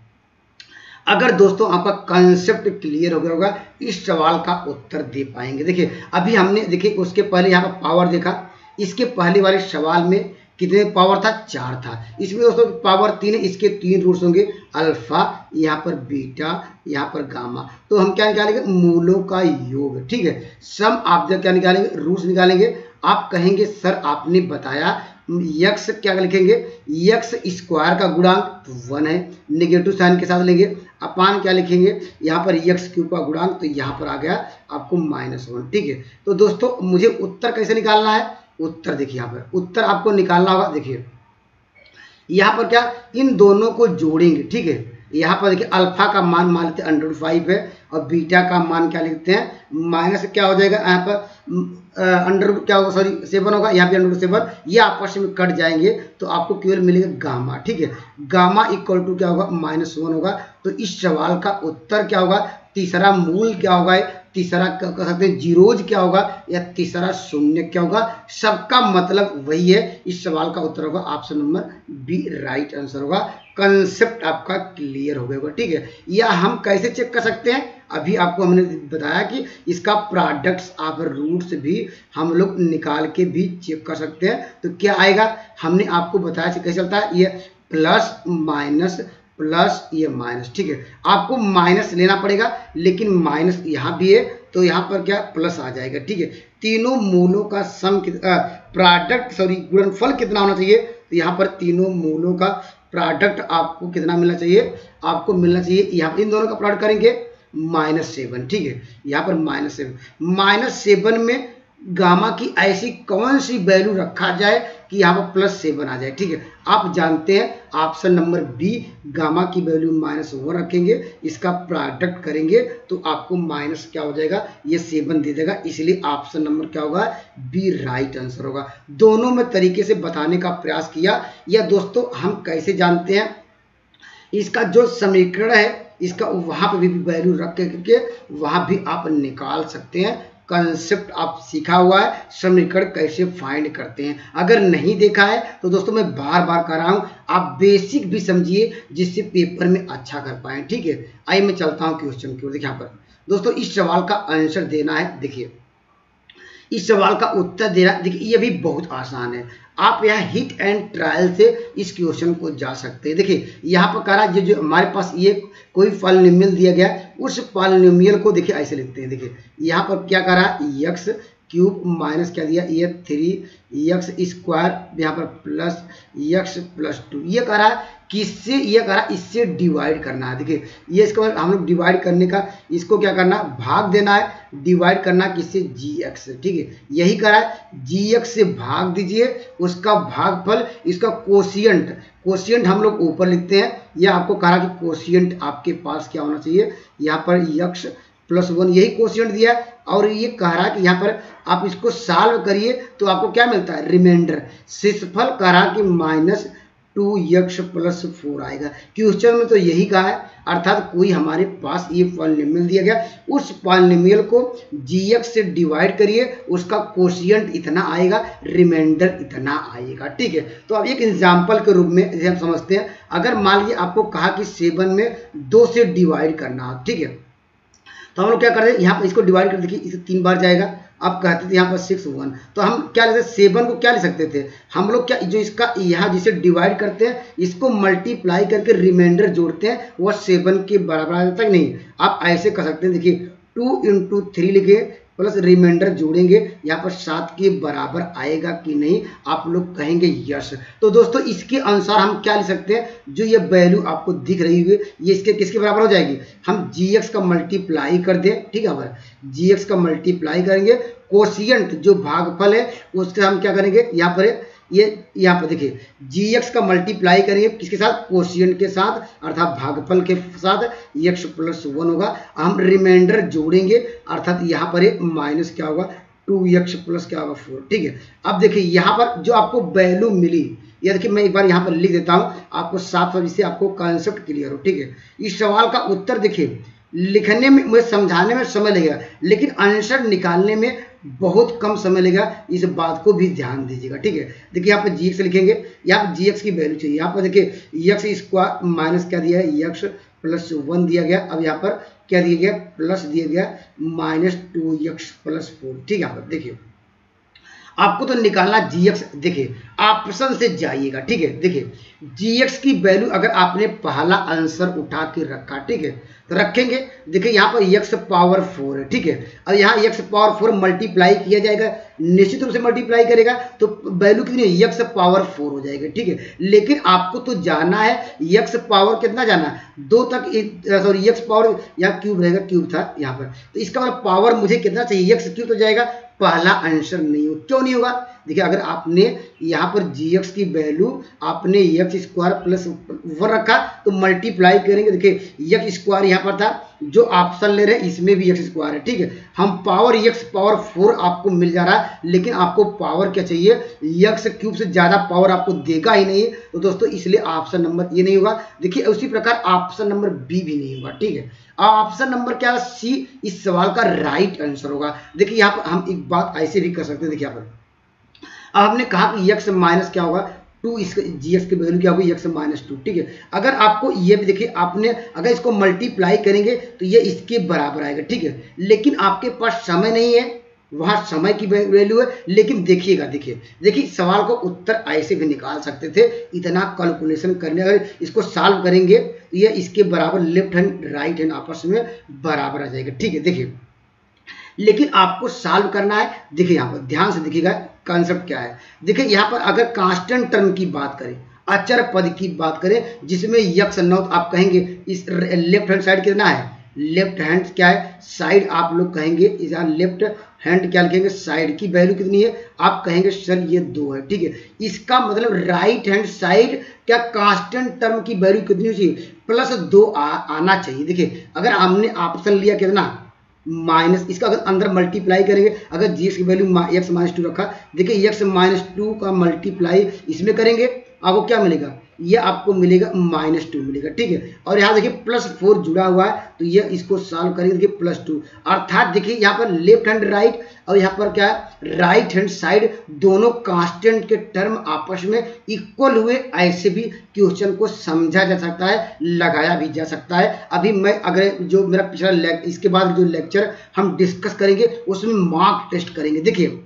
अगर दोस्तों आपका कंसेप्ट क्लियर हो गया होगा इस सवाल का उत्तर दे पाएंगे। देखिए अभी हमने देखिए उसके पहले यहाँ पर पावर देखा, इसके पहले वाले सवाल में कितने पावर था, 4 था, इसमें दोस्तों पावर 3 है, इसके 3 रूट्स होंगे, अल्फा, यहाँ पर बीटा, यहाँ पर गामा। तो हम क्या निकालेंगे, मूलों का योग। ठीक है, सम आप क्या निकालेंगे, रूट्स निकालेंगे। आप कहेंगे सर आपने बताया यक्स क्या लिखेंगे, यक्स स्क्वायर का गुणांक 1 है, नेगेटिव साइन के साथ लेंगे, अपान क्या लिखेंगे, यहाँ पर यक्स क्यूब का गुणांक, तो यहाँ पर आ गया आपको -1। ठीक है, तो दोस्तों मुझे उत्तर कैसे निकालना है, उत्तर देखिए यहाँ पर उत्तर आपको निकालना होगा। देखिए यहाँ पर क्या, इन दोनों को जोड़ेंगे। ठीक है, यहाँ पर देखिए अल्फा का मान मान लेते हैं √5 है, और बीटा का मान क्या लिखते हैं, माइनस क्या हो जाएगा, यहाँ पर अंडर क्या होगा, सॉरी 7 होगा, यहाँ पे √7, ये आपस में कट जाएंगे तो आपको केवल मिलेगा गामा। ठीक है, गामा इक्वल टू क्या होगा, -1 होगा। तो इस सवाल का उत्तर क्या होगा, तीसरा मूल क्या होगा, तीसरा कह सकते हैं जीरोज क्या होगा, या तीसरा शून्य क्या होगा, सबका मतलब वही है। इस सवाल का उत्तर होगा option number B right answer होगा। कंसेप्ट आपका क्लियर हो गया होगा। ठीक है, या हम कैसे चेक कर सकते हैं, अभी आपको हमने बताया कि इसका प्रोडक्ट्स ऑफ रूट्स भी हम लोग निकाल के भी चेक कर सकते हैं। तो क्या आएगा, हमने आपको बताया कैसे चलता है, ये प्लस माइनस प्लस ये माइनस। ठीक है, आपको माइनस लेना पड़ेगा, लेकिन माइनस यहाँ भी है तो यहाँ पर क्या प्लस आ जाएगा। ठीक है, तीनों मूलों का सम प्रोडक्ट सॉरी गुणनफल कितना होना चाहिए, तो यहाँ पर तीनों मूलों का प्रोडक्ट आपको कितना मिलना चाहिए, आपको मिलना चाहिए, यहाँ पर इन दोनों का प्रोडक्ट करेंगे -7। ठीक है, यहाँ पर -7 में गामा की ऐसी कौन सी वैल्यू रखा जाए कि यहाँ पर +7 आ जाए। ठीक है, आप जानते हैं ऑप्शन नंबर बी, गामा की वैल्यू -1 रखेंगे, इसका प्रोडक्ट करेंगे तो आपको माइनस क्या हो जाएगा, ये 7 दे देगा, इसलिए ऑप्शन नंबर क्या होगा, बी राइट आंसर होगा। दोनों में तरीके से बताने का प्रयास किया। या दोस्तों हम कैसे जानते हैं, इसका जो समीकरण है इसका वहां पर भी वैल्यू रख के वहां भी आप निकाल सकते हैं। कंसेप्ट आप सीखा हुआ है, समीकरण कैसे फाइंड करते हैं। अगर नहीं देखा है तो दोस्तों मैं बार बार कर रहा हूं, आप बेसिक भी समझिए जिससे पेपर में अच्छा कर पाए। ठीक है, आइए मैं चलता हूं क्वेश्चन की ओर। देखिए यहाँ पर दोस्तों इस सवाल का आंसर देना है। देखिए इस सवाल का उत्तर देना, देखिए ये भी बहुत आसान है, आप यहाँ हिट एंड ट्रायल से इस क्वेश्चन को जा सकते हैं। देखिए यहाँ पर कह रहा है जो हमारे पास ये कोई पॉलिनोमियल दिया गया है, उस पॉलिनोमियल को देखिए ऐसे लिखते हैं। देखिए यहाँ पर क्या कह रहा है, यक्स क्यूब माइनस क्या दिया, ये 3x², यहाँ पर प्लस यक्स +2, ये कह रहा है किससे, ये कह रहा है इससे डिवाइड करना है। देखिए ये इसको हम लोग डिवाइड करने का, इसको क्या करना, भाग देना है, डिवाइड करना किससे, gx। ठीक है, यही कह रहा है gx से भाग दीजिए, उसका भागफल, इसका कोशिएंट हम लोग ऊपर लिखते हैं। यह आपको कह रहा कि कोशिएंट आपके पास क्या होना चाहिए, यहाँ पर x +1 यही कोशिएंट दिया है, और ये कह रहा है कि यहाँ पर आप इसको सॉल्व करिए तो आपको क्या मिलता है, रिमाइंडर। शेषफल कह रहा कि -2x + 4 आएगा। क्वेश्चन में तो यही कहा है, अर्थात कोई हमारे पास ये पॉलिनोमियल दिया गया, उस पॉलिनोमियल को gx से डिवाइड करिए, उसका कोशिएंट इतना आएगा, रिमाइंडर इतना आएगा। ठीक है, तो अब एक एग्जांपल के रूप में जैसे हम समझते हैं, अगर मान लीजिए आपको कहा कि 7 में 2 से डिवाइड करना है। ठीक है, तो हम लोग क्या करते हैं, यहाँ पर इसको डिवाइड कर देखिए, इसे 3 बार जाएगा। अब कहते थे यहाँ पर 6 1, तो हम क्या लेते, 7 को क्या ले सकते थे हम लोग, क्या जो इसका यहाँ जिसे डिवाइड करते हैं इसको मल्टीप्लाई करके रिमाइंडर जोड़ते हैं, वह 7 के बराबर आ जाता है। नहीं, आप ऐसे कर सकते हैं। देखिए 2 × 3 लिखे, प्लस रिमाइंडर जोड़ेंगे, यहाँ पर 7 के बराबर आएगा कि नहीं, आप लोग कहेंगे यस। तो दोस्तों इसके अनुसार हम क्या लिख सकते हैं, जो ये वैल्यू आपको दिख रही है ये इसके किसके बराबर हो जाएगी, हम gx का मल्टीप्लाई कर दें, ठीक है। gx का मल्टीप्लाई करेंगे, कोशिएंट जो भागफल है उसके हम क्या करेंगे, यहाँ पर यहाँ पर देखिए gx का मल्टीप्लाई करेंगे किसके साथ, कोशिएंट के साथ, अर्थात भागफल के साथ, x + 1 होगा। हम रिमाइंडर जोड़ेंगे, अर्थात यहाँ पर माइनस क्या होगा, 2x प्लस क्या होगा 4, ठीक है। अब देखिए यहाँ पर जो आपको वैल्यू मिली, ये देखिए मैं एक बार यहाँ पर लिख देता हूँ आपको साफ, जिससे आपको कॉन्सेप्ट क्लियर हो, ठीक है। इस सवाल का उत्तर देखिए लिखने में मुझे समझाने में समय लगेगा, लेकिन आंसर निकालने में बहुत कम समय लगेगा, इस बात को भी ध्यान दीजिएगा, ठीक है। देखिए यहाँ पर gx लिखेंगे, यहाँ पर gx की वैल्यू चाहिए, यहाँ पर देखिए x² माइनस क्या दिया है, x + 1 दिया गया। अब यहाँ पर क्या दिया गया, प्लस दिया गया -2x + 4, ठीक है। यहाँ पर देखिए आपको तो निकालना gx, देखिए ऑप्शन से जाइएगा, ठीक है। देखिए gx की वैल्यू अगर आपने पहला आंसर उठा के रखा, ठीक है, तो रखेंगे। देखिए यहाँ पर x⁴ है, ठीक है। अब यहाँ x⁴ मल्टीप्लाई किया जाएगा, निश्चित रूप से मल्टीप्लाई करेगा तो वैल्यू कितनी है, x⁴ हो जाएगी, ठीक है। लेकिन आपको तो जाना है x⁴ कितना जाना है, 2 तक, सॉरी x⁴ यहाँ क्यूब रहेगा, क्यूब था यहाँ पर, तो इसका मतलब पावर मुझे कितना चाहिए, x³ तो जाएगा, पहला आंसर नहीं हो, क्यों नहीं होगा। देखिए अगर आपने यहाँ पर gx की वैल्यू आपने x² + 1 रखा तो मल्टीप्लाई करेंगे, देखिए x² यहाँ पर था, जो ऑप्शन ले रहे हैं इसमें भी x² है, ठीक है। हम पावर x⁴ आपको मिल जा रहा है, लेकिन आपको पावर क्या चाहिए, x³ से ज़्यादा पावर आपको देगा ही नहीं, तो दोस्तों इसलिए ऑप्शन नंबर ये नहीं होगा। देखिए उसी प्रकार ऑप्शन नंबर बी भी नहीं होगा, ठीक है। ऑप्शन नंबर क्या है, सी इस सवाल का राइट आंसर होगा। देखिए यहाँ पर हम एक बात ऐसे भी कर सकते हैं, देखिए यहाँ पर अब हमने कहा कि x माइनस क्या होगा 2, इसका gx की वैल्यू क्या होगी, x - 2, ठीक है। अगर आपको ये भी देखिए आपने अगर इसको मल्टीप्लाई करेंगे तो ये इसके बराबर आएगा, ठीक है। लेकिन आपके पास समय नहीं है, वहाँ समय की वैल्यू है, लेकिन देखिएगा, देखिए सवाल को उत्तर ऐसे भी निकाल सकते थे, इतना कैलकुलेशन करने, अगर इसको सॉल्व करेंगे तो ये इसके बराबर लेफ्ट हैंड राइट हैंड आपस में बराबर आ जाएगा, ठीक है। देखिए लेकिन आपको सॉल्व करना है, देखिए यहाँ पर ध्यान से देखिएगा कॉन्सेप्ट क्या है। देखिए यहाँ पर अगर कांस्टेंट टर्म की बात करें, अचर पद की बात करें, जिसमें x0 आप कहेंगे इस लेफ्ट हैंड साइड कितना है, लेफ्ट हैंड क्या है, साइड आप लोग कहेंगे, यहाँ लेफ्ट हैंड क्या लिखेंगे, साइड की वैल्यू कितनी है, आप कहेंगे सर ये 2 है, ठीक है। इसका मतलब राइट हैंड साइड क्या कांस्टेंट टर्म की वैल्यू कितनी चाहिए, +2 आना चाहिए। देखिए अगर हमने ऑप्शन लिया कितना माइनस, इसका अगर अंदर मल्टीप्लाई करेंगे, अगर gx की वैल्यू x - 2 रखा, देखिए x - 2 का मल्टीप्लाई इसमें करेंगे, आपको क्या मिलेगा, ये आपको मिलेगा -2 मिलेगा, ठीक है। और यहाँ देखिए +4 जुड़ा हुआ है, तो ये इसको सॉल्व करेंगे, देखिए +2, अर्थात देखिए यहाँ पर लेफ्ट हैंड राइट और यहाँ पर क्या है राइट हैंड साइड, दोनों कांस्टेंट के टर्म आपस में इक्वल हुए, ऐसे भी क्वेश्चन को समझा जा सकता है, लगाया भी जा सकता है। अभी मैं अगर जो मेरा पिछला इसके बाद जो लेक्चर हम डिस्कस करेंगे उसमें मार्क टेस्ट करेंगे। देखिए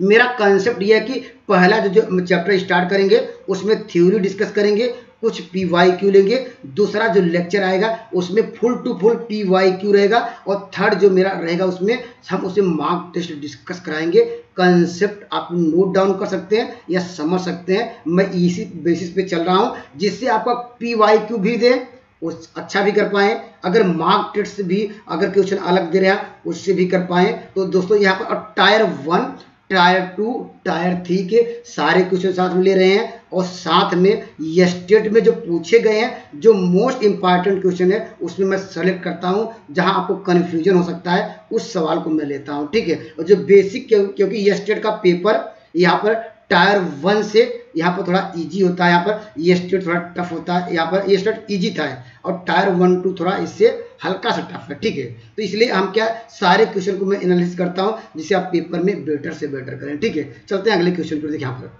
मेरा कंसेप्ट यह है कि पहला जो चैप्टर स्टार्ट करेंगे उसमें थ्योरी डिस्कस करेंगे, कुछ PYQ लेंगे, दूसरा जो लेक्चर आएगा उसमें फुल टू फुल PYQ रहेगा, और थर्ड जो मेरा रहेगा उसमें हम उसे मार्क टेस्ट डिस्कस कराएंगे। कंसेप्ट आप नोट डाउन कर सकते हैं या समझ सकते हैं, मैं इसी बेसिस पे चल रहा हूँ, जिससे आपका PYQ भी दे उस अच्छा भी कर पाएँ, अगर मार्क टेस्ट भी अगर क्वेश्चन अलग दे रहे हैं उससे भी कर पाएँ। तो दोस्तों यहाँ पर टायर 1 टायर 2 टायर 3 के सारे क्वेश्चन साथ में ले रहे हैं, और साथ में ये स्टेट में जो पूछे गए हैं जो मोस्ट इंपॉर्टेंट क्वेश्चन है उसमें मैं सेलेक्ट करता हूं, जहां आपको कन्फ्यूजन हो सकता है उस सवाल को मैं लेता हूं, ठीक है। और जो बेसिक, क्योंकि ये स्टेट का पेपर यहाँ पर टायर 1 से यहाँ पर थोड़ा इजी होता है, यहाँ पर ये स्टेट थोड़ा टफ होता है, यहाँ पर ये स्टेट इजी था, और टायर 1 2 थोड़ा इससे हल्का सा टफ है, ठीक है। तो इसलिए हम क्या सारे क्वेश्चन को मैं एनालिसिस करता हूँ, जिससे आप पेपर में बेटर से बेटर करें, ठीक है। चलते हैं अगले क्वेश्चन पर। देखिए यहाँ पर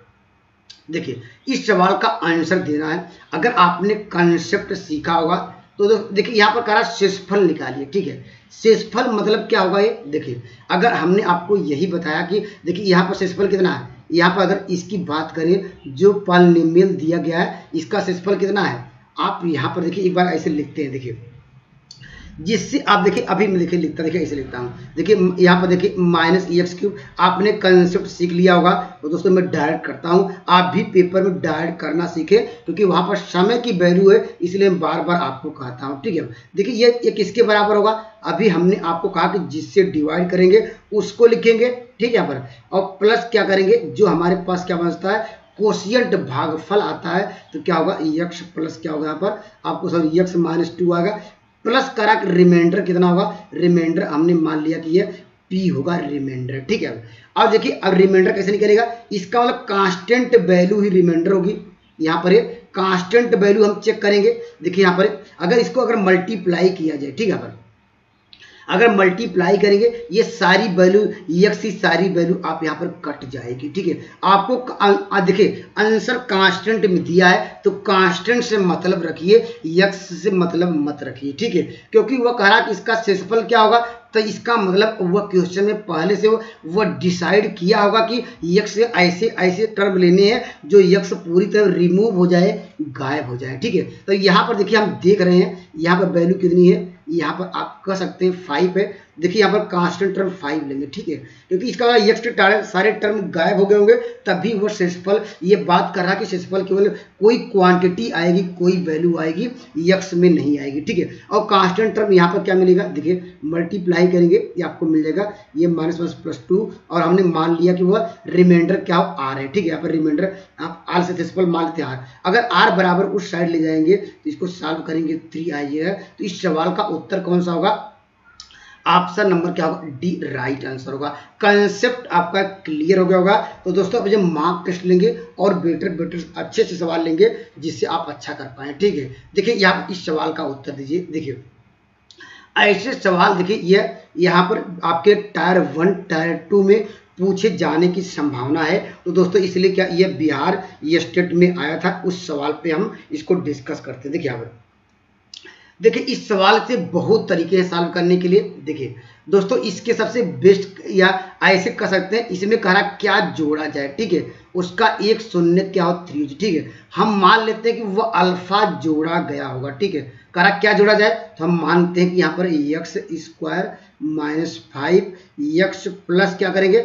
देखिए इस सवाल का आंसर देना है, अगर आपने कंसेप्ट सीखा होगा तो देखिए यहाँ पर कह रहा है शेषफल निकालिए, ठीक है। शेषफल मतलब क्या होगा ये, देखिए अगर हमने आपको यही बताया कि देखिए यहाँ पर शेषफल कितना है, यहाँ पर अगर इसकी बात करें जो पॉलिनोमियल दिया गया है इसका शेषफल कितना है, आप यहाँ पर देखिए एक बार ऐसे लिखते हैं। देखिए जिससे आप देखिए अभी मैं देखिए लिखता, देखिए ऐसे लिखता हूँ, देखिए यहाँ पर देखिए माइनस एक्स क्यूब। आपने कंसेप्ट सीख लिया होगा, तो दोस्तों मैं डायरेक्ट करता हूँ, आप भी पेपर में डायरेक्ट करना सीखे, क्योंकि वहाँ पर समय की वैल्यू है, इसलिए मैं बार बार आपको कहता हूँ। ठीक है, देखिए ये किसके बराबर होगा, अभी हमने आपको कहा कि जिससे डिवाइड करेंगे उसको लिखेंगे। ठीक है, यहाँ पर और प्लस क्या करेंगे, जो हमारे पास क्या बचता है, कोशियंट भागफल आता है, तो क्या होगा यक्स प्लस क्या होगा, यहाँ पर आपको सब यक्स माइनस 2 आएगा, प्लस करा रिमाइंडर कितना होगा, रिमाइंडर हमने मान लिया कि ये पी होगा रिमाइंडर। ठीक है, अब देखिए अब रिमाइंडर कैसे निकलेगा, इसका मतलब कांस्टेंट वैल्यू ही रिमाइंडर होगी। यहाँ पर कांस्टेंट वैल्यू हम चेक करेंगे, देखिए यहाँ पर अगर इसको अगर मल्टीप्लाई किया जाए, ठीक है, यहाँ पर अगर मल्टीप्लाई करेंगे ये सारी वैल्यू यक्स की सारी वैल्यू आप यहाँ पर कट जाएगी। ठीक है, आपको देखिए आंसर कांस्टेंट में दिया है, तो कांस्टेंट से मतलब रखिए, यक्स से मतलब मत रखिए। ठीक है, क्योंकि वह कह रहा कि इसका शेषफल क्या होगा, तो इसका मतलब वह क्वेश्चन में पहले से वो डिसाइड किया होगा कि यक्स से ऐसे ऐसे टर्म लेने हैं जो यक्स पूरी तरह रिमूव हो जाए, गायब हो जाए। ठीक है, तो यहाँ पर देखिए हम देख रहे हैं यहाँ पर वैल्यू कितनी है, यहाँ पर आप कह सकते हैं 5 है। देखिए यहाँ पर कांस्टेंट टर्म 5 लेंगे। ठीक है, क्योंकि इसका यक्स के सारे टर्म गायब हो गए होंगे, तभी वो शेषफल ये बात कर रहा है कि शेषफल केवल कोई क्वांटिटी आएगी, कोई वैल्यू आएगी, यक्स में नहीं आएगी। ठीक है, और कांस्टेंट टर्म यहाँ पर क्या मिलेगा, देखिए मल्टीप्लाई करेंगे ये आपको मिल जाएगा ये माइनस प्लस 2, और हमने मान लिया कि वह रिमाइंडर क्या हो आर है। ठीक है, यहाँ पर रिमाइंडर आप आर से शेषफल मान लेते हैं आर, अगर आर बराबर उस साइड ले जाएंगे तो इसको सॉल्व करेंगे 3 आइएगा, तो इस सवाल का उत्तर कौन सा होगा, ऑप्शन नंबर क्या होगा, डी राइट आंसर होगा। कंसेप्ट आपका क्लियर हो गया होगा। तो दोस्तों अब जब मार्क टेस्ट लेंगे और बेटर अच्छे से सवाल लेंगे जिससे आप अच्छा कर पाए। ठीक है, देखिए यहाँ इस सवाल का उत्तर दीजिए। देखिए ऐसे सवाल देखिए ये यहाँ पर आपके टायर 1 टायर 2 में पूछे जाने की संभावना है। तो दोस्तों इसलिए क्या ये बिहार ये स्टेट में आया था, उस सवाल पे हम इसको डिस्कस करते हैं। देखिए यहाँ पर देखिए इस सवाल से बहुत तरीके हैं सॉल्व करने के लिए। देखिए दोस्तों इसके सबसे बेस्ट या ऐसे कर सकते हैं, इसमें कह रहा क्या जोड़ा जाए। ठीक है, उसका एक शून्य क्या हो 3। ठीक है, हम मान लेते हैं कि वह अल्फा जोड़ा गया होगा। ठीक है, कह रहा क्या जोड़ा जाए, तो हम मानते हैं कि यहाँ पर x square minus 5 x plus क्या करेंगे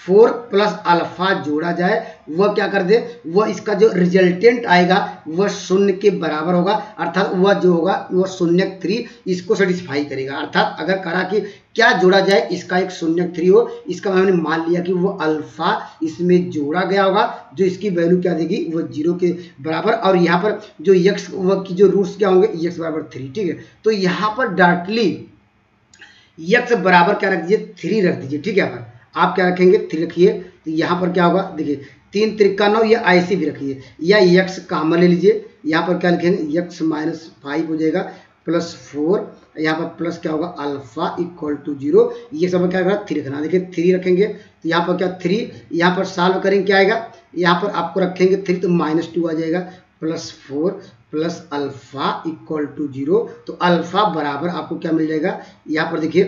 4 प्लस अल्फा जोड़ा जाए, वह क्या कर दे, वह इसका जो रिजल्टेंट आएगा वह शून्य के बराबर होगा, अर्थात वह जो होगा वह 0 इसको सेटिस्फाई करेगा। अर्थात अगर करा कि क्या जोड़ा जाए, इसका एक 0 हो, इसका हमने मान लिया कि वह अल्फा इसमें जोड़ा गया होगा, जो इसकी वैल्यू क्या देगी वह 0 के बराबर, और यहाँ पर जो यक्स वह की जो रूट्स क्या होंगे यक्स बराबर 3। ठीक है, तो यहाँ पर डायरेक्टली यक्स बराबर क्या रख दीजिए 3 रख दीजिए। ठीक है, यहाँ पर आप क्या रखेंगे 3 रखिए, तो यहाँ पर क्या होगा देखिए 3 त्रिका 9, या ऐसे भी रखिए, या यक्स कॉमन ले लीजिए, यहाँ पर क्या लिखेंगे यक्स माइनस 5 हो जाएगा प्लस 4, यहाँ पर प्लस क्या होगा अल्फा इक्वल टू 0, ये सब क्या रखना 3 रखना। देखिए 3 रखेंगे तो यहाँ पर क्या 3, यहाँ पर सॉल्व करेंगे क्या आएगा, यहाँ पर आपको रखेंगे 3 तो -2 आ जाएगा plus 4 plus alpha equal to 0, तो अल्फा बराबर आपको क्या मिल जाएगा, यहाँ पर देखिए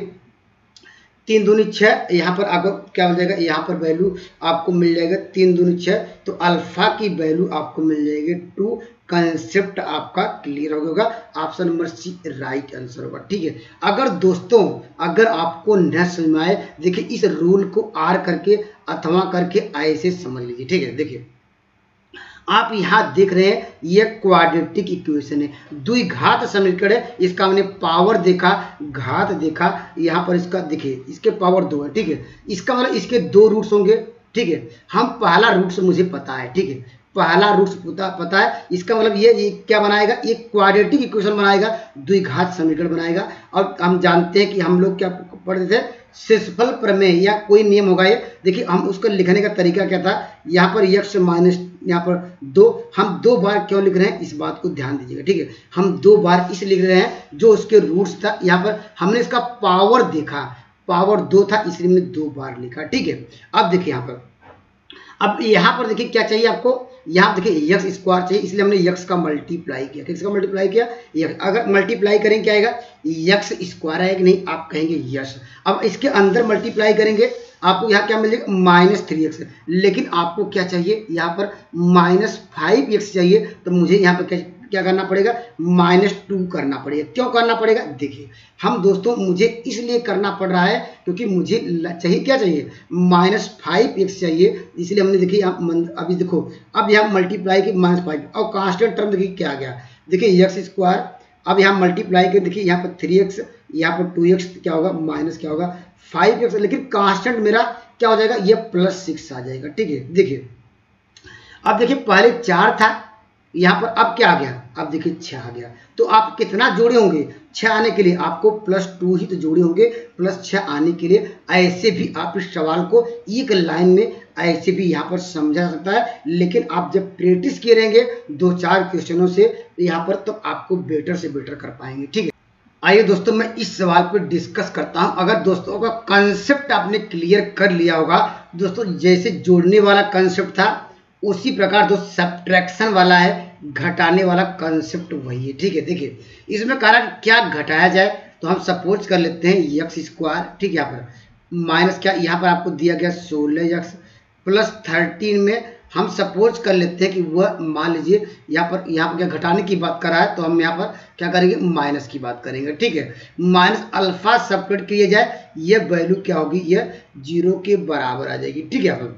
3 दूनी 6, यहाँ पर आपको क्या मिल जाएगा, यहाँ पर वैल्यू आपको मिल जाएगा 3 दूनी 6, तो अल्फा की वैल्यू आपको मिल जाएगी 2। कंसेप्ट आपका क्लियर हो गया, option number C right answer होगा। ठीक है, अगर दोस्तों अगर आपको न समझ में आए, देखिए इस रूल को आर करके अथवा करके ऐसे समझ लीजिए। ठीक है, देखिए आप यहाँ देख रहे हैं ये क्वाड्रेटिक इक्वेशन है, द्विघात समीकरण है, इसका हमने पावर देखा, घात देखा, यहाँ पर इसका देखिए इसके पावर 2 है। ठीक है, इसका मतलब इसके 2 रूट्स होंगे। ठीक है, हम पहला रूट्स मुझे पता है। ठीक है, पहला रूट्स पता है, इसका मतलब ये क्या बनाएगा, एक क्वाड्रेटिक इक्वेशन बनाएगा, द्विघात समीकरण बनाएगा। और हम जानते हैं कि हम लोग क्या पढ़ते थे, शेषफल प्रमेय या कोई नियम होगा ये। देखिए हम उसको लिखने का तरीका क्या था, यहाँ पर यक्स माइनस यहाँ पर 2, हम 2 बार क्यों लिख रहे हैं इस बात को ध्यान दीजिएगा। ठीक है, हम 2 बार इस लिख रहे हैं जो उसके रूट्स था, यहाँ पर हमने इसका पावर देखा, पावर 2 था इसलिए हमने 2 बार लिखा। ठीक है, अब देखिए यहाँ पर, अब यहाँ पर देखिए क्या चाहिए आपको, यहाँ देखिए यक्स स्क्वायर चाहिए, इसलिए हमने यक्स का मल्टीप्लाई किया। किसका मल्टीप्लाई किया, अगर मल्टीप्लाई करेंगे क्या आएगा यक्स स्क्वायर आएगा, नहीं आप कहेंगे यस। अब इसके अंदर मल्टीप्लाई करेंगे आपको यहाँ क्या मिलेगा -3x, लेकिन आपको क्या चाहिए यहाँ पर -5x चाहिए, तो मुझे यहाँ पर क्या क्या करना पड़ेगा, -2 करना पड़ेगा। क्यों करना पड़ेगा, देखिए हम दोस्तों मुझे इसलिए करना पड़ रहा है क्योंकि मुझे चाहिए क्या चाहिए, -5x चाहिए, इसलिए हमने देखिए अभी देखो अब यहाँ मल्टीप्लाई की -5 और कांस्टेंट टर्म देखिए क्या आ गया, देखिए x स्क्वायर, अब यहाँ मल्टीप्लाई के देखिए यहाँ पर 3x, यहाँ पर 2x क्या होगा माइनस क्या होगा 5x, लेकिन कांस्टेंट मेरा क्या हो जाएगा, ये +6 आ जाएगा। ठीक है, देखिए अब देखिए पहले 4 था, यहाँ पर अब क्या आ गया, अब देखिए 6 आ गया। तो आप कितना जोड़े होंगे, 6 आने के लिए आपको +2 ही तो जोड़े होंगे, +6 आने के लिए। ऐसे भी आप इस सवाल को एक लाइन में ऐसे भी यहाँ पर समझा जा सकता है, लेकिन आप जब प्रैक्टिस किए रहेंगे 2-4 क्वेश्चनों से यहाँ पर, तो आपको बेटर से बेटर कर पाएंगे। ठीक है, आइए दोस्तों मैं इस सवाल पर डिस्कस करता हूं। अगर दोस्तों का कंसेप्ट आपने क्लियर कर लिया होगा दोस्तों, जैसे जोड़ने वाला कंसेप्ट था उसी प्रकार दोस्त सब्ट्रैक्शन वाला है, घटाने वाला कंसेप्ट वही है। ठीक है, देखिए इसमें कह रहा है क्या घटाया जाए, तो हम सपोज कर लेते हैं x स्क्वायर, ठीक है, यहाँ पर माइनस क्या, यहाँ पर आपको दिया गया 16x +13 में हम सपोज कर लेते हैं कि वह मान लीजिए यहाँ पर क्या घटाने की बात कर रहा है, तो हम यहाँ पर क्या करेंगे, माइनस की बात करेंगे। ठीक है, माइनस अल्फा सब्ट्रैक्ट किया जाए, ये वैल्यू क्या होगी, ये 0 के बराबर आ जाएगी। ठीक है,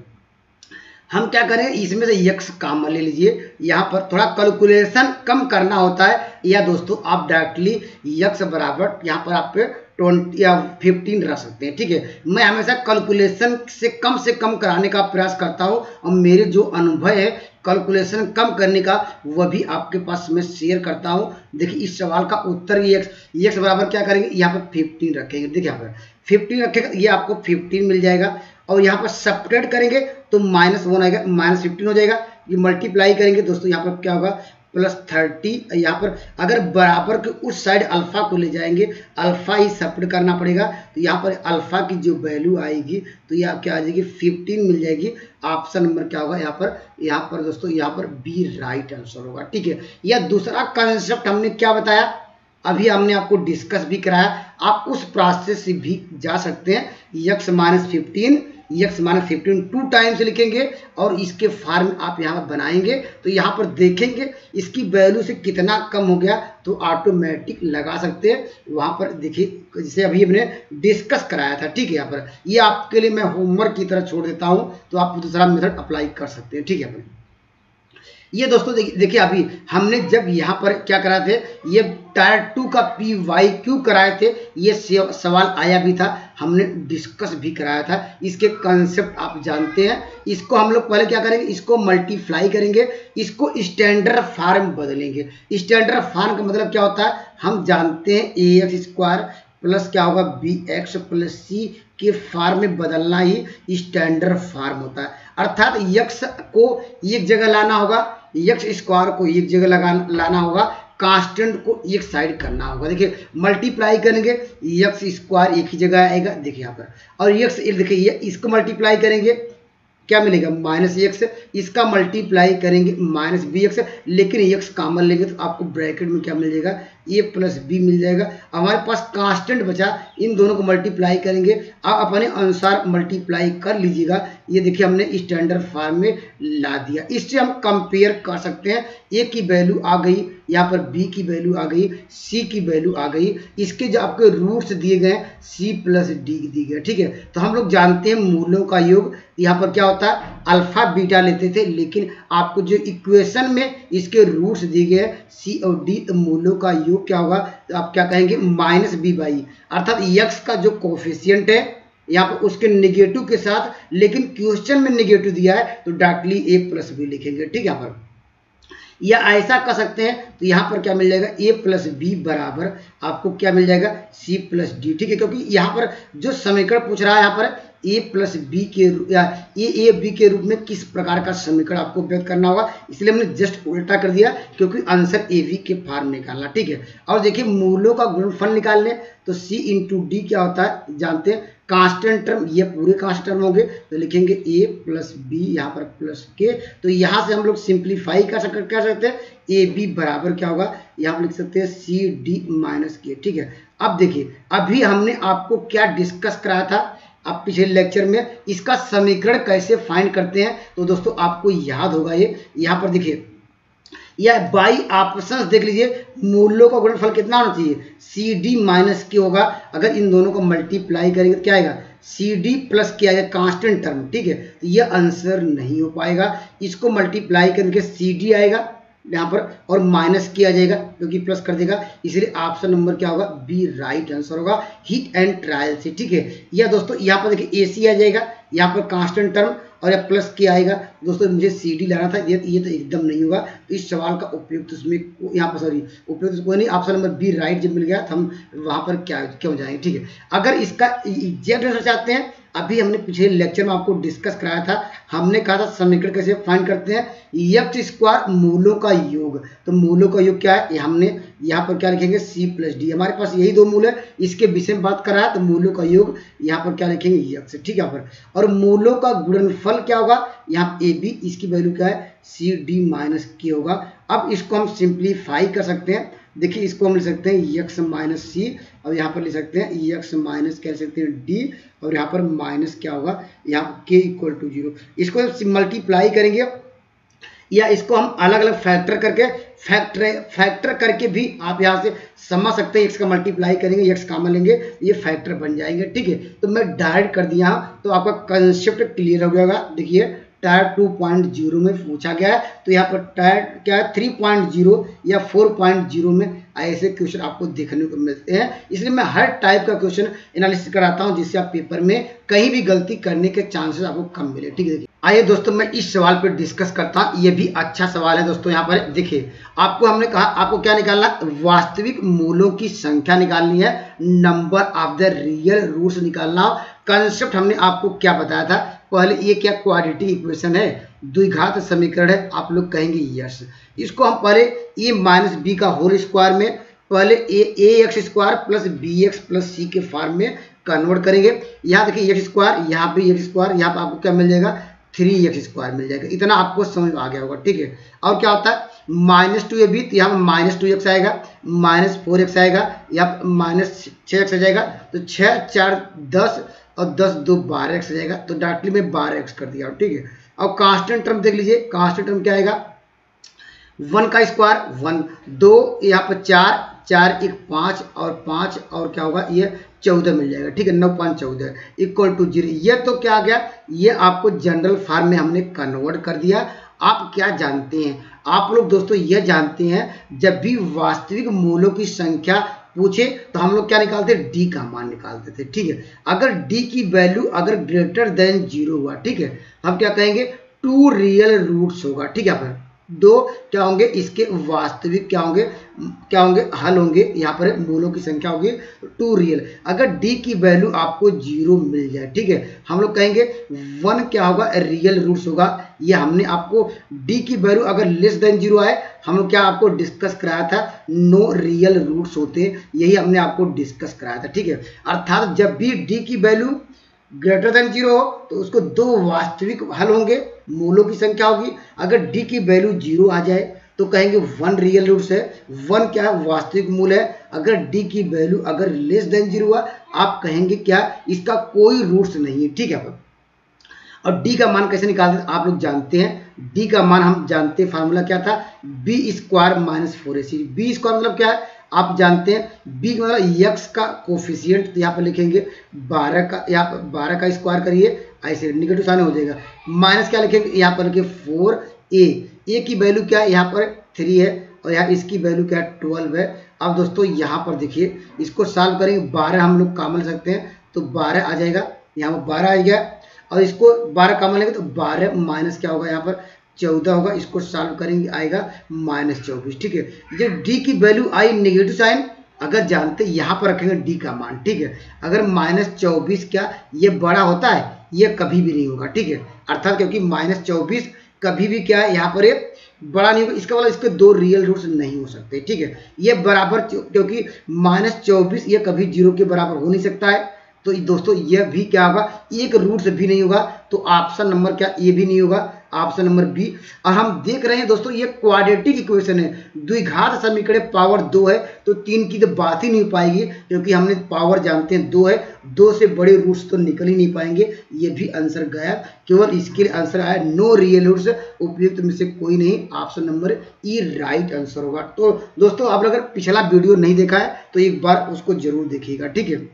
हम क्या करें, इसमें से x कॉमन ले लीजिए, यहाँ पर थोड़ा कैलकुलेशन कम करना होता है, या दोस्तों आप डायरेक्टली x बराबर यहाँ पर आप 20 या 15 रख सकते हैं। ठीक है, मैं हमेशा कैलकुलेशन से कम कराने का प्रयास करता हूं, और मेरे जो अनुभव है कैलकुलेशन कम करने का वह भी आपके पास मैं शेयर करता हूं। देखिए इस सवाल का उत्तर x बराबर क्या करेंगे, यहाँ पर 15 रखेंगे। देखिए यहाँ पर 15 रखेगा, ये आपको 15 मिल जाएगा, और यहाँ पर सब्ट्रैक्ट करेंगे तो -1 आएगा, -15 हो जाएगा। ये मल्टीप्लाई करेंगे दोस्तों, यहाँ पर क्या होगा +30, यहाँ पर अगर बराबर के उस साइड अल्फा को ले जाएंगे, अल्फा ही सब्ट्रैक्ट करना पड़ेगा, तो यहाँ पर अल्फा की जो वैल्यू आएगी तो यह क्या आ जाएगी, 15 मिल जाएगी। ऑप्शन नंबर क्या होगा यहाँ पर दोस्तों, यहाँ पर बी राइट आंसर होगा। ठीक है, यह दूसरा कंसेप्ट हमने क्या बताया, अभी हमने आपको डिस्कस भी कराया, आप उस प्रोसेस से भी जा सकते हैं। x -15 2 टाइम्स लिखेंगे और इसके फॉर्म आप यहाँ पर बनाएंगे, तो यहाँ पर देखेंगे इसकी वैल्यू से कितना कम हो गया, तो ऑटोमेटिक लगा सकते हैं। वहाँ पर देखिए जैसे अभी हमने डिस्कस कराया था। ठीक है, यहाँ पर ये आपके लिए मैं होमवर्क की तरह छोड़ देता हूँ, तो आप दूसरा मेथड अप्लाई कर सकते हैं। ठीक है, ये दोस्तों देखिए अभी हमने जब यहाँ पर क्या कराए थे, ये टायर 2 का PYQ कराए थे, ये सवाल आया भी था, हमने डिस्कस भी कराया था। इसके कंसेप्ट आप जानते हैं। इसको हम लोग पहले क्या करेंगे, इसको मल्टीप्लाई करेंगे, इसको स्टैंडर्ड फॉर्म बदलेंगे। स्टैंडर्ड फॉर्म का मतलब क्या होता है, हम जानते हैं ax स्क्वायर प्लस क्या होगा bx प्लस c के फॉर्म में बदलना ही स्टैंडर्ड फॉर्म होता है। अर्थात x को एक जगह लाना होगा, x स्क्वायर को एक जगह लाना होगा, कांस्टेंट को एक साइड करना होगा। देखिए मल्टीप्लाई करेंगे, x स्क्वायर एक ही जगह आएगा, देखिए यहाँ पर, और x देखिए इसको मल्टीप्लाई करेंगे क्या मिलेगा, -x, इसका मल्टीप्लाई करेंगे -bx, लेकिन x कॉमन लेंगे तो आपको ब्रैकेट में क्या मिल जाएगा, a प्लस b मिल जाएगा। हमारे पास कांस्टेंट बचा, इन दोनों को मल्टीप्लाई करेंगे, आप अपने अनुसार मल्टीप्लाई कर लीजिएगा। ये देखिए हमने स्टैंडर्ड फॉर्म में ला दिया। इससे हम कंपेयर कर सकते हैं, a की वैल्यू आ गई, यहाँ पर b की वैल्यू आ गई, c की वैल्यू आ गई, इसके जो आपके रूट्स दिए गए c प्लस d दिए गए। ठीक है, तो हम लोग जानते हैं मूलों का योग, यहाँ पर क्या होता है अल्फा बीटा लेते थे, लेकिन आपको जो इक्वेशन में इसके रूट्स दिए गए c और d, मूलों का योग क्या होगा, तो आप क्या कहेंगे -b/, अर्थात x का जो कोफिशिएंट है यहाँ पर उसके नेगेटिव के साथ, लेकिन क्वेश्चन में नेगेटिव दिया है तो डायरेक्टली a प्लस b लिखेंगे। ठीक है, यहाँ पर या ऐसा कर सकते हैं, तो यहाँ पर क्या मिल जाएगा, a प्लस बी बराबर आपको क्या मिल जाएगा, c प्लस डी। ठीक है, क्योंकि यहाँ पर जो समीकरण पूछ रहा है, यहाँ पर a प्लस बी के या a b के रूप में किस प्रकार का समीकरण आपको व्यक्त करना होगा, इसलिए हमने जस्ट उल्टा कर दिया, क्योंकि आंसर a v के फॉर्म निकालना। ठीक है, और देखिए मूलों का गुणनफल निकालने, तो c इंटू डी क्या होता है जानते हैं, कांस्टेंट टर्म, ये पूरे कांस्टेंट टर्म होंगे, तो लिखेंगे a प्लस बी, यहाँ पर प्लस के, तो यहाँ से हम लोग सिंप्लीफाई कर सकते हैं, ए बी बराबर क्या होगा, यहाँ पर लिख सकते हैं सी डी माइनस के। ठीक है, अब देखिए अभी हमने आपको क्या डिस्कस कराया था, अब पिछले लेक्चर में इसका समीकरण कैसे फाइंड करते हैं, तो दोस्तों आपको याद होगा ये, यहाँ पर देखिए या बाई ऑप्शंस देख लीजिए, मूल्यों का गुणनफल कितना होना चाहिए, सी डी माइनस के होगा। अगर इन दोनों को मल्टीप्लाई करेंगे तो क्या आएगा, सी डी प्लस क्या आएगा, कांस्टेंट टर्म, ठीक है। तो ये आंसर नहीं हो पाएगा। इसको मल्टीप्लाई करके सी डी आएगा यहाँ पर और माइनस किया जाएगा क्योंकि प्लस कर देगा, इसलिए ऑप्शन नंबर क्या होगा, बी राइट आंसर होगा, हिट एंड ट्रायल से, ठीक है। या दोस्तों यहाँ पर देखिए एसी आ जाएगा, यहाँ पर कांस्टेंट टर्म और या प्लस क्या आएगा। दोस्तों मुझे सी डी लाना था, ये तो एकदम नहीं होगा। तो इस सवाल का उपयुक्त उसमें यहाँ पर सॉरी उपयुक्त कोई नहीं, ऑप्शन नंबर बी राइट जब मिल गया तो हम वहाँ पर क्या क्यों जाएंगे, ठीक है। अगर इसका एग्जैक्ट आंसर चाहते हैं, अभी हमने पिछले लेक्चर में आपको डिस्कस कराया था, हमने कहा था समीकरण कैसे फाइंड करते हैं, एक्स स्क्वायर मूलों का योग। तो मूलों का योग क्या है, हमने यहाँ पर क्या लिखेंगे, सी प्लस डी। हमारे पास यही दो मूल है, इसके विषय में बात करा है, तो मूलों का योग यहाँ पर क्या लिखेंगे, एक्स, ठीक है। यहाँ पर और मूलों का गुणनफल क्या होगा, यहाँ ए बी, इसकी वैल्यू क्या है, सी डी माइनस के होगा। अब इसको हम सिंप्लीफाई कर सकते हैं, देखिए इसको हम लिख सकते हैं एक्स माइनस सी, और यहाँ पर लिख सकते हैं एक्स माइनस क्या लिख सकते हैं, डी, और यहाँ पर माइनस क्या होगा, यहाँ के इक्वल टू 0। इसको मल्टीप्लाई करेंगे या इसको हम अलग अलग फैक्टर करके भी आप यहाँ से समझ सकते हैं, एक्स का मल्टीप्लाई करेंगे, एक्स कॉमन लेंगे, ये फैक्टर बन जाएंगे, ठीक है। तो मैं डायरेक्ट कर दिया तो आपका कंसेप्ट क्लियर हो गया। देखिए टायर 2.0 में पूछा गया है, तो यहाँ पर टायर क्या है, 3.0 या 4.0 में ऐसे क्वेश्चन आपको देखने को मिलते हैं। इसलिए मैं हर टाइप का क्वेश्चन एनालिसिस कराता हूं, जिससे आप पेपर में कहीं भी गलती करने के चांसेस आपको कम मिले, ठीक है। आइए दोस्तों मैं इस सवाल पर डिस्कस करता हूं, ये भी अच्छा सवाल है दोस्तों। यहाँ पर देखिए आपको हमने कहा आपको क्या निकालना, वास्तविक मूलों की संख्या निकालनी है, number of the real roots निकालना। कंसेप्ट हमने आपको क्या बताया था, पहले ये क्या क्वाड्रेटिक इक्वेशन है, द्विघात समीकरण है, आप लोग कहेंगे यस। इसको हम पहले ए माइनस बी का होल स्क्वायर में पहले A X square plus B X plus C के फॉर्म में कन्वर्ट करेंगे। यहाँ देखिए एक्स स्क्वायर, यहाँ पे एक्स स्क्वायर, यहाँ पे आपको क्या मिल जाएगा, 3x स्क्वायर मिल जाएगा। इतना आपको समझ में आ गया होगा, ठीक है। और क्या होता है माइनस 2ab, तो यहाँ माइनस 2x आएगा, माइनस 4x आएगा, या माइनस 6x आ जाएगा। तो 6 4 10 और 10 2 12x आ जाएगा। तो डायरेक्टली मैं 12x कर दिया, ठीक है। और कांस्टेंट टर्म देख लीजिए, कांस्टेंट टर्म क्या आएगा, 1 का स्क्वायर 1, 2 यहाँ पर 4 4 1 5 और 5 और क्या होगा, ये 14 मिल जाएगा, ठीक है। 9 5 14 इक्वल टू 0। ये तो क्या आ गया, ये आपको जनरल फॉर्म में हमने कन्वर्ट कर दिया। आप क्या जानते हैं, आप लोग दोस्तों ये जानते हैं जब भी वास्तविक मूलों की संख्या पूछे तो हम लोग क्या निकालते हैं, डी का मान निकालते थे, ठीक है। अगर डी की वैल्यू अगर ग्रेटर देन 0 हुआ, ठीक है, हम क्या कहेंगे 2 रियल रूट्स होगा, ठीक है। पर 2 क्या होंगे, इसके वास्तविक क्या होंगे हल होंगे, यहाँ पर मूलों की संख्या होगी 2 रियल। अगर डी की वैल्यू आपको 0 मिल जाए, ठीक है, हम लोग कहेंगे 1 क्या होगा, रियल रूट्स होगा। ये हमने आपको डी की वैल्यू अगर लेस देन 0 आए, हम लोग क्या आपको डिस्कस कराया था, नो रियल रूट्स होते, यही हमने आपको डिस्कस कराया था, ठीक है। अर्थात जब भी डी की वैल्यू ग्रेटर देन 0 हो तो उसको 2 वास्तविक हल होंगे, मूलों की संख्या होगी। अगर डी की वैल्यू 0 आ जाए तो कहेंगे 1 रियल रूट्स है, 1 क्या है, वास्तविक मूल है। अगर डी की वैल्यू अगर लेस देन 0 हुआ, आप कहेंगे क्या, इसका कोई रूट्स नहीं है, ठीक है। और डी का मान कैसे निकालते हैं आप लोग जानते हैं, डी का मान हम जानते हैं, फार्मूला क्या था, B square minus 4ac। B square मतलब क्या है आप जानते हैं, बी का मतलब एक्स का कोफिशिएंट, तो यहाँ पर लिखेंगे 12 का, यहाँ पर 12 का स्क्वायर करिए, ऐसे निगेटिव साइन हो जाएगा, माइनस क्या लिखेंगे, यहाँ पर लिखे 4a, ए की वैल्यू क्या है, यहाँ पर 3 है, और यहाँ इसकी वैल्यू क्या है 12 है। अब दोस्तों यहाँ पर देखिए इसको सॉल्व करेंगे, 12 हम लोग कॉमन ले सकते हैं, तो 12 आ जाएगा, यहाँ पर 12 आ गया, और इसको 12 कॉमन लेंगे तो 12 माइनस क्या होगा, यहाँ पर 14 होगा, इसको सॉल्व करेंगे आएगा -24, ठीक है। जो डी की वैल्यू आई नेगेटिव साइन, अगर जानते यहाँ पर रखेंगे डी का मान, ठीक है। अगर -24 क्या ये बड़ा होता है, ये कभी भी नहीं होगा, ठीक है। अर्थात क्योंकि -24 कभी भी क्या है यहाँ पर ये बड़ा नहीं होगा, इसका मतलब इसके 2 रियल रूट्स नहीं हो सकते, ठीक है। ये बराबर, क्योंकि -24 ये कभी 0 के बराबर हो नहीं सकता है, तो दोस्तों यह भी क्या होगा, एक रूट्स भी नहीं होगा, तो ऑप्शन नंबर क्या, ये भी नहीं होगा। Option number B. और हम देख रहे हैं दोस्तों ये क्वाड्रेटिक इक्वेशन है, द्विघात समीकरण पावर 2 है, तो 3 की तो बात ही नहीं पाएगी, क्योंकि हमने पावर जानते हैं 2 है, 2 से बड़े रूट्स तो निकल ही नहीं पाएंगे। ये भी आंसर गया, केवल इसके लिए आंसर आया नो रियल रूट्स, उपयुक्त में से कोई नहीं, option number E right answer होगा। तो दोस्तों आप अगर पिछला वीडियो नहीं देखा है तो एक बार उसको जरूर देखिएगा, ठीक है।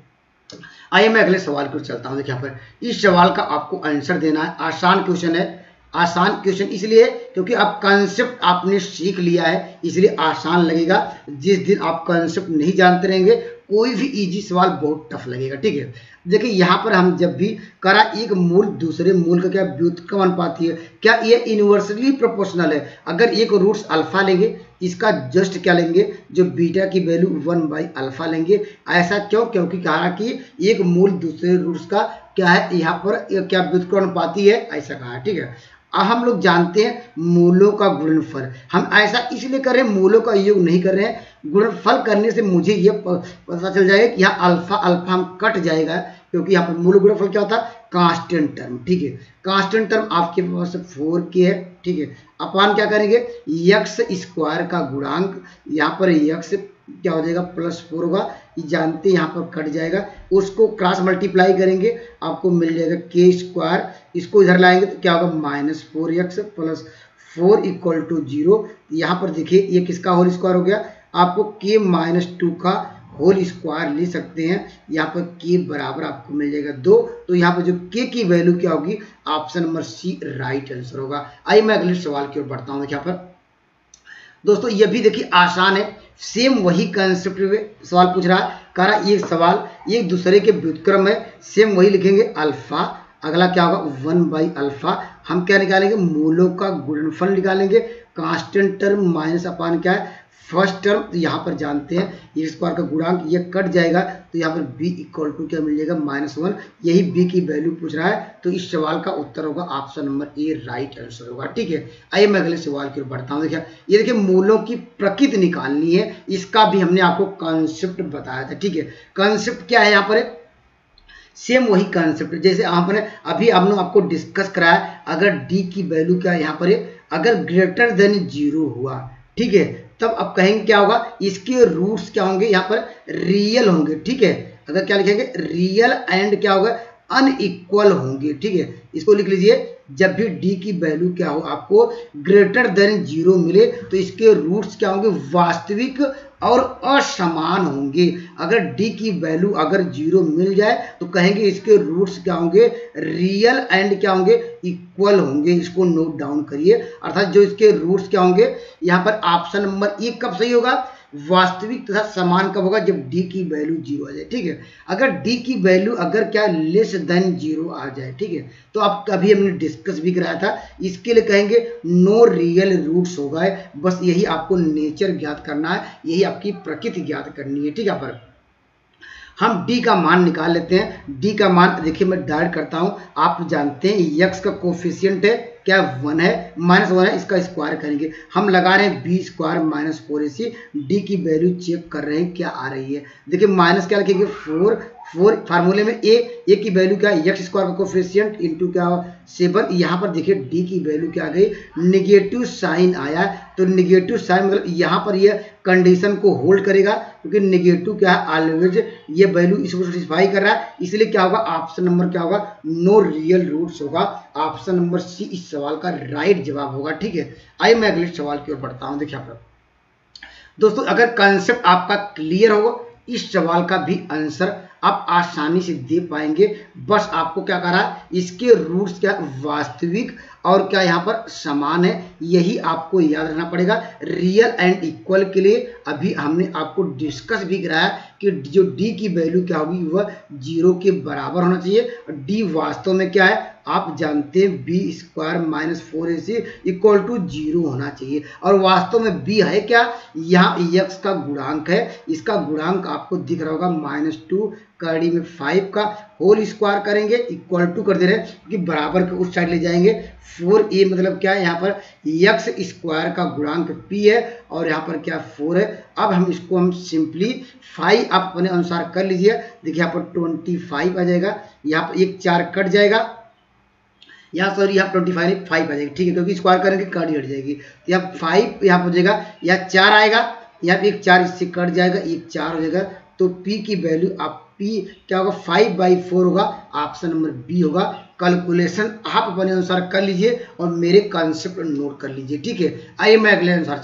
आइए मैं अगले सवाल की ओर चलता हूं। देखिए यहाँ पर इस सवाल का आपको आंसर देना है, आसान क्वेश्चन है। आसान क्वेश्चन इसलिए क्योंकि आप कॉन्सेप्ट आपने सीख लिया है, इसलिए आसान लगेगा। जिस दिन आप कॉन्सेप्ट नहीं जानते रहेंगे कोई भी इजी सवाल बहुत टफ लगेगा, ठीक है। देखिए यहाँ पर हम जब भी करा एक मूल दूसरे मूल का क्या व्युत्क्रम अनुपाती है, क्या ये इनवर्सली प्रोपोर्शनल है। अगर एक रूट्स अल्फा लेंगे, इसका जस्ट क्या लेंगे, जो बीटा की वैल्यू 1/अल्फा लेंगे। ऐसा क्यों, क्योंकि कहा कि एक मूल दूसरे रूट्स का क्या है, यहाँ पर क्या व्युत्क्रम अनुपाती है, ऐसा कहा है, ठीक है। हम लोग जानते हैं मूलों का गुणनफल, हम ऐसा इसलिए कर रहे हैं, मूलों का योग नहीं कर रहे हैं। गुणनफल करने से मुझे ये पता चल जाएगा कि यहाँ अल्फा अल्फा हम कट जाएगा, क्योंकि यहाँ पर मूल गुणनफल क्या होता है, कांस्टेंट टर्म, ठीक है। कांस्टेंट टर्म आपके पास 4k है, ठीक है। अपान क्या करेंगे, यक्स स्क्वायर का गुणांक, यहाँ पर यक्स क्या हो जाएगा +4 होगा, ये जानते हैं, यहाँ पर कट जाएगा, उसको क्रॉस मल्टीप्लाई करेंगे आपको मिल जाएगा k², इसको इधर लाएंगे तो क्या होगा -4x + 4 = 0। यहाँ पर देखिए ये किसका होल स्क्वायर हो गया, आपको k-2 का होल स्क्वायर ले सकते हैं। यहाँ पर k बराबर आपको मिल जाएगा 2, तो यहाँ पर जो k की वैल्यू क्या होगी, option number C right answer होगा। आइए मैं अगले सवाल की ओर बढ़ता हूँ। यहाँ पर दोस्तों ये भी देखिए आसान है, सेम वही कंसेप्ट में सवाल पूछ रहा है, कह रहा है ये सवाल एक दूसरे के व्युत्क्रम है, सेम वही लिखेंगे अल्फा, अगला क्या होगा 1/अल्फा। हम क्या निकालेंगे, मूलों का गुणनफल निकालेंगे, कांस्टेंट टर्म माइनस अपान क्या है फर्स्ट टर्म, तो यहाँ पर जानते हैं ये स्क्वायर का गुणांक, ये कट जाएगा, तो यहाँ पर b = क्या मिल जाएगा -1। यही b की वैल्यू पूछ रहा है, तो इस सवाल का उत्तर होगा ऑप्शन नंबर ए राइट आंसर होगा, ठीक है। आइए मैं अगले सवाल की ओर बढ़ता हूँ। देखिए ये देखिए मूलों की प्रकृति निकालनी है, इसका भी हमने आपको कॉन्सेप्ट बताया था, ठीक है। कॉन्सेप्ट क्या है, यहाँ पर सेम वही कॉन्सेप्ट जैसे यहाँ पर अभी हमने आपको डिस्कस कराया। अगर d की वैल्यू क्या है, यहाँ पर अगर ग्रेटर देन 0 हुआ, ठीक है, तब अब कहेंगे क्या होगा, इसके रूट्स क्या होंगे, यहाँ पर रियल होंगे, ठीक है। अगर क्या लिखेंगे, रियल एंड क्या होगा, अनइक्वल होंगे, ठीक है। इसको लिख लीजिए, जब भी d की वैल्यू क्या हो आपको ग्रेटर देन 0 मिले, तो इसके रूट्स क्या होंगे, वास्तविक और असमान होंगे। अगर d की वैल्यू अगर 0 मिल जाए तो कहेंगे इसके रूट्स क्या होंगे, रियल एंड क्या होंगे, इक्वल होंगे। इसको नोट डाउन करिए, अर्थात जो इसके रूट्स क्या होंगे, यहाँ पर ऑप्शन नंबर ए कब सही होगा, वास्तविक तथा समान कब होगा, जब d की वैल्यू 0 आ जाए, ठीक है। अगर d की वैल्यू अगर क्या लेस देन 0 आ जाए, ठीक है, तो अब कभी हमने डिस्कस भी कराया था, इसके लिए कहेंगे नो रियल रूट्स होगा। बस यही आपको नेचर ज्ञात करना है, यही आपकी प्रकृति ज्ञात करनी है, ठीक है। पर हम d का मान निकाल लेते हैं। d का मान देखिए मैं डायरेक्ट करता हूं, आप जानते हैं x का कोफिशिएंट है क्या 1 है, -1 है, इसका स्क्वायर करेंगे। हम लगा रहे हैं b² - 4ac, d की वैल्यू चेक कर रहे हैं क्या आ रही है। देखिए माइनस क्या लिखेंगे 4 फार्मूले में a की वैल्यू क्या है, x² का कोफिशिएंट इंटू क्या 7। यहाँ पर देखिए d की वैल्यू क्या आ गई, नेगेटिव साइन आया, तो नेगेटिव साइन मतलब यहाँ पर ये कंडीशन को होल्ड करेगा, क्योंकि नेगेटिव क्या है ऑलवेज ये वैल्यू इसको सेटिस्फाई कर रहा है, इसलिए क्या होगा ऑप्शन नंबर क्या होगा, नो रियल रूट्स होगा। ऑप्शन नंबर सी इस सवाल का राइट जवाब होगा, ठीक है। आइए मैं अगले सवाल की ओर बढ़ता हूं। देखिए आप दोस्तों अगर कंसेप्ट आपका क्लियर हो, इस सवाल का भी आंसर आप आसानी से दे पाएंगे। बस आपको क्या करा, इसके रूट्स क्या वास्तविक और क्या यहाँ पर समान है, यही आपको याद रखना पड़ेगा। रियल एंड इक्वल के लिए अभी हमने आपको डिस्कस भी कराया कि जो d की वैल्यू क्या होगी वह 0 के बराबर होना चाहिए। d वास्तव में क्या है आप जानते हैं, b² - 4ac = 0 होना चाहिए, और वास्तव में b है क्या, यहाँ x का गुणांक है, इसका गुणांक आपको दिख रहा होगा -2 कड़ी में 5 का होल स्क्वायर करेंगे = कर दे रहे हैं कि बराबर के उस साइड ले जाएंगे। 4a मतलब क्या है, यहाँ पर x² का गुणांक p है और यहाँ पर क्या 4 है। अब हम इसको हम सिंपलीफाई आप अपने अनुसार कर लीजिए। देखिए यहाँ पर 25 आ जाएगा, यहाँ पर 1 4 कट जाएगा, यहाँ सॉरी यहाँ 25 नहीं 5 आ जाएगी, ठीक है, क्योंकि स्क्वायर करेंगे कट हट जाएगी। तो यहाँ 5 यहाँ हो जाएगा, या 4 आएगा, यहाँ पे एक 4 इससे कट जाएगा, एक 4 हो जाएगा। तो P की वैल्यू आप P क्या होगा 5/4 होगा, ऑप्शन नंबर बी होगा। कैलकुलेशन आप अपने अनुसार कर लीजिए और मेरे कॉन्सेप्ट नोट कर लीजिए, ठीक है। आइए मैं अगले अनुसार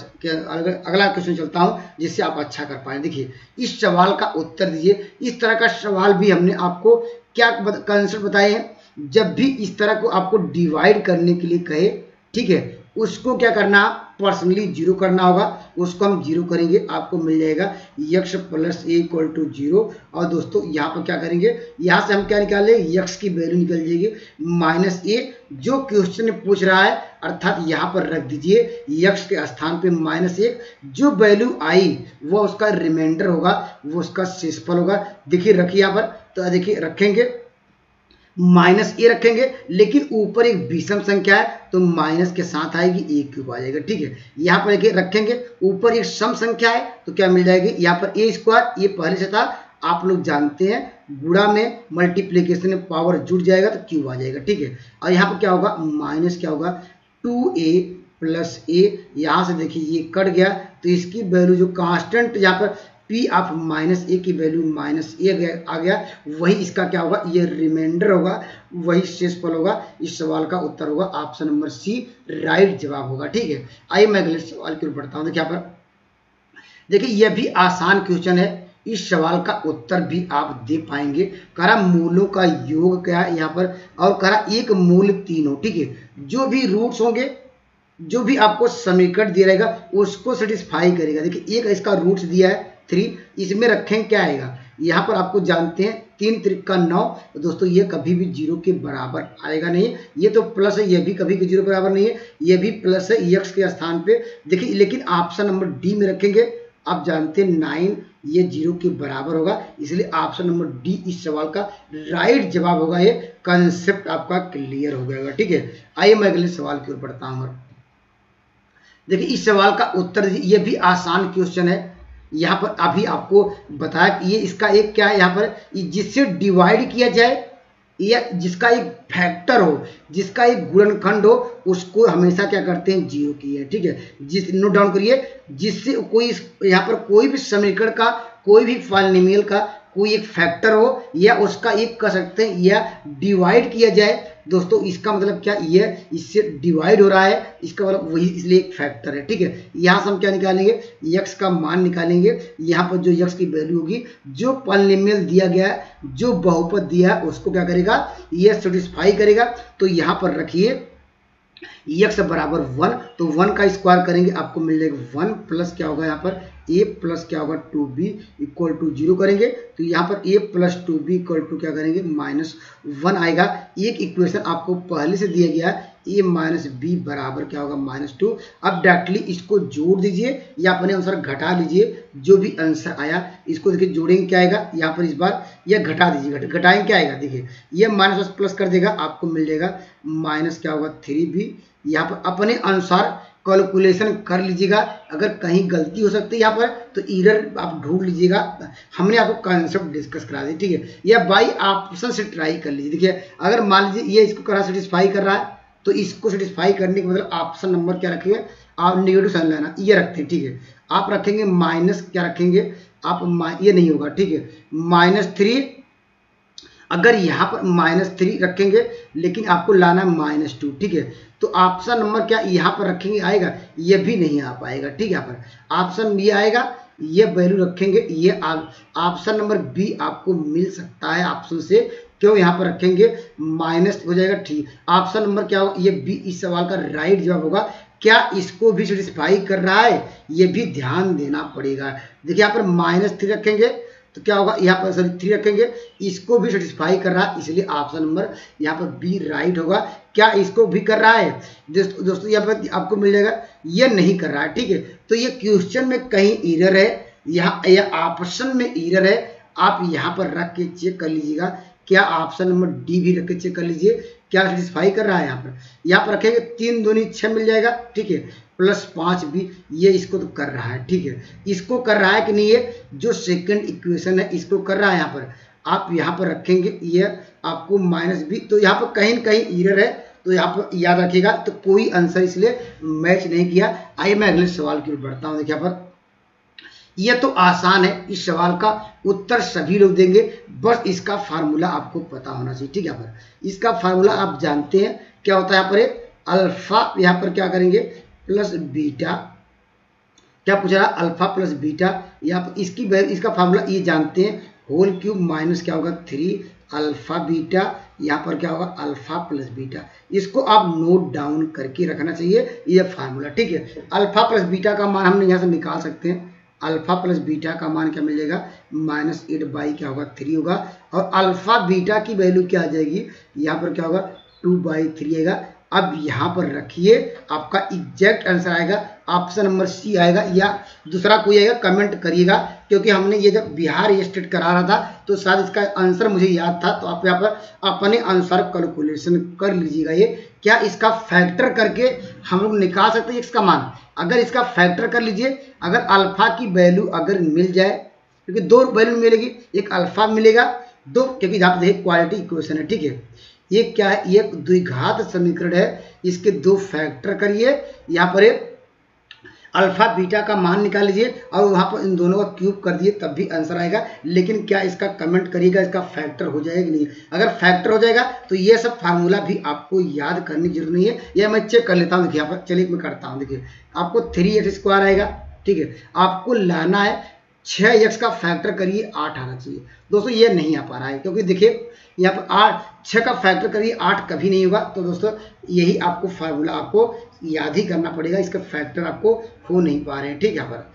अगला क्वेश्चन चलता हूँ जिससे आप अच्छा कर पाए। देखिए इस सवाल का उत्तर दीजिए। इस तरह का सवाल भी हमने आपको क्या कॉन्सेप्ट बताए हैं, जब भी इस तरह को आपको डिवाइड करने के लिए कहे, ठीक है, उसको क्या करना, पर्सनली जीरो करना होगा, उसको हम जीरो करेंगे, आपको मिल जाएगा x + a = 0। और दोस्तों यहाँ पर क्या करेंगे, यहाँ से हम क्या निकालें, x की वैल्यू निकल जाएगी -a, जो क्वेश्चन पूछ रहा है, अर्थात यहाँ पर रख दीजिए x के स्थान पे -1, जो वैल्यू आई वो उसका रिमाइंडर होगा, वो उसका शेषफल होगा। देखिए रखिए यहाँ पर, तो देखिए रखेंगे -a रखेंगे, लेकिन ऊपर एक विषम संख्या है तो माइनस के साथ आएगी, a³ आ जाएगा, ठीक है। यहाँ पर देखिए रखेंगे, ऊपर एक सम संख्या है तो क्या मिल जाएगी, यहाँ पर a², ये पहले से था, आप लोग जानते हैं गुणा में मल्टीप्लीकेशन में पावर जुड़ जाएगा तो क्यूब आ जाएगा, ठीक है। और यहाँ पर क्या होगा, माइनस क्या होगा 2a + a, यहाँ से देखिए ये कट गया तो इसकी वैल्यू जो कांस्टेंट यहाँ पर P ऑफ -a की वैल्यू -a आ गया, वही इसका क्या होगा, ये रिमाइंडर होगा, वही शेषफल होगा। इस सवाल का उत्तर होगा ऑप्शन नंबर सी, राइट जवाब होगा, ठीक है। आइए मैं अगले सवाल की ओर बढ़ता हूँ। देखिए यहाँ पर देखिए यह भी आसान क्वेश्चन है, इस सवाल का उत्तर भी आप दे पाएंगे। करा मूलों का योग क्या है यहाँ पर, और करा एक मूल 3 हो, ठीक है। जो भी रूट्स होंगे, जो भी आपको समीकरण दिया रहेगा उसको सेटिस्फाई करेगा। देखिए एक इसका रूट्स दिया है 3, इसमें रखें क्या आएगा, यहाँ पर आपको जानते हैं 3 त्रिक 9, तो दोस्तों ये कभी भी 0 के बराबर आएगा नहीं, ये तो प्लस है, ये भी कभी 0 के बराबर नहीं है, ये भी प्लस है x के स्थान पे। देखिए लेकिन ऑप्शन नंबर डी में रखेंगे, आप जानते हैं 9 ये 0 के बराबर होगा, इसलिए ऑप्शन नंबर डी इस सवाल का राइट जवाब होगा। ये कंसेप्ट आपका क्लियर हो गया, ठीक है। आइए मैं अगले सवाल की ओर बढ़ता हूँ। देखिए इस सवाल का उत्तर, ये भी आसान क्वेश्चन है। यहाँ पर अभी आपको बताया कि ये इसका एक क्या है, यहाँ पर जिससे डिवाइड किया जाए या जिसका एक फैक्टर हो, जिसका एक गुणनखंड हो, उसको हमेशा क्या करते हैं, 0 की है, ठीक है। जिस नोट डाउन करिए, जिससे कोई यहाँ पर कोई भी समीकरण का, कोई भी पॉलिनोमियल का कोई एक फैक्टर हो या उसका एक कर सकते हैं, या डिवाइड किया जाए, दोस्तों इसका मतलब क्या, ये इससे डिवाइड हो रहा है, इसका मतलब वही, इसलिए एक फैक्टर है, ठीक है। यहाँ से हम क्या निकालेंगे, x का मान निकालेंगे। यहाँ पर जो x की वैल्यू होगी, जो पॉलिनोमियल दिया गया है, जो बहुपद दिया है, उसको क्या करेगा, ये सेटिस्फाई करेगा। तो यहाँ पर रखिए x बराबर 1, तो 1 का स्क्वायर करेंगे, आपको मिल जाएगा 1 प्लस क्या होगा, यहाँ पर a प्लस क्या होगा 2b = 0 करेंगे, तो यहाँ पर a + 2b = क्या करेंगे, -1 आएगा। एक इक्वेशन आपको पहले से दिया गया है, a - b बराबर क्या होगा, -2। अब डायरेक्टली इसको जोड़ दीजिए या अपने अनुसार घटा लीजिए, जो भी आंसर आया इसको देखिए जोड़ेंगे क्या आएगा, यहाँ पर इस बार यह घटा दीजिए, घटाएंगे क्या आएगा, देखिए ये माइनस प्लस कर देगा, आपको मिल जाएगा माइनस क्या होगा 3b। यहाँ पर अपने अनुसार कैलकुलेशन कर लीजिएगा, अगर कहीं गलती हो सकती है यहाँ पर तो एरर आप ढूंढ लीजिएगा। हमने आपको कॉन्सेप्ट डिस्कस करा दिया, ठीक है। या बाई ऑप्शन से ट्राई कर लीजिए। देखिए अगर मान लीजिए ये इसको करा सेटिस्फाई कर रहा है, तो इसको सेटिस्फाई करने के मतलब ऑप्शन नंबर क्या रखेंगे, आप नेगेटिव साइन लाना ये रखते हैं, ठीक है। आप रखेंगे माइनस क्या रखेंगे, आप ये नहीं होगा, ठीक है, -3। अगर यहाँ पर -3 रखेंगे, लेकिन आपको लाना -2, ठीक है। तो ऑप्शन नंबर क्या यहाँ पर रखेंगे आएगा, ये भी नहीं आ पाएगा, ठीक है। यहाँ पर ऑप्शन ये आएगा, ये वैल्यू रखेंगे, ये ऑप्शन नंबर बी आपको मिल सकता है ऑप्शन से, क्यों यहाँ पर रखेंगे माइनस हो जाएगा, ठीक। ऑप्शन नंबर क्या होगा, ये बी इस सवाल का राइट जवाब होगा। क्या इसको भी सेटिस्फाई कर रहा है, ये भी ध्यान देना पड़ेगा। देखिए यहाँ पर -3 रखेंगे तो क्या होगा, यहाँ पर सॉरी 3 रखेंगे, इसको भी सेटिस्फाई कर रहा है, इसलिए ऑप्शन नंबर यहाँ पर बी राइट होगा। क्या इसको भी कर रहा है दोस्तों, यहाँ पर आपको मिल जाएगा ये नहीं कर रहा है, ठीक है। तो ये क्वेश्चन में कहीं एरर है, यहाँ या ऑप्शन में एरर है, आप यहाँ पर रख के चेक कर लीजिएगा। क्या ऑप्शन नंबर डी भी रख के चेक कर लीजिए, क्या सेटिस्फाई कर रहा है। यहाँ पर रखेंगे 3 दूनी 6 मिल जाएगा, ठीक है, +5 भी, ये इसको तो कर रहा है, ठीक है। इसको कर रहा है कि नहीं, ये जो सेकंड इक्वेशन है इसको कर रहा है। यहाँ पर आप यहाँ पर रखेंगे, ये आपको -b, तो यहाँ पर कहीं न कहीं एरर है, तो यहाँ पर याद रखिएगा, तो कोई आंसर इसलिए मैच नहीं किया। आइए मैं अगले सवाल की ओर बढ़ता हूँ। देखिए यहाँ पर यह तो आसान है, इस सवाल का उत्तर सभी लोग देंगे, बस इसका फार्मूला आपको पता होना चाहिए। ठीक है, यहाँ पर इसका फार्मूला आप जानते हैं क्या होता है। यहाँ पर अल्फा, यहाँ पर क्या करेंगे प्लस बीटा, क्या पूछ रहा है अल्फा प्लस बीटा, यहाँ पर इसका फार्मूला ये जानते हैं, होल क्यूब माइनस क्या होगा 3 अल्फा बीटा, यहाँ पर क्या होगा अल्फा प्लस बीटा। इसको आप नोट डाउन करके रखना चाहिए ये फार्मूला। ठीक है, अल्फा प्लस बीटा का मान हमने यहाँ से निकाल सकते हैं। अल्फा प्लस बीटा का मान क्या मिल जाएगा -8 क्या होगा 3 होगा, और अल्फा बीटा की वैल्यू क्या आ जाएगी, यहाँ पर क्या होगा 2/3 आएगा। अब यहाँ पर रखिए, आपका एग्जैक्ट आंसर आएगा ऑप्शन नंबर सी आएगा, या दूसरा कोई आएगा कमेंट करिएगा, क्योंकि हमने ये जब बिहार स्टेट करा रहा था तो शायद इसका आंसर मुझे याद था। तो आप यहाँ पर अपने अनुसार कैलकुलेशन कर लीजिएगा। ये क्या इसका फैक्टर करके हम लोग निकाल सकते हैं इसका मान। अगर इसका फैक्टर कर लीजिए, अगर अल्फा की वैल्यू अगर मिल जाए, क्योंकि 2 वैल्यू मिलेगी, एक अल्फा मिलेगा 2, क्योंकि यहाँ पर देखिए क्वालिटी इक्वेशन है। ठीक है, ये क्या है, ये द्विघात समीकरण है, इसके 2 फैक्टर करिए, यहाँ पर अल्फा बीटा का मान निकाल लीजिए और वहाँ पर इन दोनों का क्यूब कर दिए, तब भी आंसर आएगा। लेकिन क्या इसका कमेंट करिएगा, इसका फैक्टर हो जाएगा कि नहीं। अगर फैक्टर हो जाएगा तो ये सब फार्मूला भी आपको याद करने की जरूरत नहीं है, यह मैं चेक कर लेता हूँ। देखिए यहाँ पर चलिए मैं करता हूँ। देखिए आपको 3x² आएगा। ठीक है, आपको लाना है 6x का फैक्टर करिए 8 आना चाहिए। दोस्तों ये नहीं आ पा रहा है, क्योंकि देखिए यहाँ पर 6 का फैक्टर करिए 8 कभी नहीं होगा। तो दोस्तों यही आपको फार्मूला आपको याद ही करना पड़ेगा, इसका फैक्टर आपको हो नहीं पा रहे हैं। ठीक है, यहाँ पर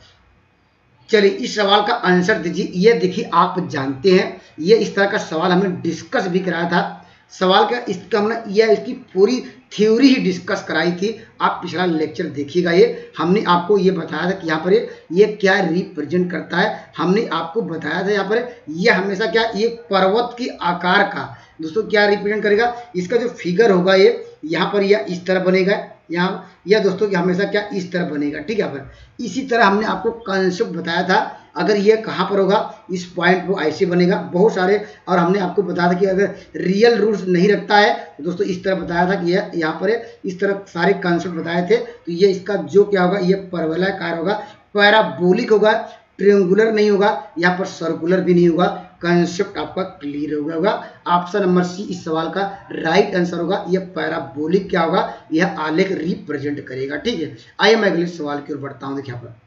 चलिए इस सवाल का आंसर दीजिए। ये देखिए आप जानते हैं, ये इस तरह का सवाल हमने डिस्कस भी कराया था। सवाल का इसका हमने इसकी पूरी थ्योरी ही डिस्कस कराई थी। आप पिछला लेक्चर देखिएगा, ये हमने आपको ये बताया था कि यहाँ पर ये क्या रिप्रेजेंट करता है। हमने आपको बताया था यहाँ पर ये हमेशा क्या, ये पर्वत के आकार का दोस्तों क्या रिप्रेजेंट करेगा, इसका जो फिगर होगा ये यहाँ पर यह इस तरह बनेगा, यहाँ यह दोस्तों कि हमेशा क्या इस तरह बनेगा। ठीक है, पर इसी तरह हमने आपको कॉन्सेप्ट बताया था, अगर ये कहाँ पर होगा, इस पॉइंट पर ऐसे बनेगा बहुत सारे। और हमने आपको बताया था कि अगर रियल रूट्स नहीं रखता है तो दोस्तों इस तरह बताया था कि यह यहाँ पर इस तरह सारे कॉन्सेप्ट बताए थे। तो ये इसका जो क्या होगा, ये परवलयाकार होगा, पैराबोलिक होगा, ट्रायंगुलर नहीं होगा, यहाँ पर सर्कुलर भी नहीं होगा। कंसेप्ट आपका क्लियर हो गया होगा। ऑप्शन नंबर सी इस सवाल का राइट आंसर होगा। यह पैराबोलिक क्या होगा, यह आलेख रिप्रेजेंट करेगा। ठीक है, आइए मैं अगले सवाल की ओर बढ़ता हूं। देखिए यहाँ पर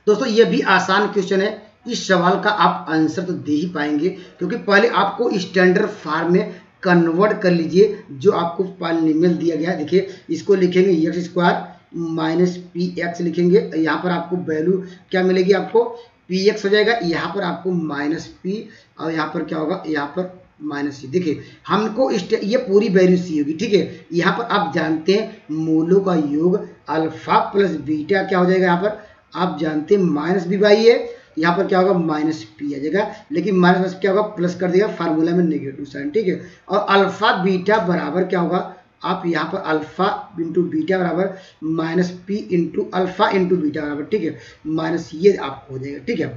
दोस्तों ये भी आसान क्वेश्चन है, इस सवाल का आप आंसर तो दे ही पाएंगे, क्योंकि पहले आपको स्टैंडर्ड फॉर्म में कन्वर्ट कर लीजिए जो आपको पॉलिनोमियल दिया गया है। देखिए इसको लिखेंगे x² - px लिखेंगे, यहाँ पर आपको वैल्यू क्या मिलेगी, आपको px हो जाएगा, यहाँ पर आपको -p और यहाँ पर क्या होगा, यहाँ पर -c। देखिए हमको ये पूरी वैल्यू c होगी। ठीक है, यहाँ पर आप जानते हैं मूलों का योग अल्फा प्लस बीटा क्या हो जाएगा, यहाँ पर आप जानते हैं -b/a है, यहाँ पर क्या होगा -p आ जाएगा, लेकिन माइनस क्या होगा प्लस कर देगा, फार्मूला में नेगेटिव साइन। ठीक है, और अल्फा बीटा बराबर क्या होगा, आप यहाँ पर अल्फा इंटू बीटा बराबर -p into alpha into beta बराबर, ठीक है, माइनस ये आपको हो जाएगा। ठीक है,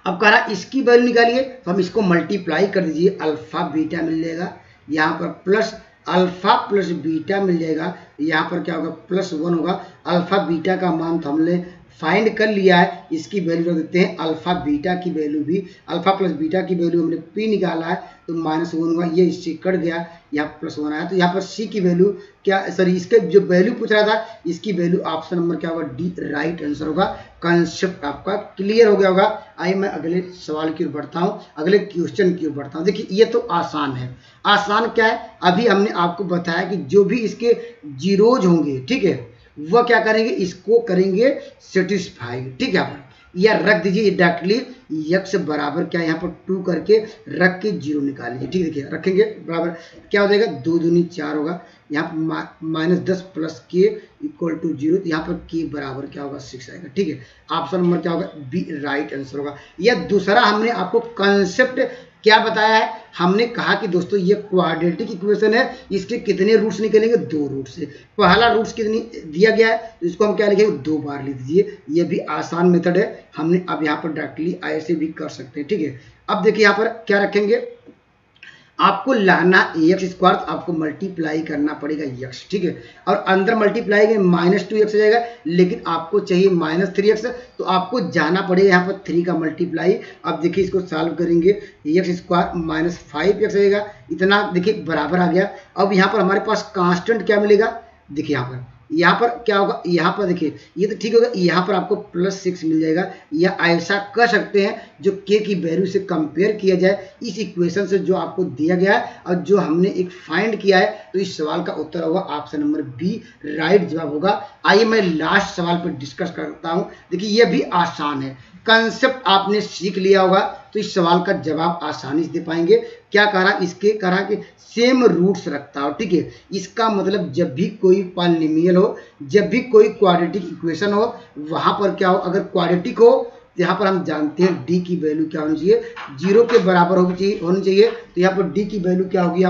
अब कह रहा इसकी वैल्यू निकालिए, तो हम इसको मल्टीप्लाई कर दीजिए, अल्फा बीटा मिल जाएगा, यहाँ पर प्लस अल्फा प्लस बीटा मिल जाएगा, यहाँ पर क्या होगा +1 होगा। अल्फा बीटा का मान तो हमने फाइंड कर लिया है, इसकी वैल्यू रख देते हैं। अल्फा बीटा की वैल्यू भी, अल्फा प्लस बीटा की वैल्यू हमने p निकाला है तो -1 होगा, ये इससे कट गया, यहाँ +1 आया। तो यहाँ पर c की वैल्यू क्या, सॉरी इसके जो वैल्यू पूछ रहा था इसकी वैल्यू ऑप्शन नंबर क्या होगा, डी राइट आंसर होगा। कंसेप्ट आपका क्लियर हो गया होगा। आइए मैं अगले सवाल की ओर बढ़ता हूँ, अगले क्वेश्चन की ओर बढ़ता हूँ। देखिए ये तो आसान है, आसान क्या है, अभी हमने आपको बताया कि जो भी इसके जीरोज होंगे, ठीक है, वह क्या करेंगे, इसको करेंगे सेटिस्फाई। ठीक है, या रख दीजिए डायरेक्टली x बराबर क्या, यहाँ पर 2 करके रख के 0 निकाल लीजिए। ठीक है, देखिए रखेंगे बराबर क्या हो जाएगा, 2 दूनी 4 होगा, यहाँ पर -10 प्लस k इक्वल टू 0, यहाँ पर k बराबर क्या होगा 6 आएगा। ठीक है, ऑप्शन नंबर क्या होगा, बी राइट आंसर होगा। यह दूसरा हमने आपको कंसेप्ट क्या बताया है, हमने कहा कि दोस्तों ये क्वाड्रेटिक इक्वेशन है, इसके कितने रूट्स निकलेंगे, 2 रूट से। पहला रूट्स कितनी दिया गया है तो इसको हम क्या लिखेंगे, 2 बार लिख दीजिए। ये भी आसान मेथड है, हमने अब यहाँ पर डायरेक्टली ऐसे भी कर सकते हैं। ठीक है, अब देखिए यहाँ पर क्या रखेंगे, आपको लाना एक्स स्क्वायर, तो आपको मल्टीप्लाई करना पड़ेगा एक्स, ठीक है। और अंदर मल्टीप्लाई में -2x हो जाएगा, लेकिन आपको चाहिए -3x, तो आपको जाना पड़ेगा यहाँ पर 3 का मल्टीप्लाई। अब देखिए इसको सॉल्व करेंगे, एक्स स्क्वायर -5x रहेगा, इतना देखिए बराबर आ गया। अब यहाँ पर हमारे पास कांस्टेंट क्या मिलेगा, देखिए यहाँ पर क्या होगा, यहाँ पर देखिए ये तो ठीक होगा, यहाँ पर आपको +6 मिल जाएगा। या ऐसा कर सकते हैं जो k की वैल्यू से कंपेयर किया जाए इस इक्वेशन से जो आपको दिया गया है और जो हमने एक फाइंड किया है, तो इस सवाल का उत्तर होगा ऑप्शन नंबर बी, राइट जवाब होगा। आइए मैं लास्ट सवाल पर डिस्कस करता हूँ। देखिए ये भी आसान है, कंसेप्ट आपने सीख लिया होगा तो इस सवाल का जवाब आसानी से दे पाएंगे। क्या कह रहा, इसके कह रहा कि सेम रूट्स रखता हो, ठीक है। इसका मतलब जब भी कोई पॉलिनोमियल हो, जब भी कोई क्वाड्रेटिक इक्वेशन हो, वहां पर क्या हो, अगर क्वाड्रेटिक हो तो यहाँ पर हम जानते हैं डी की वैल्यू क्या होनी चाहिए, 0 के बराबर होनी चाहिए। तो यहाँ पर डी की वैल्यू क्या होगी,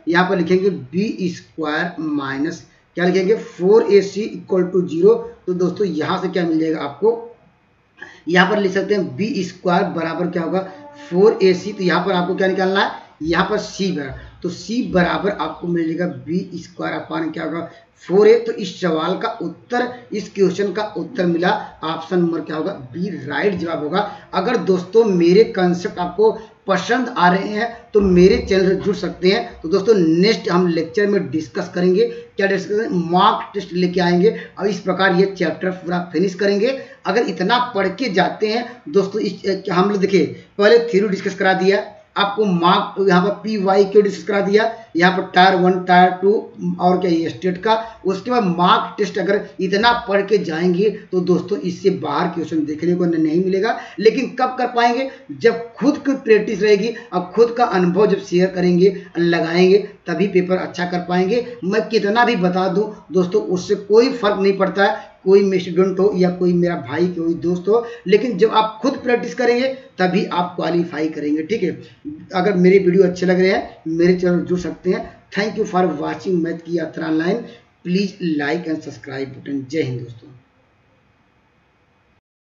यहाँ पर लिखेंगे बी स्क्वायर माइनस क्या लिखेंगे 4ac = 0। तो दोस्तों यहाँ से क्या मिल जाएगा आपको, यहाँ पर लिख सकते हैं बी स्क्वायर बराबर क्या होगा 4ac। तो यहाँ पर आपको क्या निकालना है, यहाँ पर c बराबर, तो c बराबर आपको मिल जाएगा बी स्क्वायर अपान क्या होगा 4a। तो इस सवाल का उत्तर, इस क्वेश्चन का उत्तर मिला ऑप्शन नंबर क्या होगा बी, राइट जवाब होगा। अगर दोस्तों मेरे कंसेप्ट आपको पसंद आ रहे हैं तो मेरे चैनल से जुड़ सकते हैं। तो दोस्तों नेक्स्ट हम लेक्चर में डिस्कस करेंगे, क्या डिस्कस करेंगे, मॉक टेस्ट लेके आएंगे और इस प्रकार ये चैप्टर पूरा फिनिश करेंगे। अगर इतना पढ़ के जाते हैं दोस्तों, हम लोग देखिए पहले थ्योरी डिस्कस करा दिया, आपको मार्क यहाँ पर पी वाई क्यों डिस्कस करा दिया, यहाँ पर टायर 1 टायर 2 और क्या ये स्टेट का। उसके बाद मार्क टेस्ट अगर इतना पढ़ के जाएंगे तो दोस्तों इससे बाहर क्वेश्चन देखने को नहीं मिलेगा। लेकिन कब कर पाएंगे, जब खुद की प्रैक्टिस रहेगी और खुद का अनुभव जब शेयर करेंगे लगाएंगे, तभी पेपर अच्छा कर पाएंगे। मैं कितना भी बता दूं दोस्तों, उससे कोई फर्क नहीं पड़ता है, कोई मेरा स्टूडेंट हो या कोई मेरा भाई कोई दोस्त हो, लेकिन जब आप खुद प्रैक्टिस करेंगे तभी आप क्वालिफाई करेंगे, ठीक है। अगर मेरे वीडियो अच्छे लग रहे हैं मेरे चैनल जुड़ सकते हैं। Thank you for watching math की यात्रा online. Please like and subscribe button. जय हिंद दोस्तों।